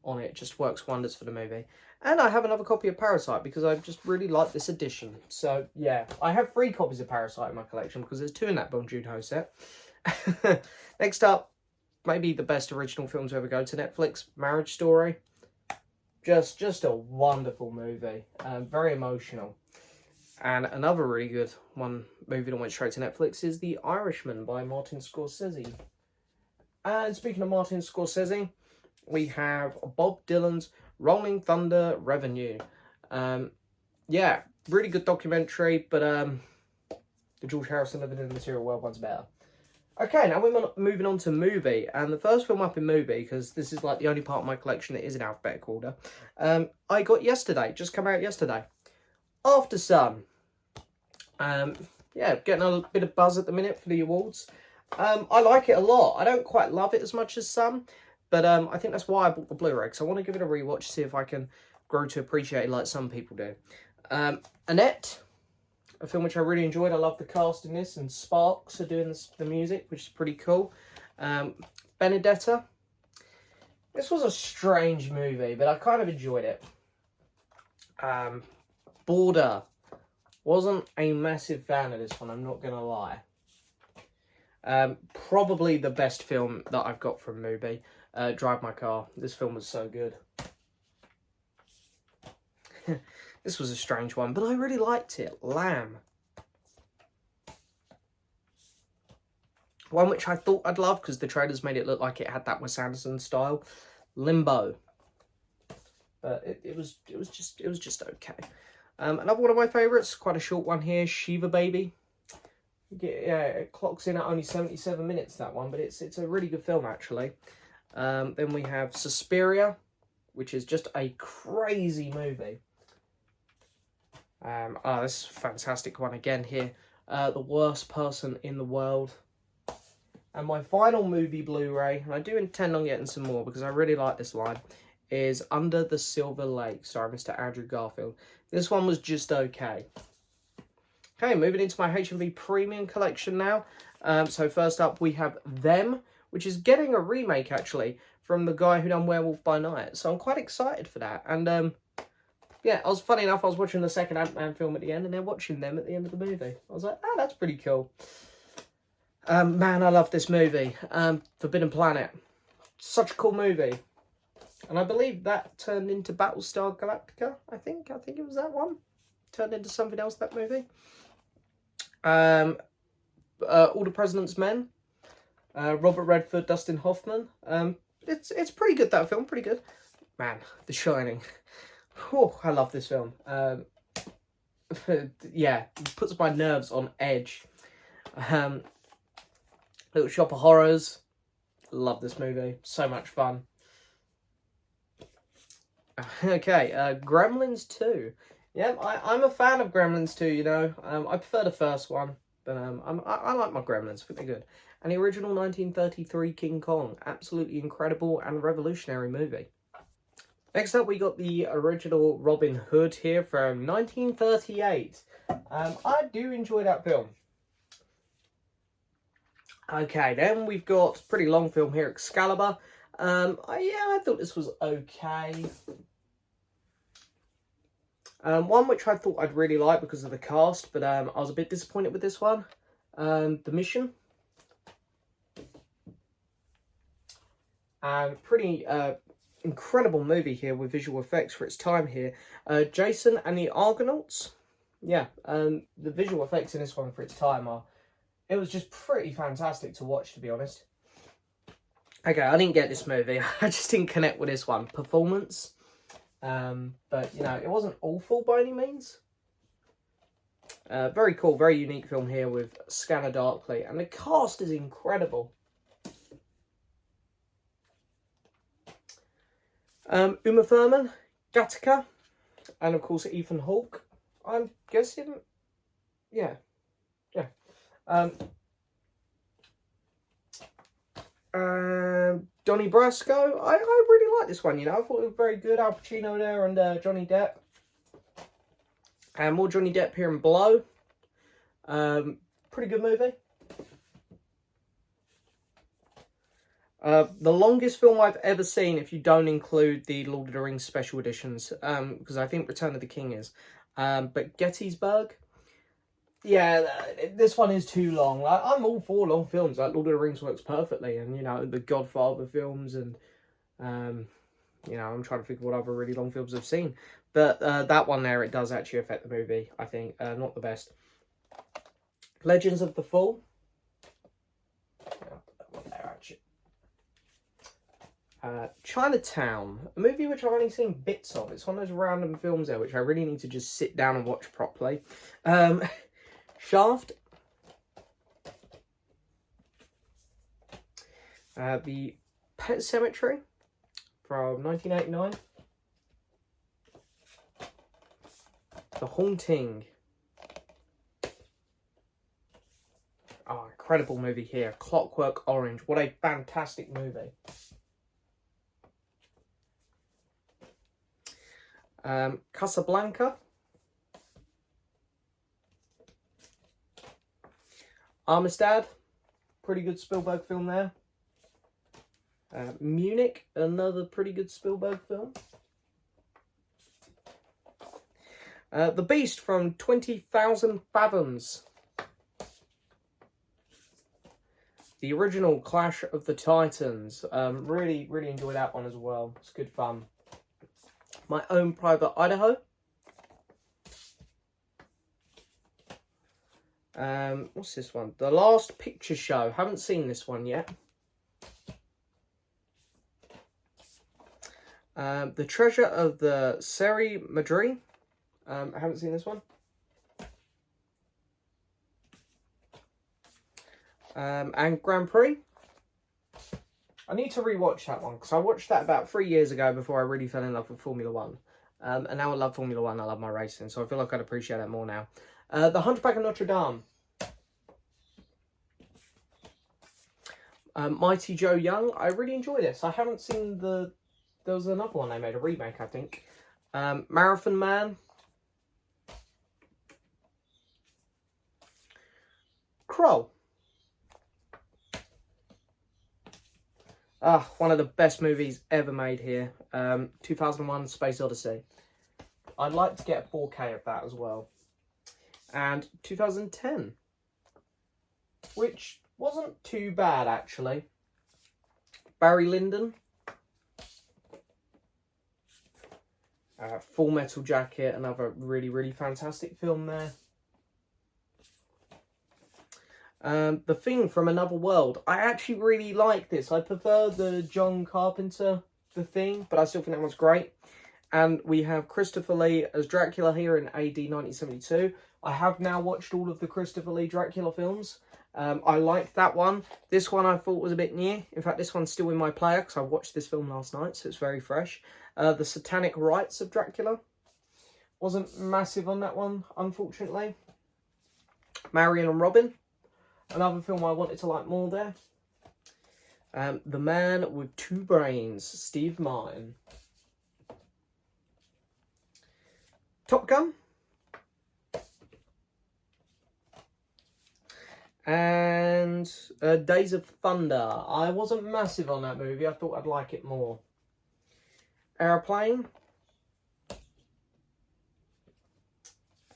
on it just works wonders for the movie. And I have another copy of Parasite because I just really like this edition. So, yeah, I have 3 copies of Parasite in my collection because there's 2 in that Bong Joon-ho set. Next up, maybe the best original film to ever go to Netflix, Marriage Story. Just a wonderful movie, very emotional. And another really good movie that went straight to Netflix is The Irishman by Martin Scorsese. And speaking of Martin Scorsese, we have Bob Dylan's Rolling Thunder Revenue. Yeah, really good documentary, but the George Harrison Living in the Material World one's better. Okay, now we're moving on to movie, and the first film up in movie, because this is like the only part of my collection that is in alphabetical order, I got yesterday, just come out yesterday, After Sun. Yeah, getting a bit of buzz at the minute for the awards. I like it a lot. I don't quite love it as much as some, but I think that's why I bought the Blu Ray, because I want to give it a rewatch, see if I can grow to appreciate it like some people do. Annette, a film which I really enjoyed. I love the cast in this, and Sparks are doing the music, which is pretty cool. Benedetta. This was a strange movie, but I kind of enjoyed it. Border. Wasn't a massive fan of this one, I'm not going to lie. Probably the best film that I've got from movie. Drive My Car. This film was so good. This was a strange one, but I really liked it. Lamb. One which I thought I'd love because the trailers made it look like it had that Wes Anderson style. Limbo. But it was just okay. Another one of my favourites, quite a short one here, Shiva Baby. Yeah, it clocks in at only 77 minutes, that one, but it's a really good film, actually. Then we have Suspiria, which is just a crazy movie. This is a fantastic one again here. The Worst Person in the World. And my final movie Blu-ray, and I do intend on getting some more because I really like this line, is Under the Silver Lake, starring Mr. Andrew Garfield. This one was just okay. Okay, moving into my HMV Premium Collection now. So first up we have Them, which is getting a remake actually from the guy who done Werewolf by Night. So I'm quite excited for that. And yeah, funny enough, I was watching the second Ant-Man film at the end, and they're watching Them at the end of the movie. I was like, oh, that's pretty cool. Man, I love this movie. Forbidden Planet. Such a cool movie. And I believe that turned into Battlestar Galactica, I think it was that one. Turned into something else, that movie. All the President's Men. Robert Redford, Dustin Hoffman. It's pretty good, that film, pretty good. Man, The Shining. Oh, I love this film. Yeah, it puts my nerves on edge. Little Shop of Horrors. Love this movie. So much fun. Okay, Gremlins 2. Yeah, I'm a fan of Gremlins 2, you know. I prefer the first one, but I like my Gremlins. I think they're good. And the original 1933 King Kong. Absolutely incredible and revolutionary movie. Next up, we got the original Robin Hood here from 1938. I do enjoy that film. Okay, then we've got a pretty long film here, Excalibur. I thought this was okay. One which I thought I'd really like because of the cast, but I was a bit disappointed with this one. The Mission. Pretty incredible movie here with visual effects for its time here. Jason and the Argonauts. Yeah, the visual effects in this one for its time it was just pretty fantastic to watch, to be honest. Okay, I didn't get this movie. I just didn't connect with this one. Performance. But, you know, it wasn't awful by any means. Very cool, very unique film here with Scanner Darkly. And the cast is incredible. Uma Thurman, Gattaca, and of course Ethan Hawke. I'm guessing, yeah. Donnie Brasco. I really like this one. You know, I thought it was very good. Al Pacino there and Johnny Depp. And more Johnny Depp here in Blow. Pretty good movie. The longest film I've ever seen, if you don't include the Lord of the Rings special editions, because I think Return of the King is. But Gettysburg, yeah, this one is too long. Like, I'm all for long films. Like, Lord of the Rings works perfectly, and, you know, the Godfather films, and, you know, I'm trying to think of what other really long films I've seen. But that one there, it does actually affect the movie, I think. Not the best. Legends of the Fall. I'll put that one there, actually. Chinatown, a movie which I've only seen bits of. It's one of those random films there which I really need to just sit down and watch properly. Shaft. The Pet Sematary from 1989. The Haunting. Oh, incredible movie here. Clockwork Orange. What a fantastic movie. Casablanca. Amistad. Pretty good Spielberg film there. Munich. Another pretty good Spielberg film. The Beast from 20,000 Fathoms. The original Clash of the Titans. Really enjoyed that one as well. It's good fun. My Own Private Idaho. What's this one? The Last Picture Show. Haven't seen this one yet. The Treasure of the Seri Madri. I haven't seen this one. And Grand Prix. I need to rewatch that one because I watched that about 3 years ago before I really fell in love with Formula One. And now I love Formula One, I love my racing, so I feel like I'd appreciate that more now. The Hunchback of Notre Dame. Mighty Joe Young. I really enjoy this. I haven't seen the... There was another one they made, a remake, I think. Marathon Man. Crow. One of the best movies ever made here. 2001 Space Odyssey. I'd like to get a 4K of that as well. And 2010. Which wasn't too bad, actually. Barry Lyndon. Full Metal Jacket. Another really fantastic film there. The Thing from Another World. I actually really like this. I prefer the John Carpenter The Thing, but I still think that one's great. And we have Christopher Lee as Dracula here in AD 1972. I have now watched all of the Christopher Lee Dracula films. I liked that one. This one I thought was a bit new. In fact, this one's still in my player because I watched this film last night, so it's very fresh. The Satanic Rites of Dracula. Wasn't massive on that one, unfortunately. Marion and Robin. Another film I wanted to like more there. The Man with Two Brains, Steve Martin. Top Gun. And and Days of Thunder. I wasn't massive on that movie. I thought I'd like it more. Airplane.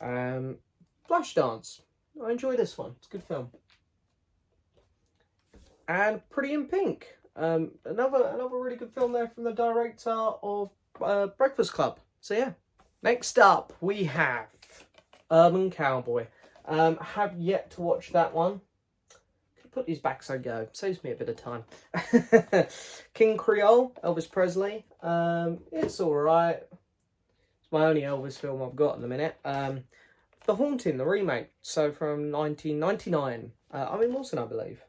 Flashdance. I enjoy this one. It's a good film. And Pretty in Pink. Another really good film there from the director of Breakfast Club. So yeah. Next up we have Urban Cowboy. Have yet to watch that one. Could put these back so I go. Saves me a bit of time. King Creole, Elvis Presley. It's alright. It's my only Elvis film I've got in a minute. The Haunting, the remake. So from 1999. Owen Wilson, I believe.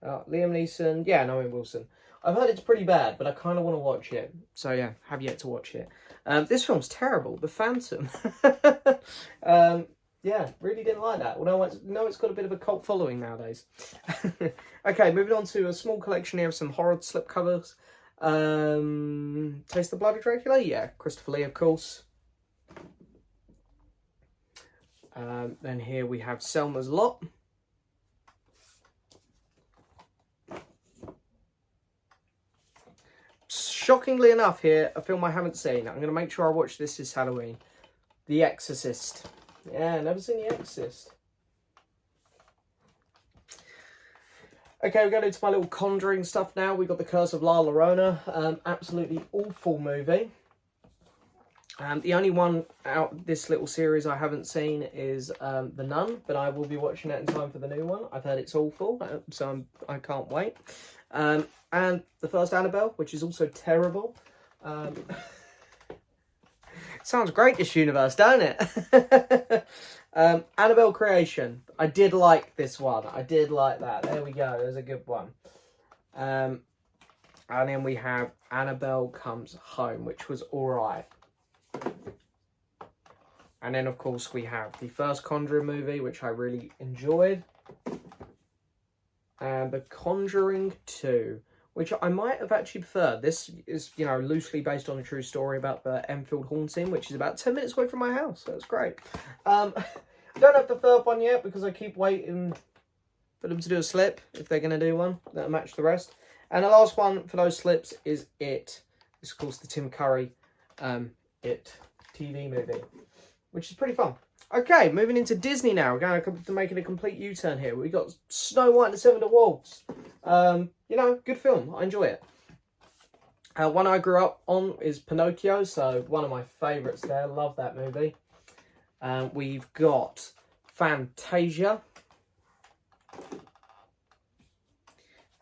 Liam Neeson. Yeah, no, Owen Wilson. I've heard it's pretty bad, but I kind of want to watch it. So yeah, have yet to watch it. This film's terrible. The Phantom. Yeah, really didn't like that. Although it's got a bit of a cult following nowadays. Okay, moving on to a small collection here of some horror slipcovers. Taste the Blood of Dracula? Yeah, Christopher Lee, of course. Then here we have Selma's Lot. Shockingly enough here, a film I haven't seen. I'm going to make sure I watch this Halloween. The Exorcist. Yeah, never seen The Exorcist. Okay, we're going into my little Conjuring stuff now. We got The Curse of La Llorona. Absolutely awful movie. The only one out this little series I haven't seen is The Nun, but I will be watching that in time for the new one. I've heard it's awful, so I can't wait. And the first Annabelle, which is also terrible. Sounds great, this universe, don't it? Annabelle Creation. I did like this one. I did like that. There we go. There's a good one. And then we have Annabelle Comes Home, which was alright. And then, of course, we have the first Conjuring movie, which I really enjoyed. And The Conjuring 2, which I might have actually preferred. This is, you know, loosely based on a true story about the Enfield haunting, which is about 10 minutes away from my house. So it's great. I don't have the third one yet because I keep waiting for them to do a slip, if they're going to do one, that'll match the rest. And the last one for those slips is It. It's, of course, the Tim Curry It TV movie, which is pretty fun. Okay, moving into Disney now. We're going to making a complete U-turn here. We got Snow White and the Seven Dwarfs. You know, good film. I enjoy it. One I grew up on is Pinocchio, so one of my favourites there. Love that movie. We've got Fantasia.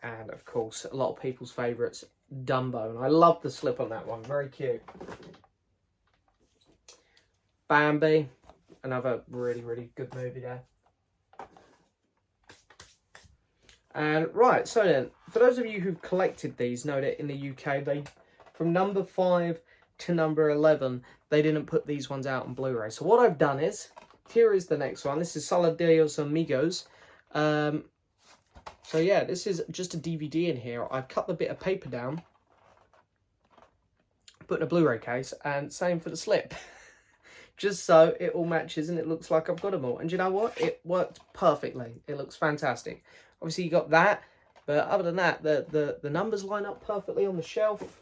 And, of course, a lot of people's favourites, Dumbo. And I love the slip on that one. Very cute. Bambi. Another really, really good movie there. And right, so then, for those of you who've collected these, know that in the UK, they from number 5 to number 11, they didn't put these ones out on Blu-ray. So what I've done is, here is the next one. This is Solidaridad Amigos. So yeah, this is just a DVD in here. I've cut the bit of paper down, put in a Blu-ray case, and same for the slip. Just so it all matches and it looks like I've got them all. And you know what? It worked perfectly. It looks fantastic. Obviously, you got that. But other than that, the numbers line up perfectly on the shelf.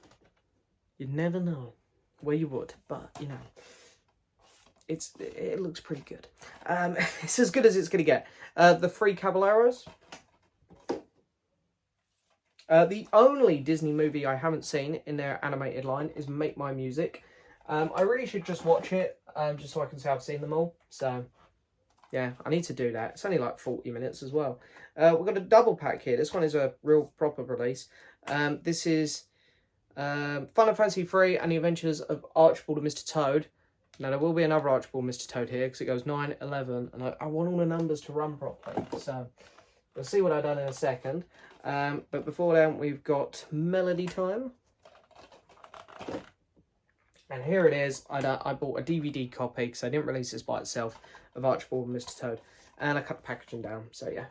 You'd never know where you would. But, you know, it looks pretty good. It's as good as it's going to get. The Three Caballeros. The only Disney movie I haven't seen in their animated line is Make My Music. I really should just watch it. Just so I can say I've seen them all. So, yeah, I need to do that. It's only like 40 minutes as well. We've got a double pack here. This one is a real proper release. This is Fun and Fancy Free and the Adventures of Archibald and Mr. Toad. Now, there will be another Archibald and Mr. Toad here because it goes 9, 11. And I want all the numbers to run properly. So, we'll see what I've done in a second. But before then, we've got Melody Time. And here it is. I bought a DVD copy because I didn't release this by itself of Archibald and Mr. Toad. And I cut the packaging down, so yeah.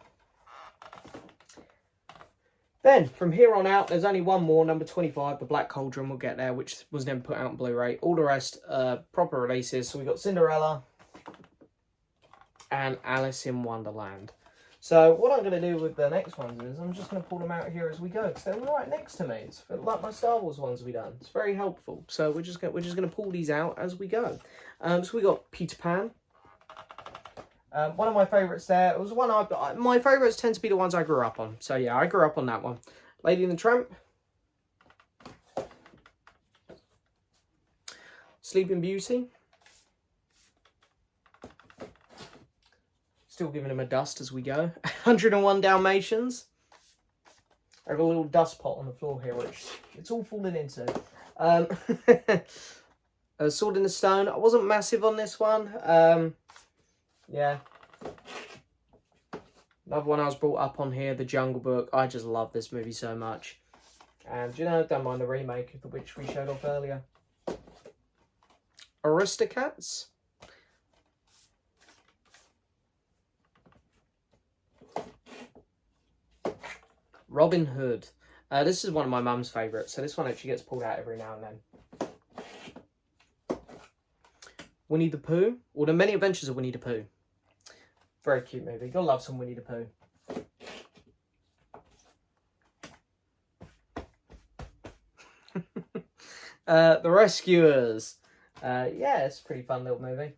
Then, from here on out, there's only one more, number 25, The Black Cauldron. We'll get there, which was never put out on Blu-ray. All the rest, proper releases. So we got Cinderella and Alice in Wonderland. So what I'm going to do with the next ones is I'm just going to pull them out here as we go, because they're right next to me. It's like my Star Wars ones we done. It's very helpful. So we're just going to pull these out as we go. So we got Peter Pan. One of my favourites there. It was one my favourites tend to be the ones I grew up on. So yeah, I grew up on that one. Lady and the Tramp. Sleeping Beauty. Still giving him a dust as we go. 101 Dalmatians. I have a little dust pot on the floor here, which it's all falling into. Sword in the Stone. I wasn't massive on this one. Yeah. Another one I was brought up on here, The Jungle Book. I just love this movie so much. And, you know, don't mind the remake of which we showed off earlier. Aristocats. Robin Hood. This is one of my mum's favourites, so this one actually gets pulled out every now and then. Winnie the Pooh, or The Many Adventures of Winnie the Pooh. Very cute movie. Gotta love some Winnie the Pooh. The Rescuers. Yeah, it's a pretty fun little movie.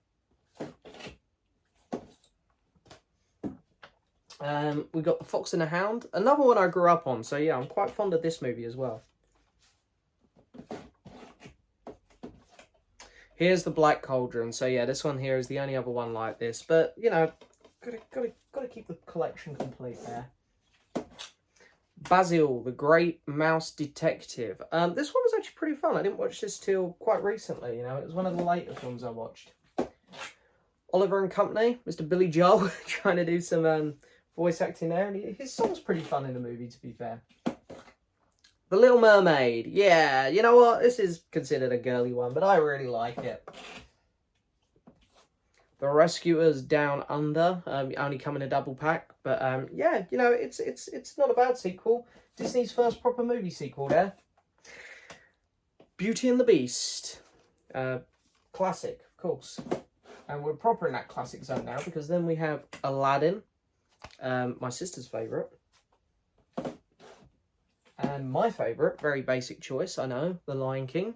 We got The Fox and the Hound. Another one I grew up on, so yeah, I'm quite fond of this movie as well. Here's The Black Cauldron. So yeah, this one here is the only other one like this. But, you know, gotta keep the collection complete there. Basil, the Great Mouse Detective. This one was actually pretty fun. I didn't watch this till quite recently, you know. It was one of the later films I watched. Oliver and Company, Mr. Billy Joel, trying to do some voice acting there. And his song's pretty fun in the movie, to be fair. The Little Mermaid. Yeah, you know what? This is considered a girly one, but I really like it. The Rescuers Down Under. Only come in a double pack. But yeah, you know, it's not a bad sequel. Disney's first proper movie sequel there. Beauty and the Beast. Classic, of course. And we're proper in that classic zone now, because then we have Aladdin. My sister's favourite. And my favourite, very basic choice, I know, The Lion King.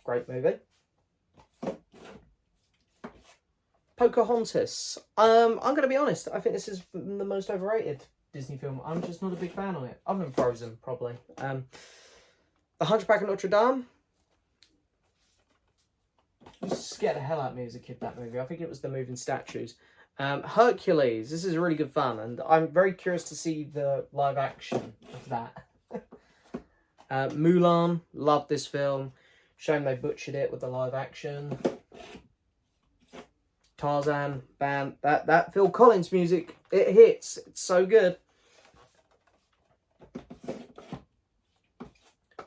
Great movie. Pocahontas. I'm going to be honest, I think this is the most overrated Disney film. I'm just not a big fan of it. Other than Frozen, probably. The Hunchback of Notre Dame. It scared the hell out of me as a kid, that movie. I think it was the moving statues. Hercules. This is really good fun, and I'm very curious to see the live action of that. Mulan. Love this film. Shame they butchered it with the live action. Tarzan. Band. That Phil Collins music, it hits. It's so good.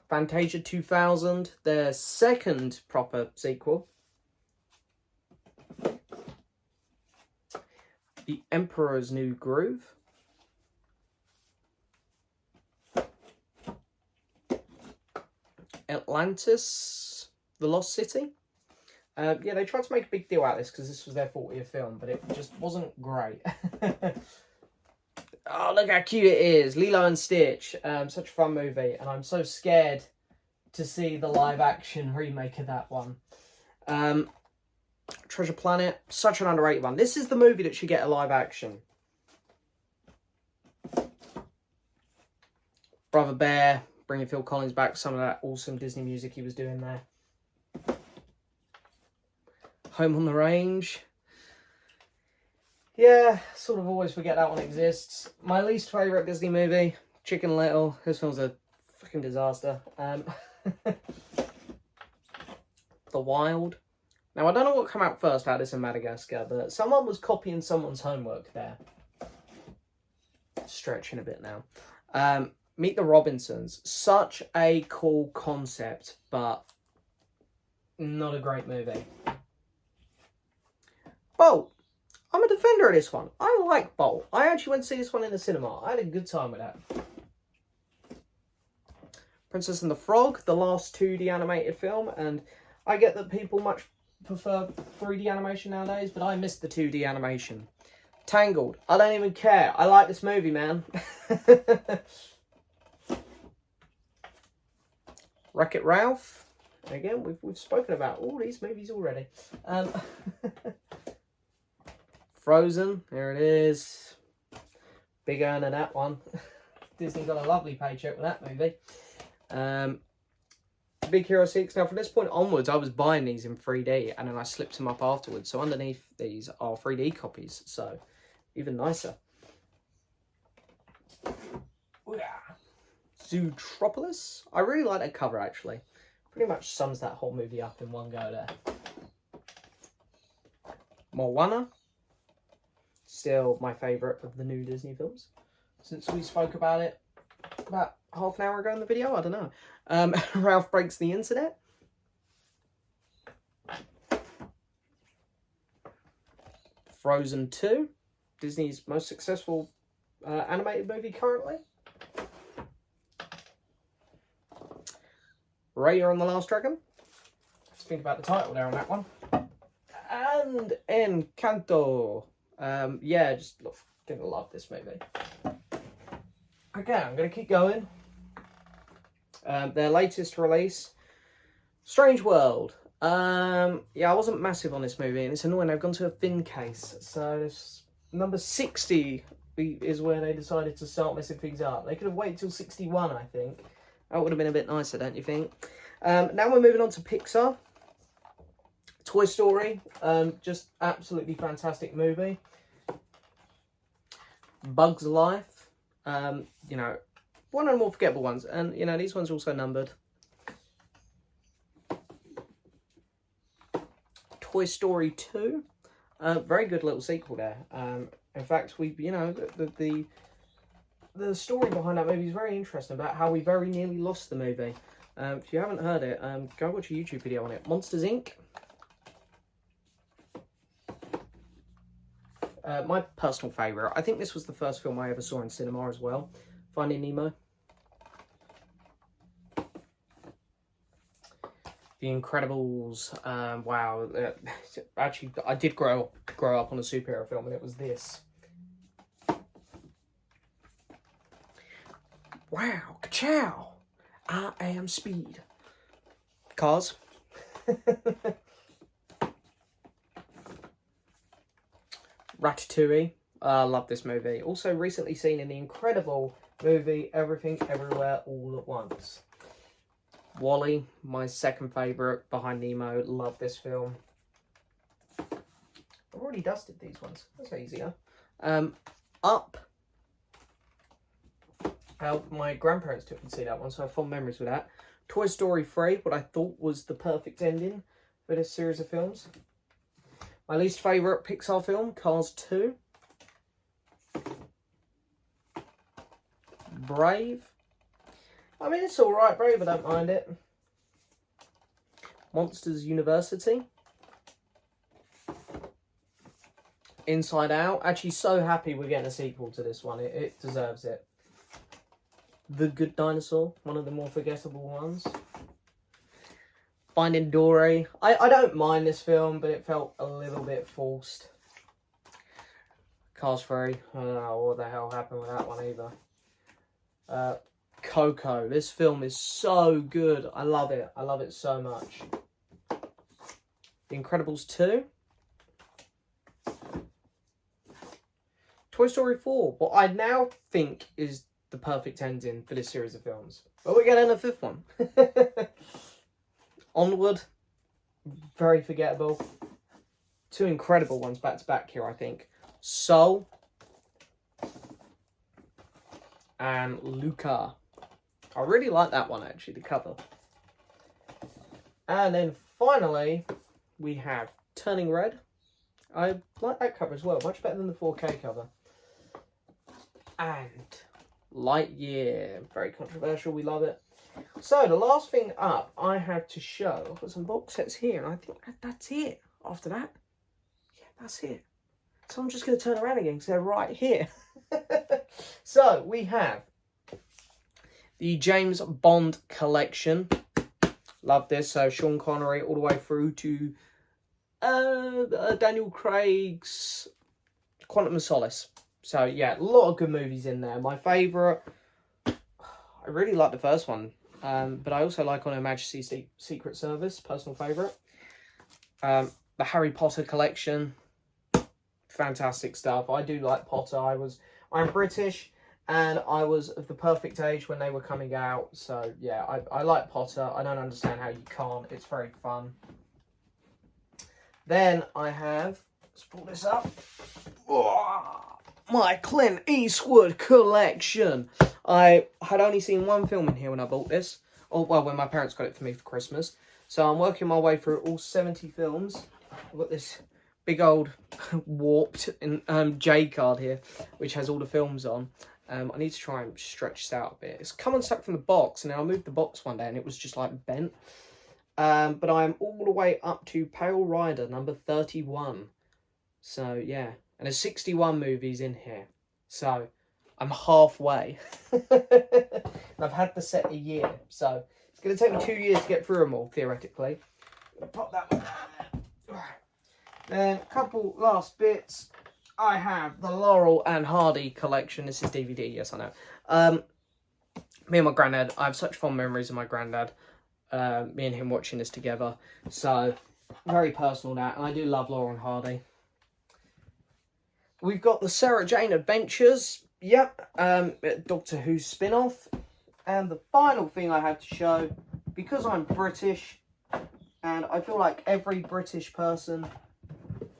Fantasia 2000. Their second proper sequel. The Emperor's New Groove. Atlantis, The Lost City. Yeah, they tried to make a big deal out of this because this was their 40th film, but it just wasn't great. Oh, look how cute it is. Lilo and Stitch. Such a fun movie, and I'm so scared to see the live-action remake of that one. Treasure Planet, such an underrated one. This is the movie that should get a live action. Brother Bear, bringing Phil Collins back, some of that awesome Disney music he was doing there. Home on the Range. Yeah, sort of always forget that one exists. My least favourite Disney movie, Chicken Little. This film's a fucking disaster. The Wild. Now, I don't know what came out first out of this in Madagascar, but someone was copying someone's homework there. Stretching a bit now. Meet the Robinsons. Such a cool concept, but not a great movie. Bolt. I'm a defender of this one. I like Bolt. I actually went to see this one in the cinema. I had a good time with that. Princess and the Frog, the last 2D animated film, and I get that people much prefer 3D animation nowadays, but I miss the 2D animation. Tangled. I don't even care. I like this movie, man. Wreck-It Ralph. Again, we've spoken about all these movies already. Frozen. There it is. Big earner, that one. Disney got a lovely paycheck with that movie. Big Hero 6. Now, from this point onwards, I was buying these in 3D, and then I slipped them up afterwards. So underneath these are 3D copies, so even nicer. Zootropolis. I really like that cover, actually. Pretty much sums that whole movie up in one go there. Moana. Still my favourite of the new Disney films. Since we spoke about it about half an hour ago in the video, I don't know. Ralph Breaks the Internet. Frozen 2. Disney's most successful animated movie currently. Raya and the Last Dragon. Let's think about the title there on that one. And Encanto. Yeah, just gonna love this movie. Okay, I'm gonna keep going. Their latest release, Strange World. Yeah, I wasn't massive on this movie, and it's annoying. They've gone to a thin case, so this number 60 is where they decided to start messing things up. They could have waited till 61, I think. That would have been a bit nicer, don't you think? Now we're moving on to Pixar. Toy Story, just absolutely fantastic movie. Bug's Life, you know, one of the more forgettable ones, and you know these ones are also numbered. Toy Story 2, very good little sequel there. In fact, the story behind that movie is very interesting about how we very nearly lost the movie. If you haven't heard it, go watch a YouTube video on it. Monsters Inc. My personal favourite. I think this was the first film I ever saw in cinema as well. Finding Nemo. The Incredibles. Wow. Actually, I did grow up on a superhero film, and it was this. Wow, ka-chow! I am Speed. Cars. Ratatouille. I love this movie. Also recently seen in the incredible movie Everything Everywhere All at Once. WALL-E, my second favourite behind Nemo. Love this film. I've already dusted these ones. That's easier. Up. My grandparents took me to see that one, so I have fond memories with that. Toy Story 3, what I thought was the perfect ending for this series of films. My least favourite Pixar film, Cars 2. Brave. I mean, it's alright, Brave, I don't mind it. Monsters University. Inside Out. Actually, so happy we're getting a sequel to this one. It deserves it. The Good Dinosaur, one of the more forgettable ones. Finding Dory. I don't mind this film, but it felt a little bit forced. Cars 3. I don't know what the hell happened with that one either. Coco. This film is so good. I love it. I love it so much. The Incredibles 2. Toy Story 4. What I now think is the perfect ending for this series of films. But we're getting a fifth one. Onward. Very forgettable. Two incredible ones back to back here, I think. Soul. And Luca. I really like that one, actually, the cover. And then finally, we have Turning Red. I like that cover as well. Much better than the 4K cover. And Lightyear. Very controversial. We love it. So, the last thing up I have to show. I've got some box sets here, and I think that's it. After that, yeah, that's it. So I'm just going to turn around again because they're right here. So, we have the James Bond Collection. Love this. So, Sean Connery all the way through to Daniel Craig's Quantum of Solace. So, yeah, a lot of good movies in there. My favourite, I really like the first one. But I also like On Her Majesty's Secret Service, personal favourite. The Harry Potter collection, fantastic stuff. I do like Potter. I'm British, and I was of the perfect age when they were coming out. So, yeah, I like Potter. I don't understand how you can't. It's very fun. Then I have, let's pull this up. Oh, my Clint Eastwood collection. I had only seen one film in here when I bought this. Oh, well, when my parents got it for me for Christmas. So I'm working my way through all 70 films. I've got this big old warped J card here, which has all the films on. I need to try and stretch this out a bit. It's come unstuck from the box, and then I moved the box one day, and it was just like bent. But I'm all the way up to Pale Rider, number 31. So, yeah. And there's 61 movies in here. So, I'm halfway. And I've had the set a year. So, it's going to take me 2 years to get through them all, theoretically. I'm going to pop that one down. Then, a couple last bits. I have the Laurel and Hardy collection. This is DVD, yes, I know. Me and my granddad, I have such fond memories of my granddad. Me and him watching this together. So, very personal now. And I do love Laurel and Hardy. We've got the Sarah Jane Adventures. Yep. Doctor Who spin-off. And the final thing I have to show, because I'm British, and I feel like every British person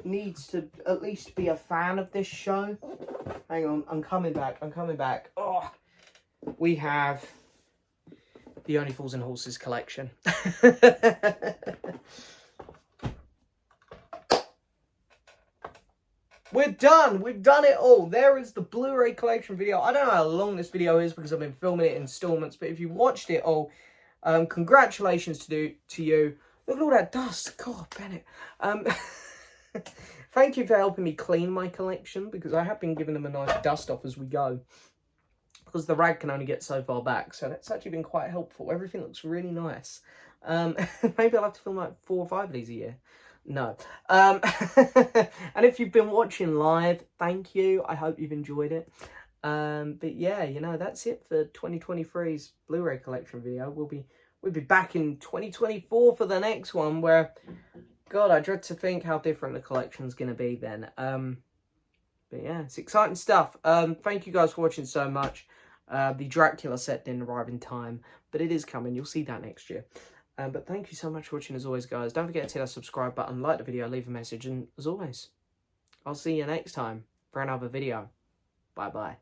needs to at least be a fan of this show. Hang on, I'm coming back. Oh, we have the Only Fools and Horses collection. We're done. We've done it all. There is the Blu Ray Collection video. I don't know how long this video is because I've been filming it in installments. But if you watched it all, congratulations to you. Look at all that dust. God, Bennett. Thank you for helping me clean my collection, because I have been giving them a nice dust off as we go. Because the rag can only get so far back. So that's actually been quite helpful. Everything looks really nice. Maybe I'll have to film like 4 or 5 of these a year. No. And if you've been watching live, thank you. I hope you've enjoyed it. But yeah, you know, that's it for 2023's Blu Ray Collection video. We'll be back in 2024 for the next one, where, God, I dread to think how different the collection's going to be then. But yeah, it's exciting stuff. Thank you guys for watching so much. The Dracula set didn't arrive in time, but it is coming. You'll see that next year. But thank you so much for watching as always, guys. Don't forget to hit that subscribe button, like the video, leave a message, and as always, I'll see you next time for another video. Bye-bye.